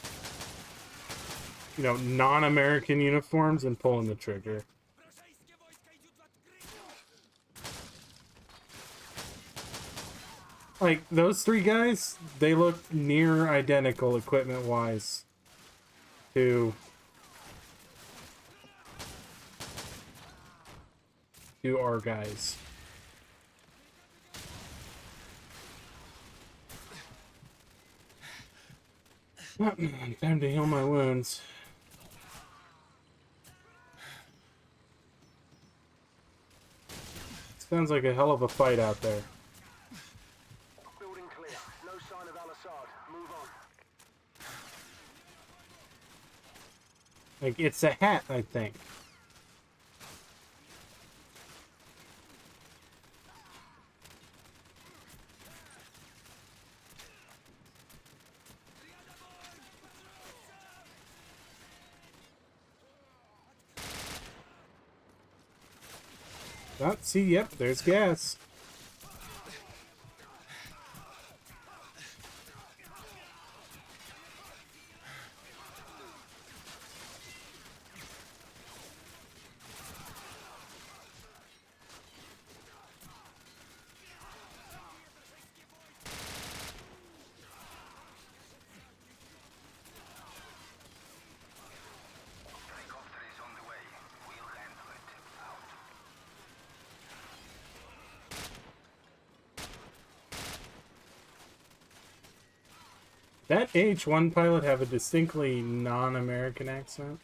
Speaker 2: you know, non-American uniforms and pulling the trigger. Like, those three guys, they look near identical equipment-wise to our guys. Time to heal my wounds. Sounds like a hell of a fight out there.
Speaker 1: Building clear. No sign of Al-Assad. Move on.
Speaker 2: Like, it's a hat, I think. Oh, see, yep, there's gas.
Speaker 1: Helicopter is on the way. We'll handle it. Out.
Speaker 2: That H1 pilot have a distinctly non-American accent.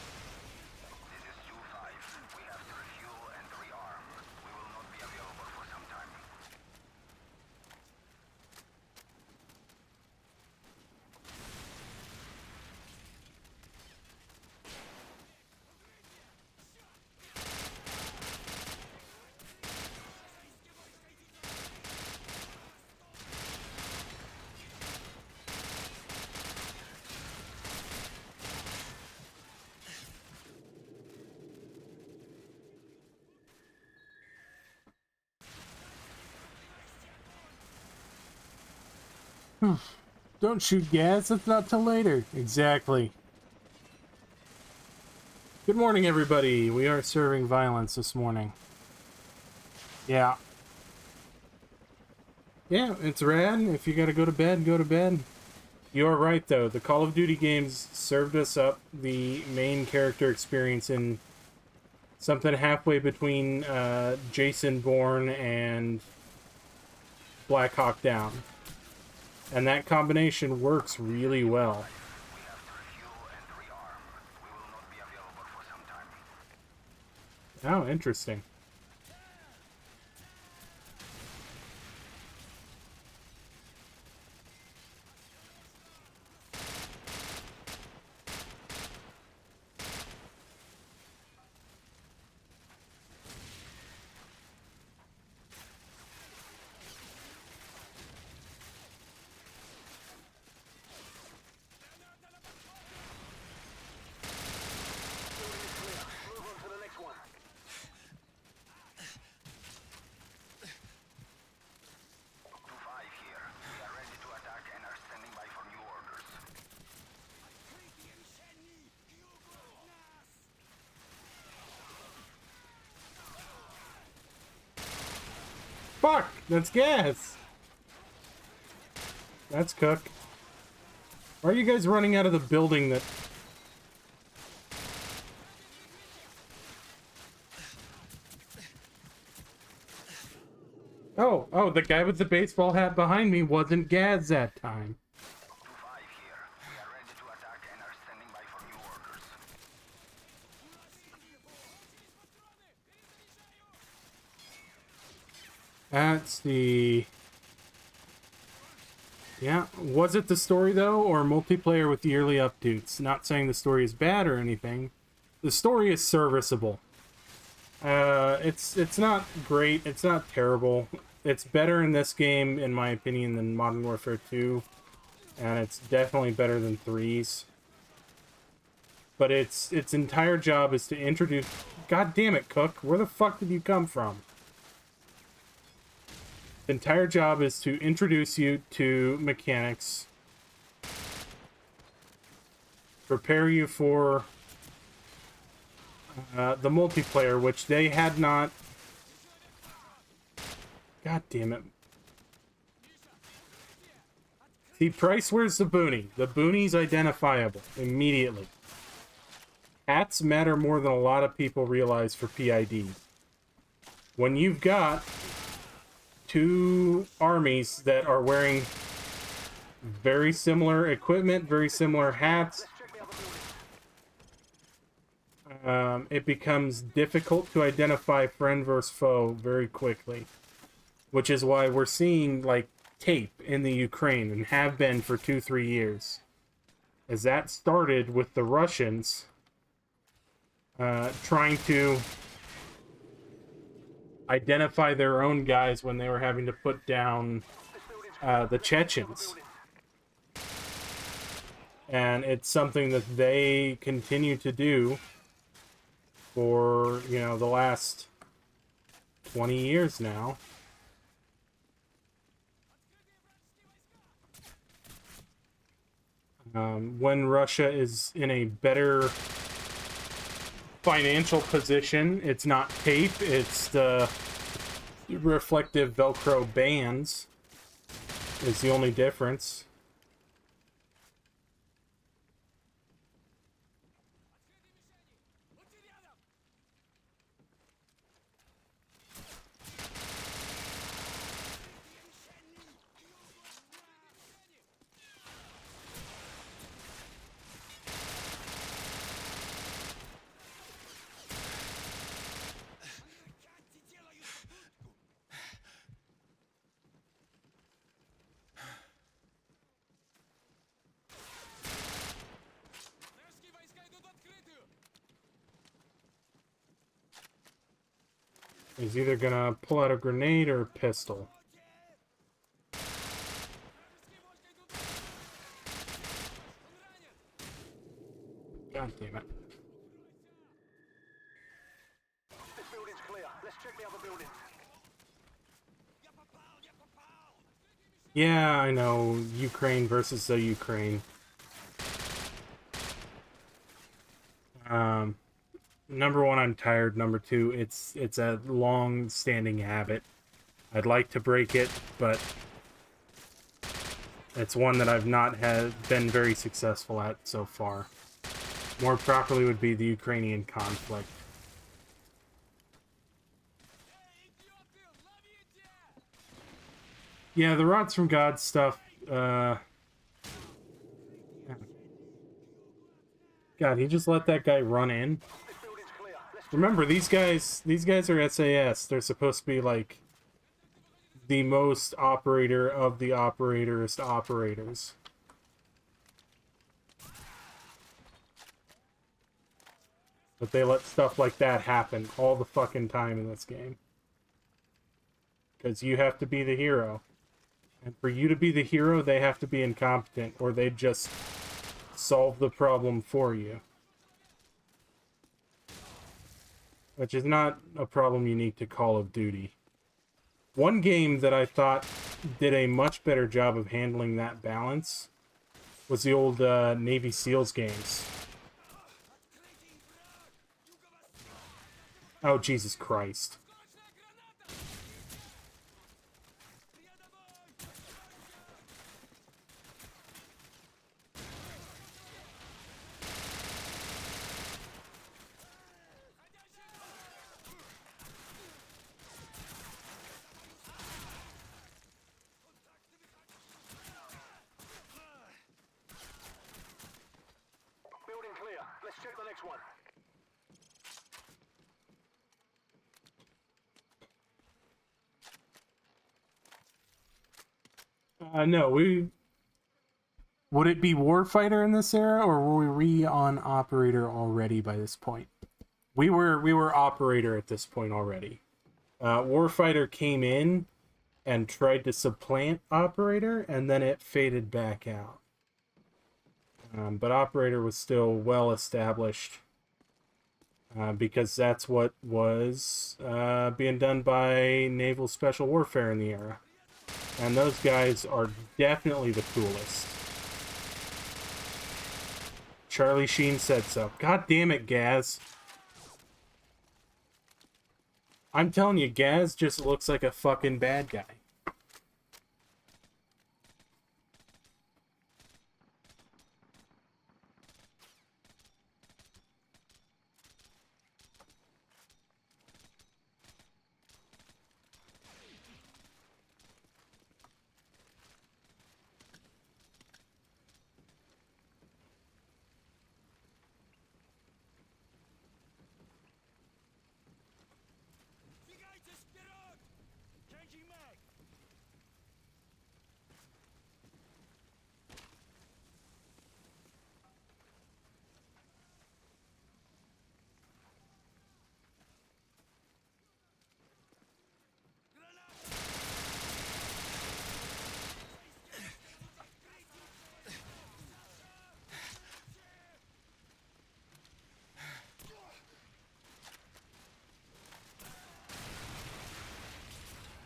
Speaker 1: This is 2-5. We have to refuel and rearm. We will not be available for some time.
Speaker 2: Don't shoot gas, it's not till later. Exactly. Good morning, everybody. We are serving violence this morning. Yeah. Yeah, it's rad. If you gotta go to bed, go to bed. You're right, though. The Call of Duty games served us up the main character experience in something halfway between Jason Bourne and Black Hawk Down. And that combination works really well.
Speaker 1: We have to refuel and rearm. We will not be available for some time.
Speaker 2: Oh, interesting.
Speaker 1: Move on to the next one. 2-5 here. We are ready to attack and are standing by for new orders.
Speaker 2: Fuck! That's gas! That's Cook. Why are you guys running out of the building that... Oh, the guy with the baseball hat behind me wasn't Gaz that time.
Speaker 1: 2-5 here. We are ready to attack and are standing by for new orders.
Speaker 2: That's the... Yeah, was it the story, though, or multiplayer with yearly updates? Not saying the story is bad or anything. The story is serviceable. It's not great, it's not terrible. It's better in this game, in my opinion, than Modern Warfare 2. And it's definitely better than 3's. But its entire job is to introduce... God damn it, Cook, where the fuck did you come from? The entire job is to introduce you to mechanics, prepare you for the multiplayer, which they had not... God damn it. See, Price wears the boonie. The boonie's identifiable immediately. Hats matter more than a lot of people realize for PID. When you've got two armies that are wearing very similar equipment, very similar hats. It becomes difficult to identify friend versus foe very quickly, which is why we're seeing like tape in the Ukraine and have been for 2-3 years, as that started with the Russians trying to identify their own guys when they were having to put down the Chechens. And it's something that they continue to do for, you know, the last 20 years now. When Russia is in a better financial position, it's not tape, it's the reflective Velcro bands is the only difference. He's either gonna pull out a grenade or a pistol. God damn it.
Speaker 1: This building's clear. Let's check the other building.
Speaker 2: Yeah, I know. Ukraine versus the Ukraine. Number one, I'm tired. Number two, it's a long-standing habit. I'd like to break it, but it's one that I've not been very successful at so far. More properly would be the Ukrainian conflict. Yeah, the Rods from God stuff, God, he just let that guy run in. Remember, these guys are SAS. They're supposed to be like the most operator of the operatorist operators. But they let stuff like that happen all the fucking time in this game. Because you have to be the hero. And for you to be the hero, they have to be incompetent, or they just solve the problem for you. Which is not a problem unique to Call of Duty. One game that I thought did a much better job of handling that balance was the old Navy SEALs games. Oh, Jesus Christ.
Speaker 1: Building clear. Let's check the next one.
Speaker 2: No, would it be Warfighter in this era, or were we on Operator already by this point? We were Operator at this point already. Warfighter came in and tried to supplant Operator, and then it faded back out. But Operator was still well established because that's what was being done by Naval Special Warfare in the era. And those guys are definitely the coolest. Charlie Sheen said so. God damn it, Gaz. I'm telling you, Gaz just looks like a fucking bad guy.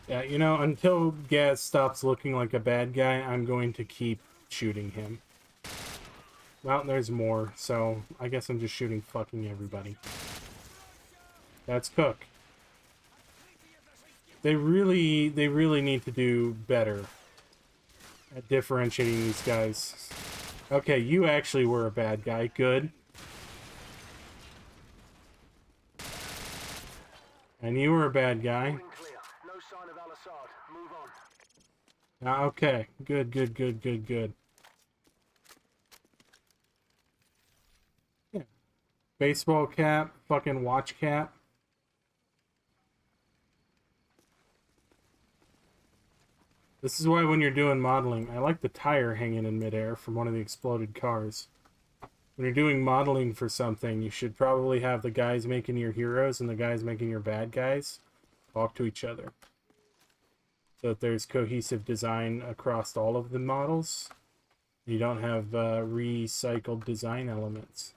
Speaker 2: Yeah, you know, until Gaz stops looking like a bad guy, I'm going to keep shooting him. Well, there's more, so I guess I'm just shooting fucking everybody. That's Cook. They really need to do better at differentiating these guys. Okay, you actually were a bad guy. Good. And you were a bad guy.
Speaker 1: Clear. No sign of Al-Assad. Move on.
Speaker 2: Okay. Good, good, good, good, good. Yeah. Baseball cap, fucking watch cap. This is why when you're doing modeling, I like the tire hanging in midair from one of the exploded cars. When you're doing modeling for something, you should probably have the guys making your heroes and the guys making your bad guys talk to each other, so that there's cohesive design across all of the models. You don't have recycled design elements.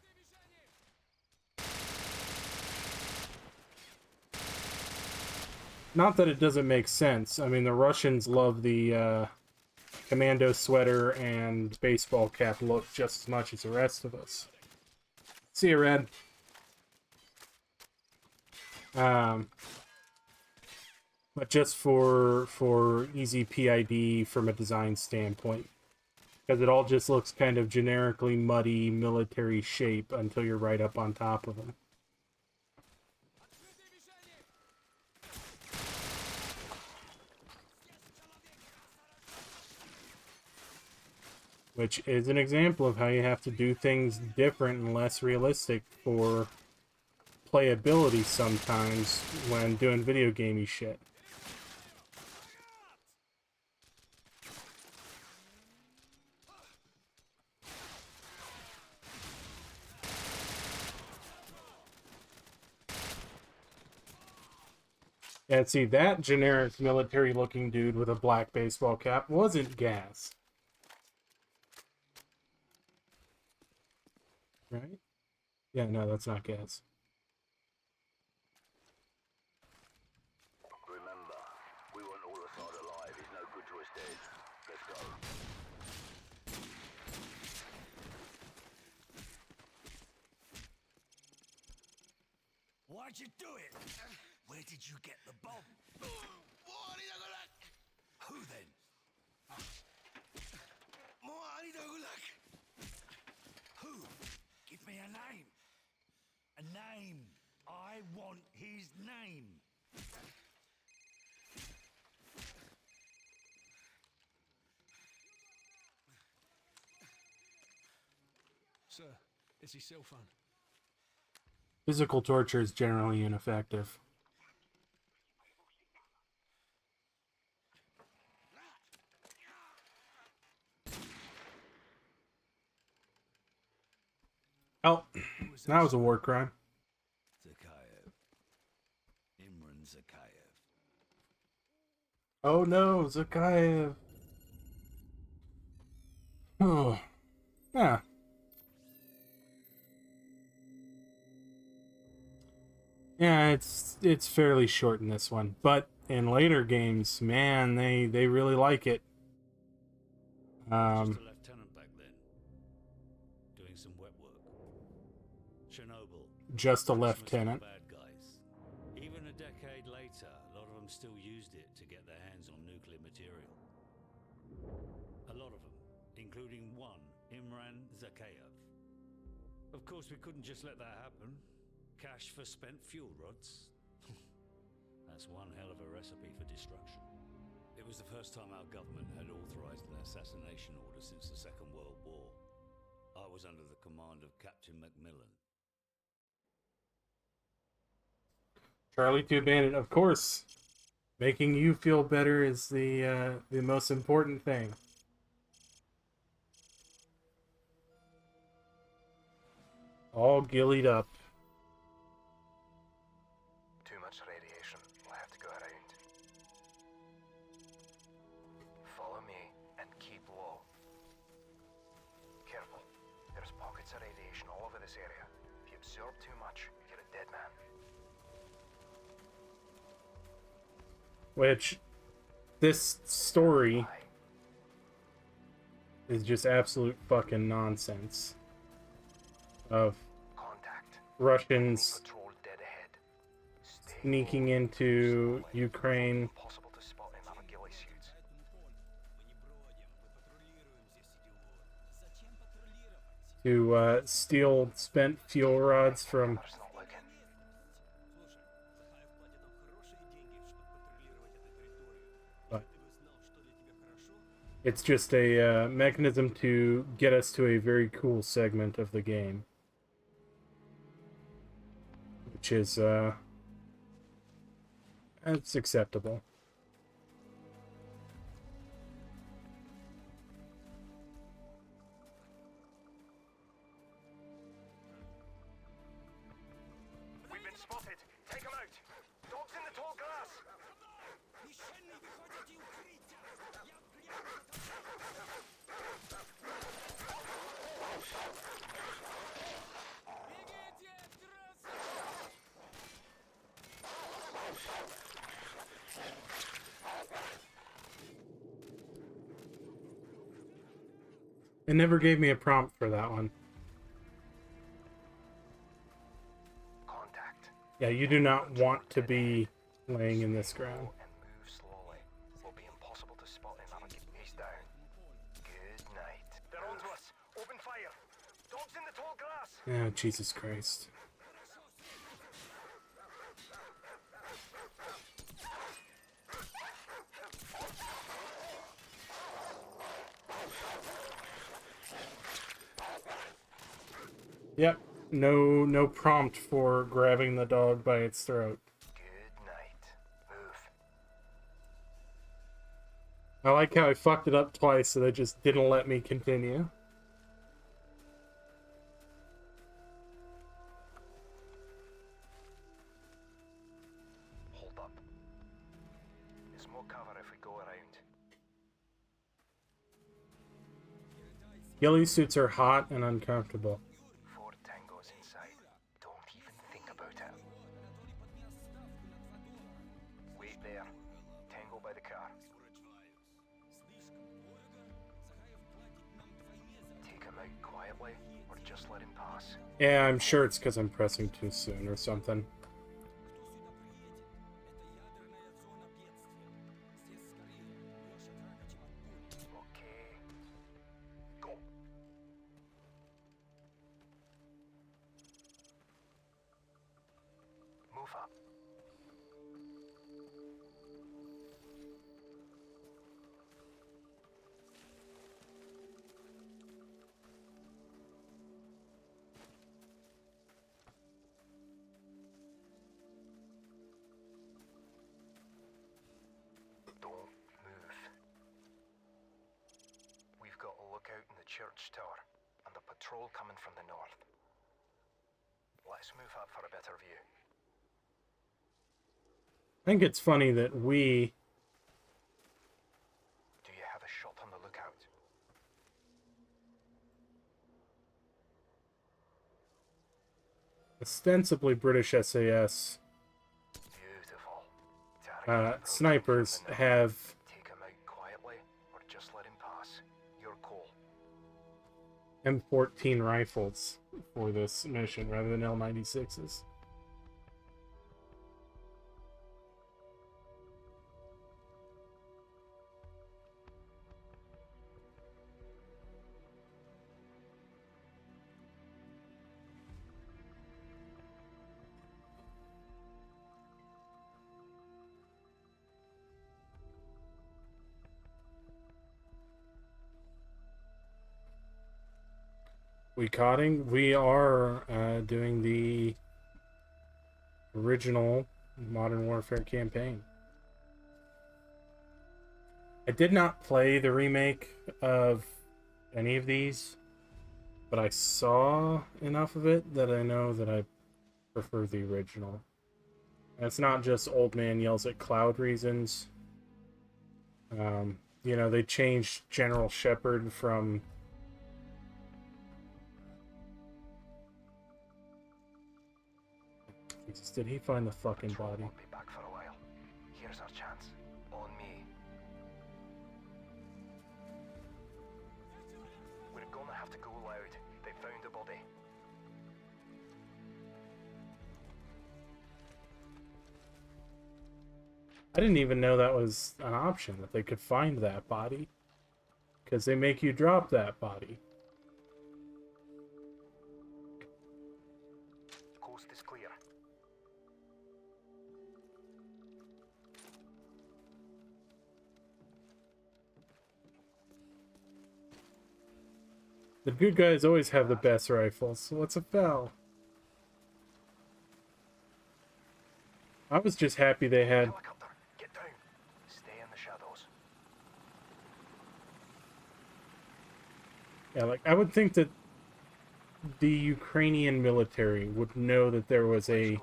Speaker 2: Not that it doesn't make sense. I mean, the Russians love the commando sweater and baseball cap look just as much as the rest of us. See you, Red. But just for easy PID from a design standpoint. Because it all just looks kind of generically muddy military shape until you're right up on top of them. Which is an example of how you have to do things different and less realistic for playability sometimes when doing video gamey shit. And see, that generic military-looking dude with a black baseball cap wasn't Gas. Right? Yeah, no, that's not Gas.
Speaker 1: Remember, we want Al-Assad alive. He's no good to us dead. Let's go.
Speaker 4: Why'd you do it? Where did you get the bomb? Who then? Who? Give me a name. A name. I want his name.
Speaker 3: Sir, it's his cell phone.
Speaker 2: Physical torture is generally ineffective. Oh, that was a war crime.
Speaker 4: Zakhaev. Imran Zakhaev.
Speaker 2: Oh no, Zakhaev. Oh, yeah. Yeah, it's fairly short in this one, but in later games, man, they really like it.
Speaker 4: Just a lieutenant back then, doing some wet work. Chernobyl.
Speaker 2: Just a
Speaker 4: Christmas
Speaker 2: lieutenant.
Speaker 4: for bad guys. Even a decade later, a lot of them still used it to get their hands on nuclear material. A lot of them, including one, Imran Zakhaev. Of course, we couldn't just let that happen. Cash for spent fuel rods. That's one hell of a recipe for destruction. It was the first time our government had authorized an assassination order since the Second World War. I was under the command of Captain Macmillan.
Speaker 2: Charlie 2 Bandit, of course. Making you feel better is the most important thing. All gillied up.
Speaker 1: Too much radiation. We'll have to go around. Follow me and keep low. Careful. There's pockets of radiation all over this area. If you absorb too much, you're a dead man.
Speaker 2: Which, this story is just absolute fucking nonsense of
Speaker 1: Contact.
Speaker 2: Russians
Speaker 1: Patrol dead ahead. Stay
Speaker 2: sneaking
Speaker 1: low,
Speaker 2: into
Speaker 1: slowly.
Speaker 2: Ukraine
Speaker 1: Impossible to spot in our ghillie suits.
Speaker 2: to steal spent fuel rods from.
Speaker 1: Others not looking.
Speaker 2: But it's just a mechanism to get us to a very cool segment of the game, which is it's acceptable.
Speaker 1: We've been spotted. Take them out. Dogs in the tall grass.
Speaker 2: It never gave me a prompt for that one.
Speaker 1: Contact.
Speaker 2: Yeah, you do not want to be laying in this ground.
Speaker 1: And move slowly. Will be impossible to spot in our He's down. Good night. They're onto us. Open fire. Dogs in the tall grass.
Speaker 2: Oh, Jesus Christ. Yep, no prompt for grabbing the dog by its throat.
Speaker 1: Good night. Move.
Speaker 2: I like how I fucked it up twice, so they just didn't let me continue.
Speaker 1: Hold up. There's more cover if we go around.
Speaker 2: Ghillie suits are hot and uncomfortable.
Speaker 1: 4 tangos inside. Don't even think about it. Wait there. Tango by the car. Take him out quietly, or just let him pass.
Speaker 2: Yeah, I'm sure it's because I'm pressing too soon or something.
Speaker 1: Okay. Go. Move up. Don't move. We've got a lookout in the church tower, and a patrol coming from the north. Let's move up for a better view.
Speaker 2: I think it's funny that we
Speaker 1: Do you have a shot on the lookout?
Speaker 2: ostensibly British SAS
Speaker 1: Beautiful. Target approaching
Speaker 2: snipers
Speaker 1: from the north.
Speaker 2: have
Speaker 1: Take him out quietly, or just let him pass. Your call.
Speaker 2: M14 rifles for this mission rather than L96s. We caughting? We are doing the original Modern Warfare campaign. I did not play the remake of any of these, but I saw enough of it that I know that I prefer the original. And it's not just Old Man Yells at Cloud reasons. You know, they changed General Shepard from... Jesus, did he find the fucking
Speaker 1: Patrol
Speaker 2: body?
Speaker 1: won't be back for a while. Here's our chance. On me.
Speaker 2: I didn't even know that was an option, that they could find that body. Because they make you drop that body.
Speaker 1: Coast is clear.
Speaker 2: The good guys always have the best rifles, so what's a foul? I was just happy they had...
Speaker 1: Helicopter, get down. Stay in the shadows.
Speaker 2: Yeah, like, I would think that the Ukrainian military would know that there was a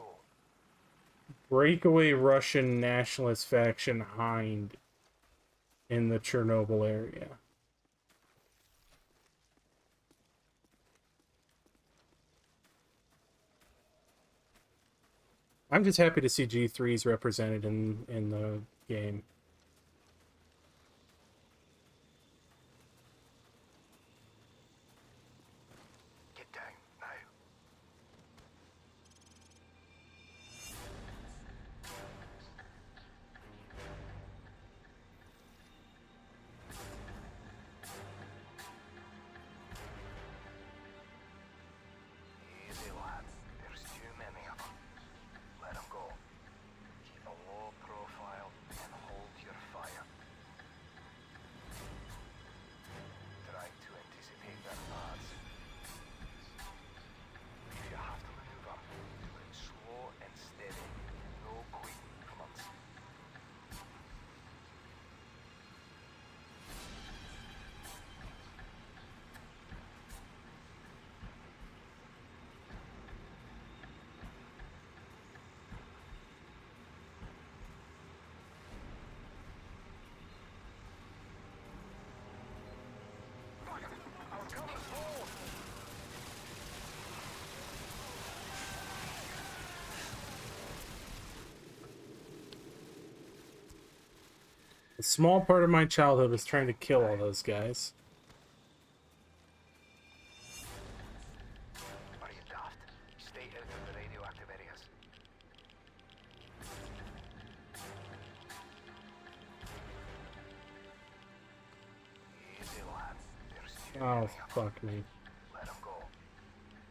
Speaker 2: breakaway Russian nationalist faction hind in the Chernobyl area. I'm just happy to see G3s represented in the game.
Speaker 1: Get down, now. Easy, lad. There's too many of them. Let them go. Keep a low profile and hold your fire. Try to anticipate their paths. If you have to maneuver, do it slow and steady. No quick movements. Our cover's hold!
Speaker 2: A small part of my childhood was trying to kill all those guys.
Speaker 1: Are you daft? Stay out of the radioactive areas. Easy, lad. There's too
Speaker 2: Oh,
Speaker 1: many of them.
Speaker 2: fuck me.
Speaker 1: Let them go.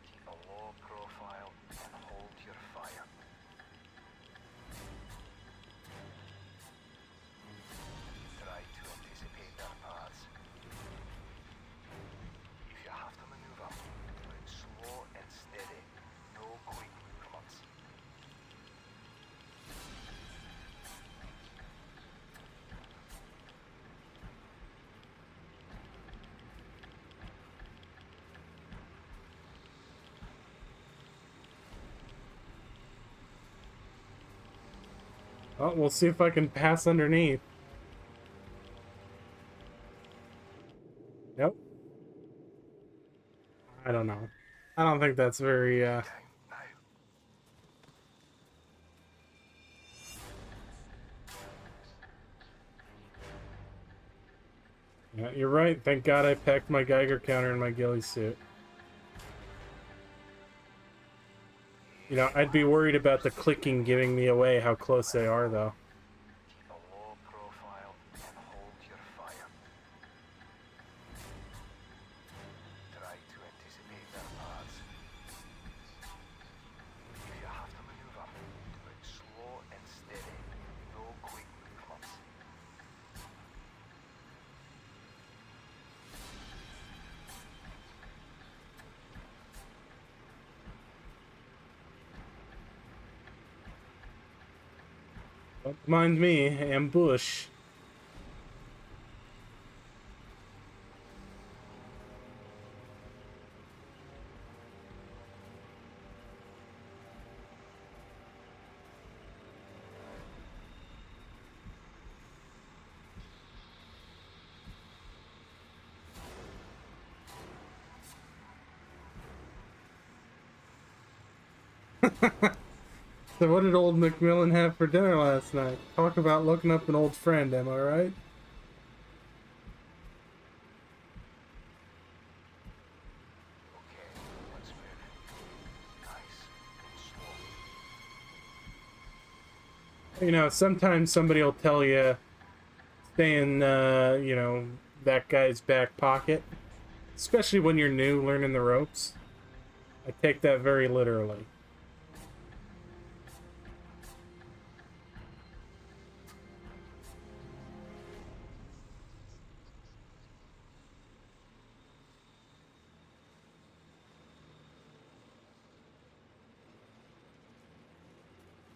Speaker 1: Keep a low profile and hold your fire. Try to anticipate their paths. If you have to maneuver, do it slow and steady. No quick movements.
Speaker 2: Oh, we'll see if I can pass underneath. Nope. I don't know. I don't think that's very,
Speaker 1: Down now.
Speaker 2: Yeah, you're right. Thank God I packed my Geiger counter in my ghillie suit. You know, I'd be worried about the clicking giving me away how close they are, though.
Speaker 1: Keep a low profile and hold your fire. Try to anticipate their paths. If you have to maneuver, do it slow and steady. No quick movements.
Speaker 2: Don't mind me, ambush. So what did old Macmillan have for dinner last night? Talk about looking up an old friend, am I right?
Speaker 1: Okay, let's move. Nice and slow.
Speaker 2: You know, sometimes somebody will tell you, stay in, you know, that guy's back pocket. Especially when you're new, learning the ropes. I take that very literally.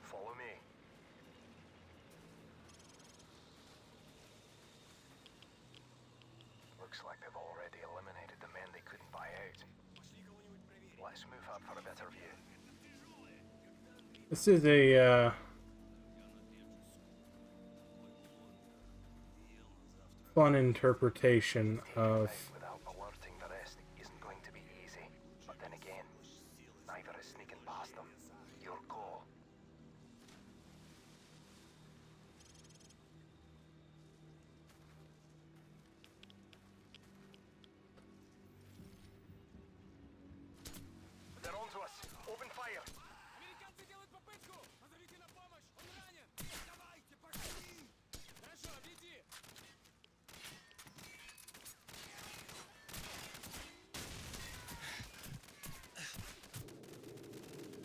Speaker 1: Follow me. Looks like they've already eliminated the men they couldn't buy out. Let's move up for a better view.
Speaker 2: This is a, fun interpretation of
Speaker 1: Without alerting the rest isn't going to be easy. But then again, neither is sneaking past them. Your call. They're onto us. Open fire.
Speaker 7: Американцы делают попытку! Позовите на помощь! Он ранен! Давайте, пошли! Хорошо, веди!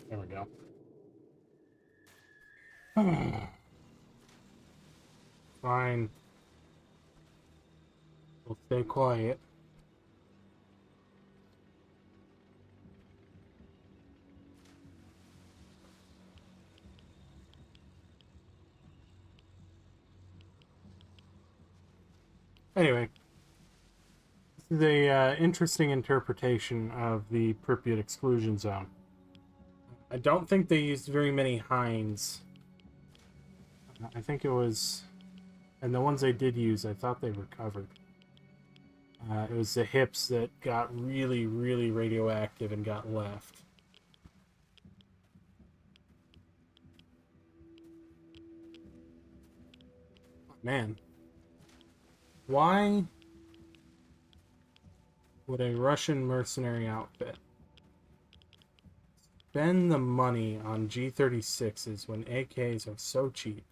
Speaker 2: There we go. Fine. We'll stay quiet. Anyway, this is a interesting interpretation of the Pripyat exclusion zone. I don't think they used very many hinds. I think it was, and the ones they did use, I thought they recovered. It was the hips that got really, really radioactive and got left. Man. Why would a Russian mercenary outfit spend the money on G36s when AKs are so cheap?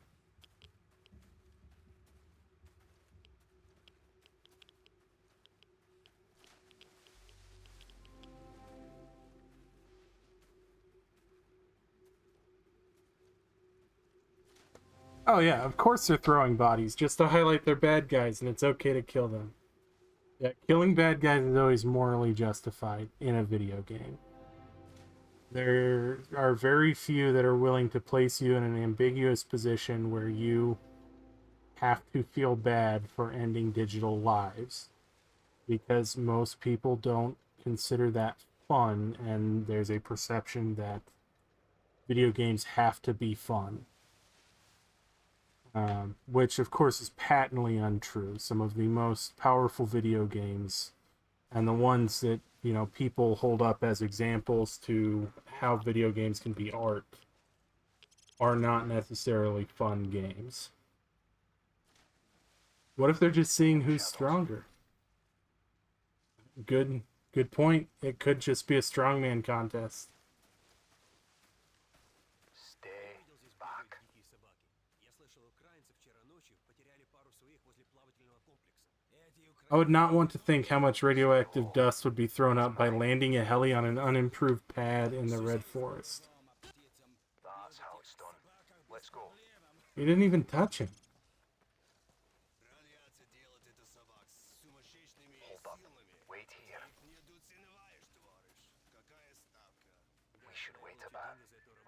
Speaker 2: Oh yeah, of course they're throwing bodies just to highlight their bad guys, and it's okay to kill them. Yeah, killing bad guys is always morally justified in a video game. There are very few that are willing to place you in an ambiguous position where you have to feel bad for ending digital lives, because most people don't consider that fun, and there's a perception that video games have to be fun. Which of course is patently untrue. Some of the most powerful video games, and the ones that, you know, people hold up as examples to how video games can be art, are not necessarily fun games. What if they're just seeing who's stronger? Good point. It could just be a strongman contest.
Speaker 1: Stay back.
Speaker 7: Дикие собаки. Я слышал, украинцы вчера ночью потеряли пару своих возле плавательного комплекса. Эти
Speaker 2: I would not want to think how much radioactive dust would be thrown up by landing a heli on an unimproved pad in the Red Forest.
Speaker 1: That's how it's done. Let's go.
Speaker 2: You didn't even touch him.
Speaker 1: Hold up. Wait here. We should wait a bit.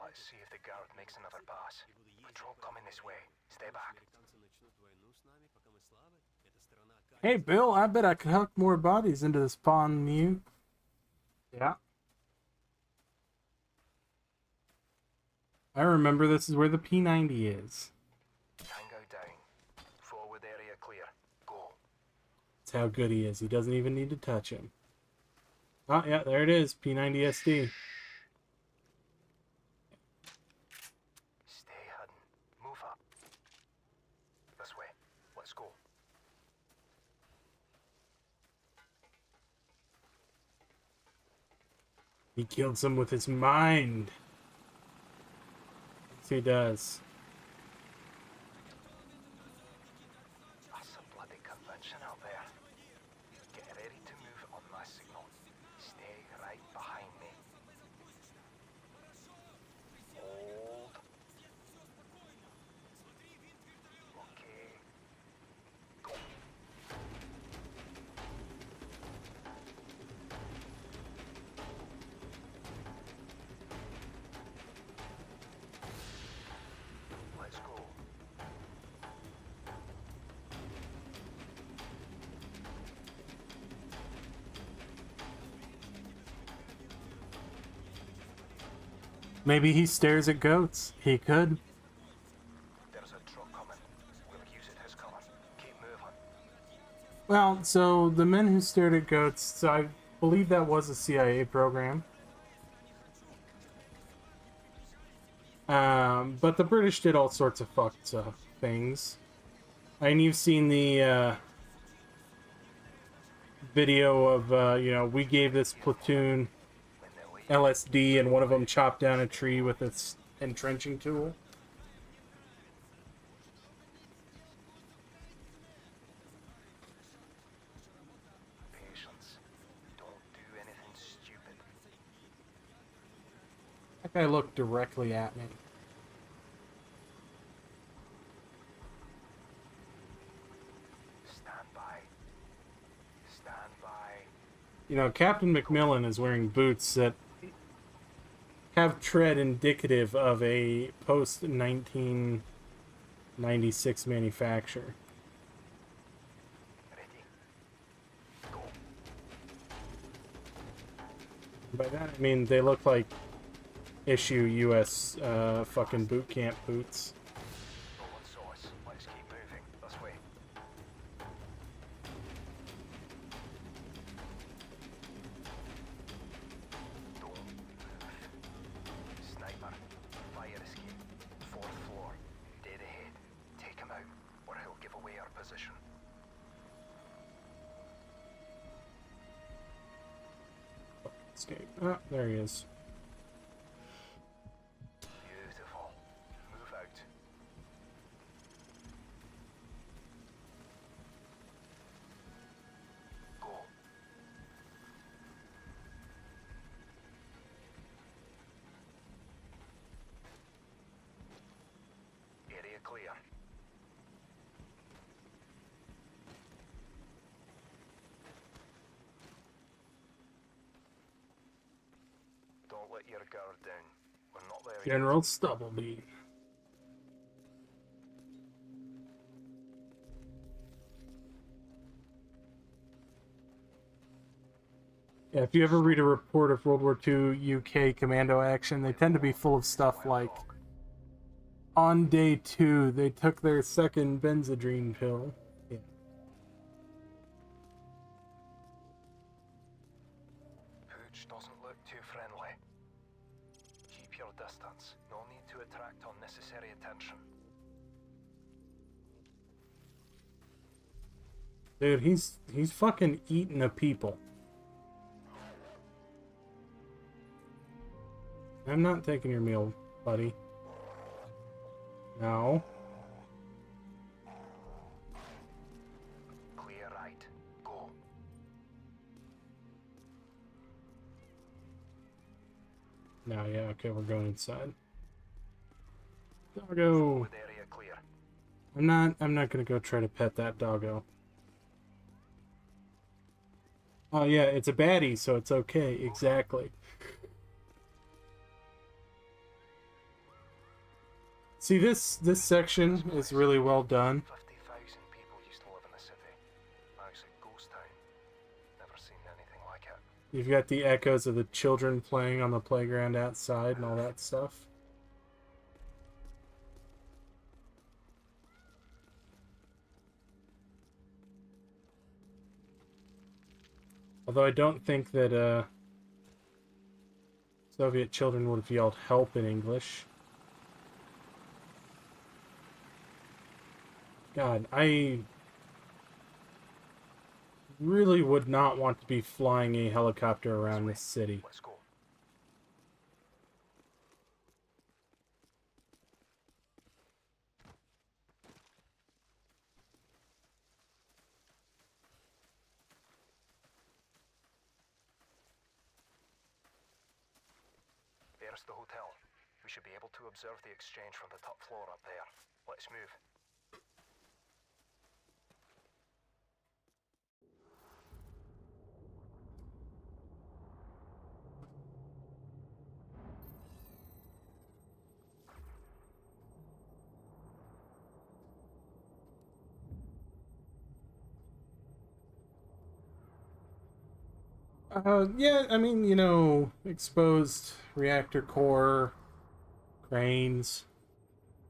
Speaker 1: Let's see if the guard makes another pass. Patrol coming this way. Stay back.
Speaker 7: американцы начнут войну с нами, пока мы слабы. Эта страна
Speaker 2: Hey, Bill, I bet I could hook more bodies into the spawn mute. Yeah. I remember this is where the P90 is.
Speaker 1: Tango down. Forward area clear. Go.
Speaker 2: That's how good he is. He doesn't even need to touch him. Oh, yeah, there it is. P90 SD.
Speaker 1: Stay hidden. Move up. This way. Let's go.
Speaker 2: He kills him with his mind. Yes, he does. Maybe he stares at goats. He could.
Speaker 6: There's a truck coming. We'll use it as cover. Keep moving.
Speaker 2: Well, so the men who stared at goats, so I believe that was a CIA program. But the British did all sorts of fucked things. And you've seen the video of, you know, we gave this platoon LSD and one of them chopped down a tree with its entrenching tool.
Speaker 6: Patience. Don't do anything stupid.
Speaker 2: That guy looked directly at me.
Speaker 6: Stand by. Stand by.
Speaker 2: You know, Captain Macmillan is wearing boots that have tread indicative of a post-1996 manufacture.
Speaker 6: Ready? Go.
Speaker 2: By that I mean they look like issue US fucking boot camp boots.
Speaker 6: No one saw us. Let's keep moving. This way. Don't move. Sniper. Fire escape. 4th floor. Dead ahead. Take him out, or he'll give away our position.
Speaker 2: Escape. Ah, there he is.
Speaker 6: Beautiful. Move out. Go. Area clear. Don't let your guard down. We're not there yet.
Speaker 2: General Stubblebean. Yeah, if you ever read a report of World War II UK commando action, they tend to be full of stuff like, on day 2, they took their second Benzedrine pill. Yeah.
Speaker 6: Pooch doesn't look too friendly. Keep your distance. No need to attract unnecessary attention.
Speaker 2: Dude, he's fucking eating a people. I'm not taking your meal, buddy. No.
Speaker 6: Clear right. Go.
Speaker 2: No, yeah, okay, we're going inside. Doggo.
Speaker 6: Forward area clear.
Speaker 2: I'm not gonna go try to pet that doggo. Oh yeah, it's a baddie, so it's okay, exactly. See, this section is really well done.
Speaker 6: 50,000 people used to live in the city. Now it's a ghost town. Never seen anything like it.
Speaker 2: You've got the echoes of the children playing on the playground outside and all that stuff. Although I don't think that Soviet children would have yelled help in English. God, I really would not want to be flying a helicopter around this city.
Speaker 6: Let's go. There's the hotel. We should be able to observe the exchange from the top floor up there. Let's move.
Speaker 2: Yeah, I mean, you know, exposed reactor core, cranes.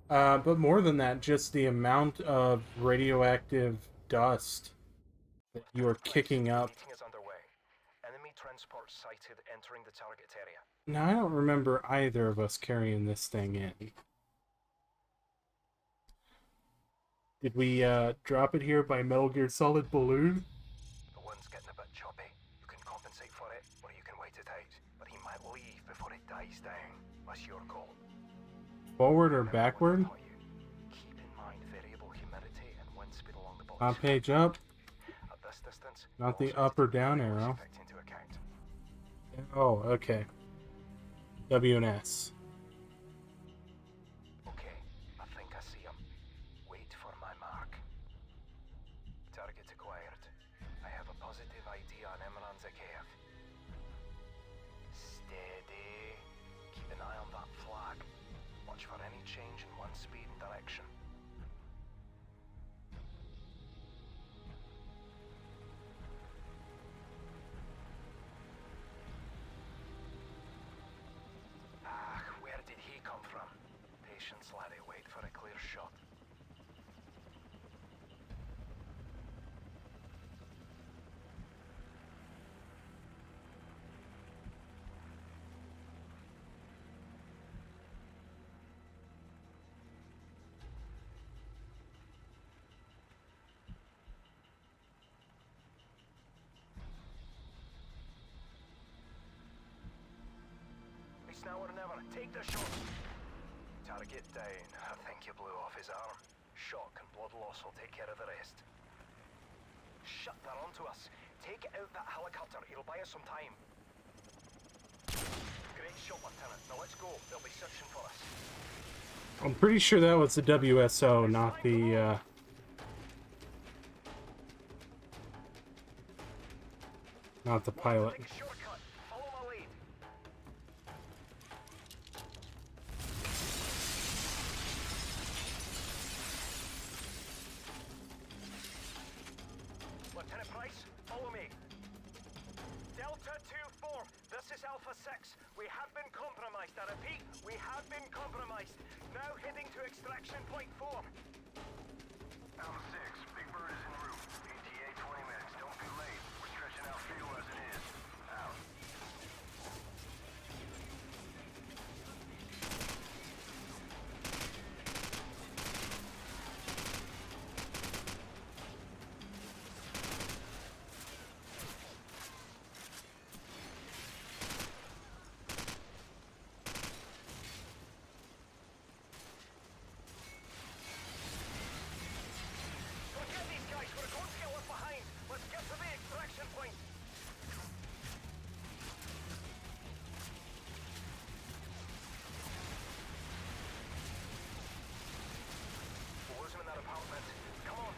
Speaker 2: But more than that, just the amount of radioactive dust that you are kicking up.
Speaker 1: Meeting is underway. Enemy transport sighted entering the target area.
Speaker 2: Now, I don't remember either of us carrying this thing in. Did we drop it here by Metal Gear Solid Balloon?
Speaker 1: The wind's getting a bit choppy. You can compensate for it, or you can wait it out. But he might leave before it dies down. That's your call.
Speaker 2: Forward or backward?
Speaker 1: Keep in mind variable humidity and wind speed along the body.
Speaker 2: Top page up.
Speaker 1: At this distance,
Speaker 2: Not
Speaker 1: you
Speaker 2: the
Speaker 1: also
Speaker 2: up or
Speaker 1: have to take
Speaker 2: down
Speaker 1: variables
Speaker 2: arrow.
Speaker 1: effect into account.
Speaker 2: Oh, okay. W and S.
Speaker 1: Okay, I think I see him. Wait for my mark. Target acquired. I have a positive ID on Emran Zakhaev. Steady. Keep an eye on that flag. Watch for any change in wind speed and direction. Ah, where did he come from? Patience, laddie. Wait for a clear shot. It's now or never. Take the shot. Target down. I think you blew off his arm. Shock and blood loss will take care of the rest. Shut that onto us. Take out that helicopter. It'll buy us some time. Great shot, Lieutenant. Now let's go. They'll be searching for us.
Speaker 2: I'm pretty sure that was the WSO, not the, not the pilot.
Speaker 1: Take a shortcut. Follow my lead. Lieutenant Price, follow me. Delta 2-4, this is Alpha 6. We have been compromised. I repeat, we have been compromised. Now heading to extraction point 4.
Speaker 6: Alpha 6, Big Bird is en route. ETA 20 minutes. Don't be late. We're stretching out fuel as it is. Out.
Speaker 1: Forget these guys. We're going to get left behind. Let's get to the extraction point. We'll lose him in that apartment. Come on.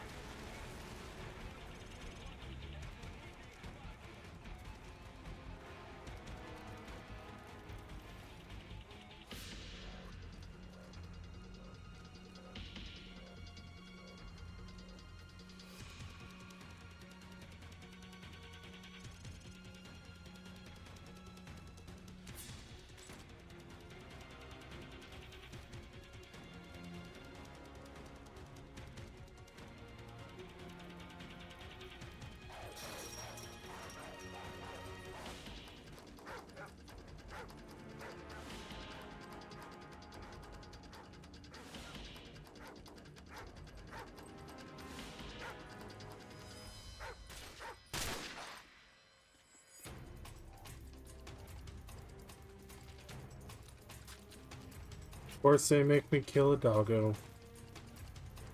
Speaker 2: Of course they make me kill a doggo.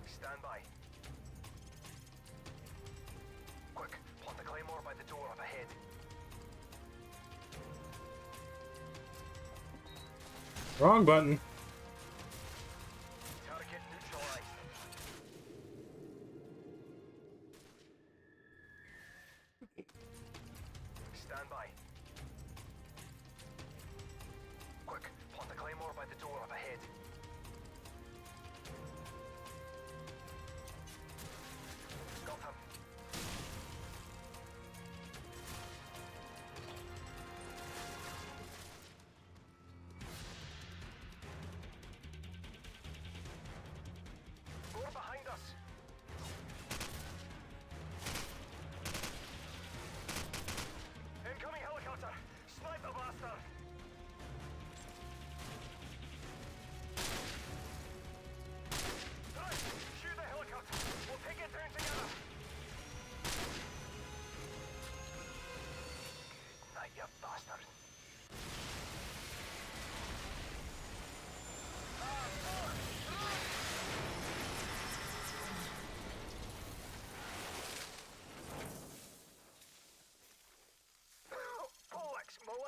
Speaker 1: Stand by. Quick, plant the claymore by the door up ahead.
Speaker 2: Wrong button.
Speaker 1: Target neutralized. Stand by. Quick, plant the claymore by the door up ahead. Got him.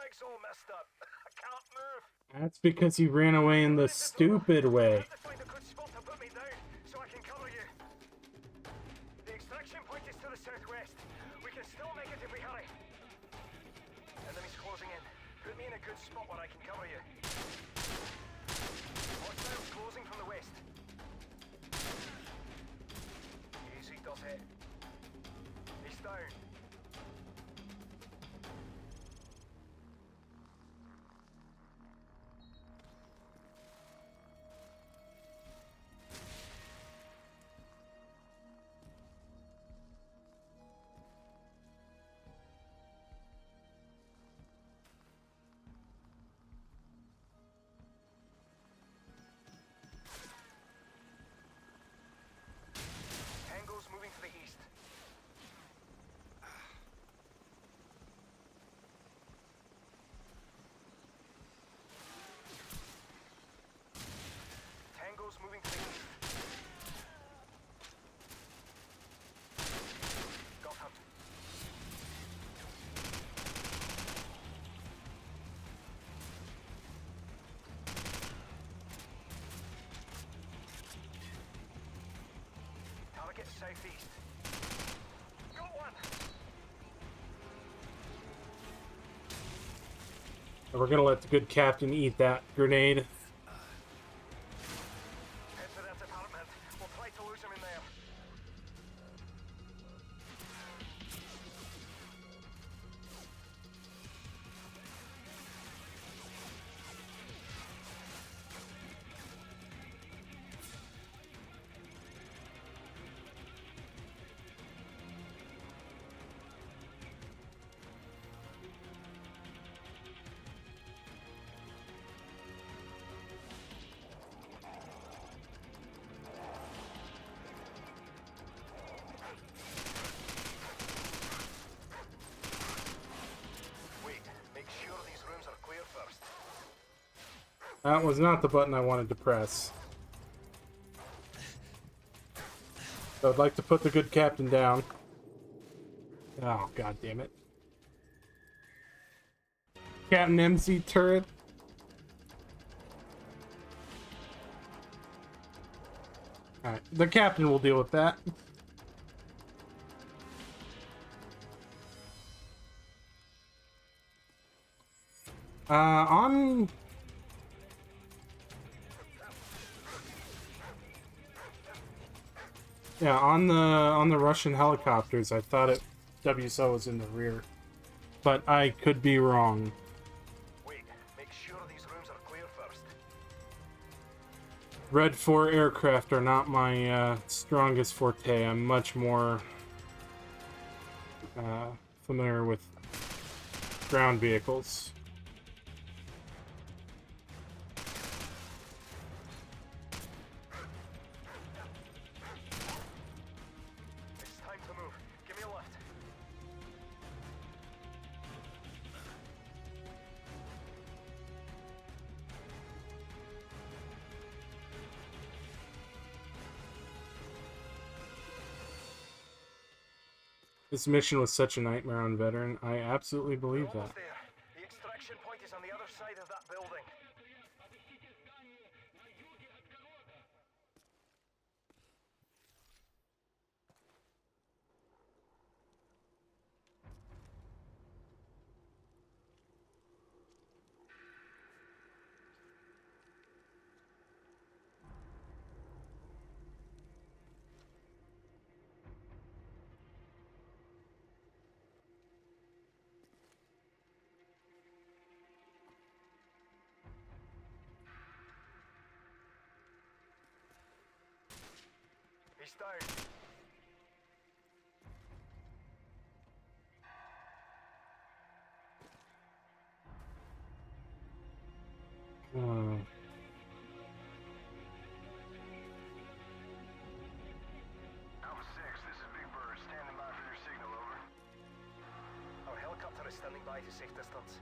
Speaker 1: leg's all messed up. I can't move.
Speaker 2: That's because he ran away in the stupid
Speaker 1: I
Speaker 2: way.
Speaker 1: have to find a good spot to put me down so I can cover you. The extraction point is to the southwest. We can still make it if we hurry. Enemy's closing in. Put me in a good spot where I can cover you. Hostiles closing from the west. Easy does it. He's down. Tango's moving to the east. Tango's moving to the east. Got him. Target southeast. Got one.
Speaker 2: And we're gonna let the good captain eat that grenade.
Speaker 1: Head to that apartment. We'll try to lose him in there. Wait, make sure these rooms are clear first.
Speaker 2: That was not the button I wanted to press. So I'd like to put the good captain down. Oh, god damn it. Captain MC turret. Alright, the captain will deal with that. On... Yeah, on the Russian helicopters, I thought WSO was in the rear. But I could be wrong.
Speaker 1: Wait, make sure these rooms are clear first.
Speaker 2: Red 4 aircraft are not my strongest forte. I'm much more familiar with ground vehicles.
Speaker 1: It's time to move. Give me a lift.
Speaker 2: This mission was such a nightmare on Veteran. I absolutely
Speaker 1: We're
Speaker 2: believe that.
Speaker 1: almost there. The extraction point is on the other side of that building. He's down.
Speaker 2: Uh,
Speaker 1: Alpha 6, this is Big Bird. Standing by for your signal, over. Our helicopter is standing by to safe distance.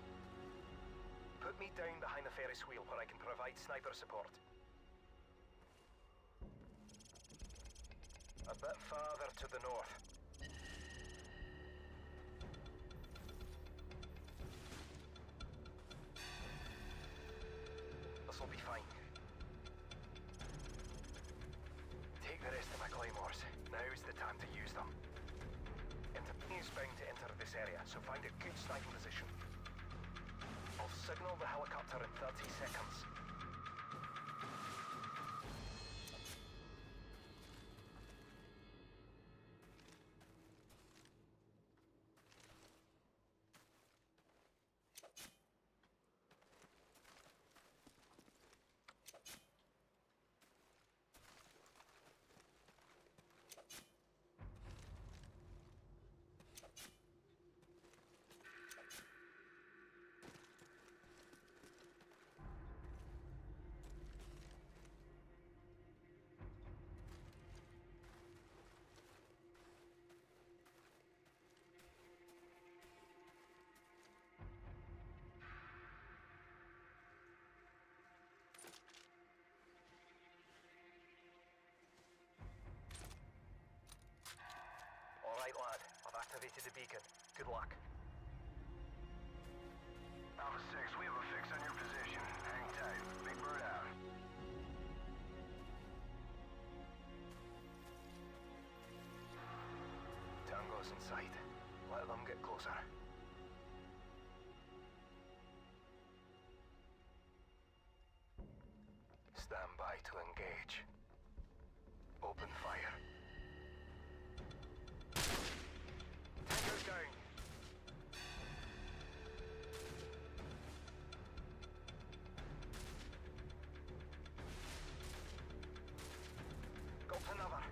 Speaker 1: Put me down behind the Ferris wheel where I can provide sniper support. A bit farther to the north. This will be fine. Take the rest of my claymores. Now's the time to use them. Is bound to enter this area, so find a good sniping position. I'll signal the helicopter in 30 seconds. Alright lad, I've activated the beacon. Good luck.
Speaker 6: Alpha 6, we have a fix on your position. Hang tight. Big Bird out.
Speaker 1: Tango's in sight. Let them get closer. Stand by to engage. Open fire. Tango down. Got another.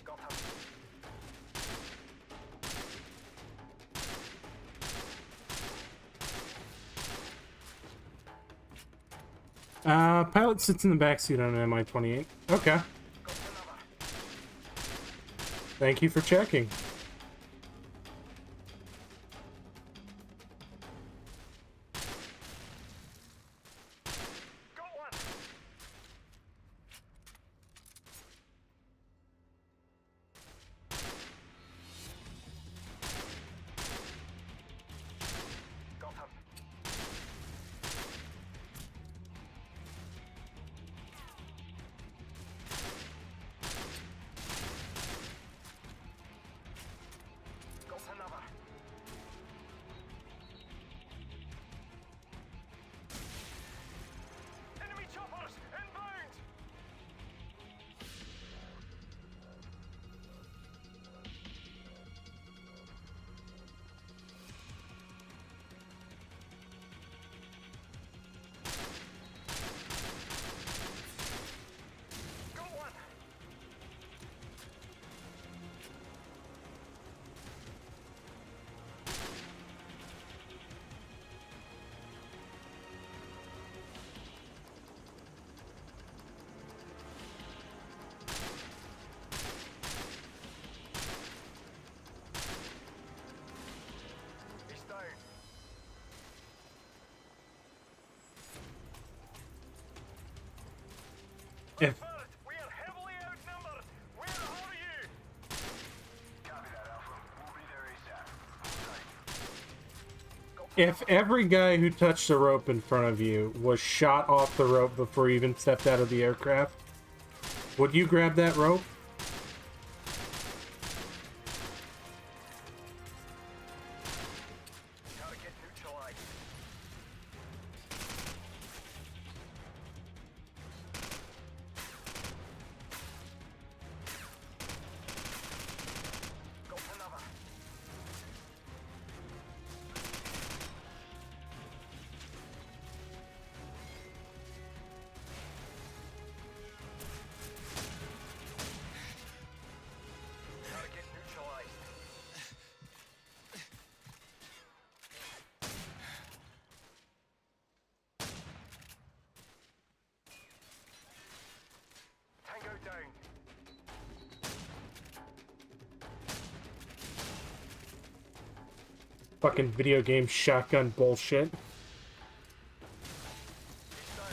Speaker 1: Got him.
Speaker 2: Pilot sits in the backseat on an Mi-28. Okay.
Speaker 1: Got another.
Speaker 2: Thank you for checking.
Speaker 1: Got one. Got him. Got another. Enemy choppers inbound. Got one. He's down.
Speaker 2: If
Speaker 1: Bird, we are heavily outnumbered. Where are you? Copy that, Alpha. We'll be there ASAP.
Speaker 2: if every guy who touched the rope in front of you was shot off the rope before he even stepped out of the aircraft, would you grab that rope?
Speaker 1: Target neutralized. Got another. Target neutralized. Tango down.
Speaker 2: Fucking video game shotgun bullshit.
Speaker 1: He's down.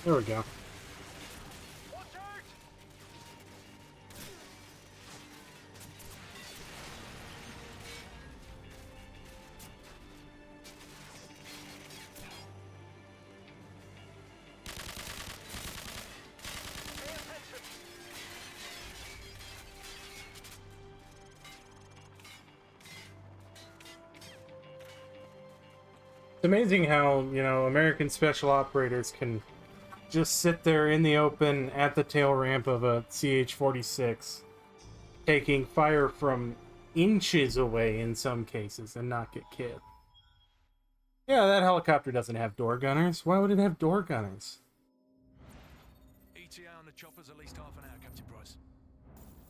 Speaker 2: There we go. It's amazing how, American special operators can just sit there in the open at the tail ramp of a CH-46, taking fire from inches away in some cases and not get killed. Yeah, that helicopter doesn't have door gunners. Why would it have door gunners?
Speaker 3: ETA on the chopper's at least half an hour, Captain Price.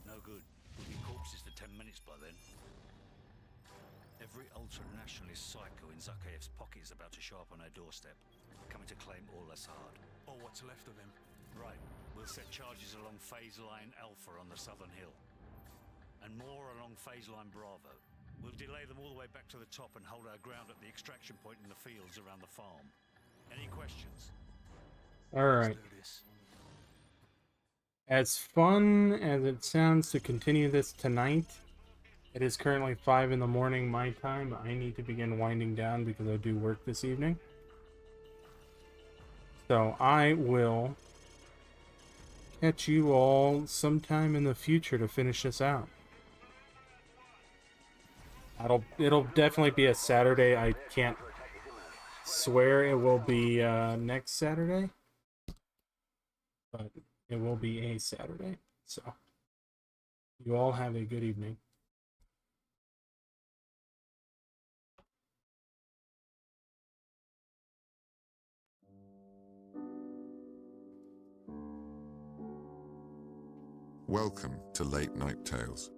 Speaker 4: No good. We'll be corpses for 10 minutes by then. Every ultra-nationalist psycho in Zakhaev's pocket is about to show up on our doorstep, coming to claim all Assad.
Speaker 3: Or what's left of him.
Speaker 4: Right. We'll set charges along phase line Alpha on the southern hill. And more along phase line Bravo. We'll delay them all the way back to the top and hold our ground at the extraction point in the fields around the farm. Any questions?
Speaker 2: Alright.
Speaker 3: Let's do this.
Speaker 2: As fun as it sounds to continue this tonight, it is currently 5 in the morning my time. I need to begin winding down because I do work this evening. So I will catch you all sometime in the future to finish this out. It'll definitely be a Saturday. I can't swear it will be next Saturday, but it will be a Saturday. So you all have a good evening.
Speaker 11: Welcome to Late Night Tales.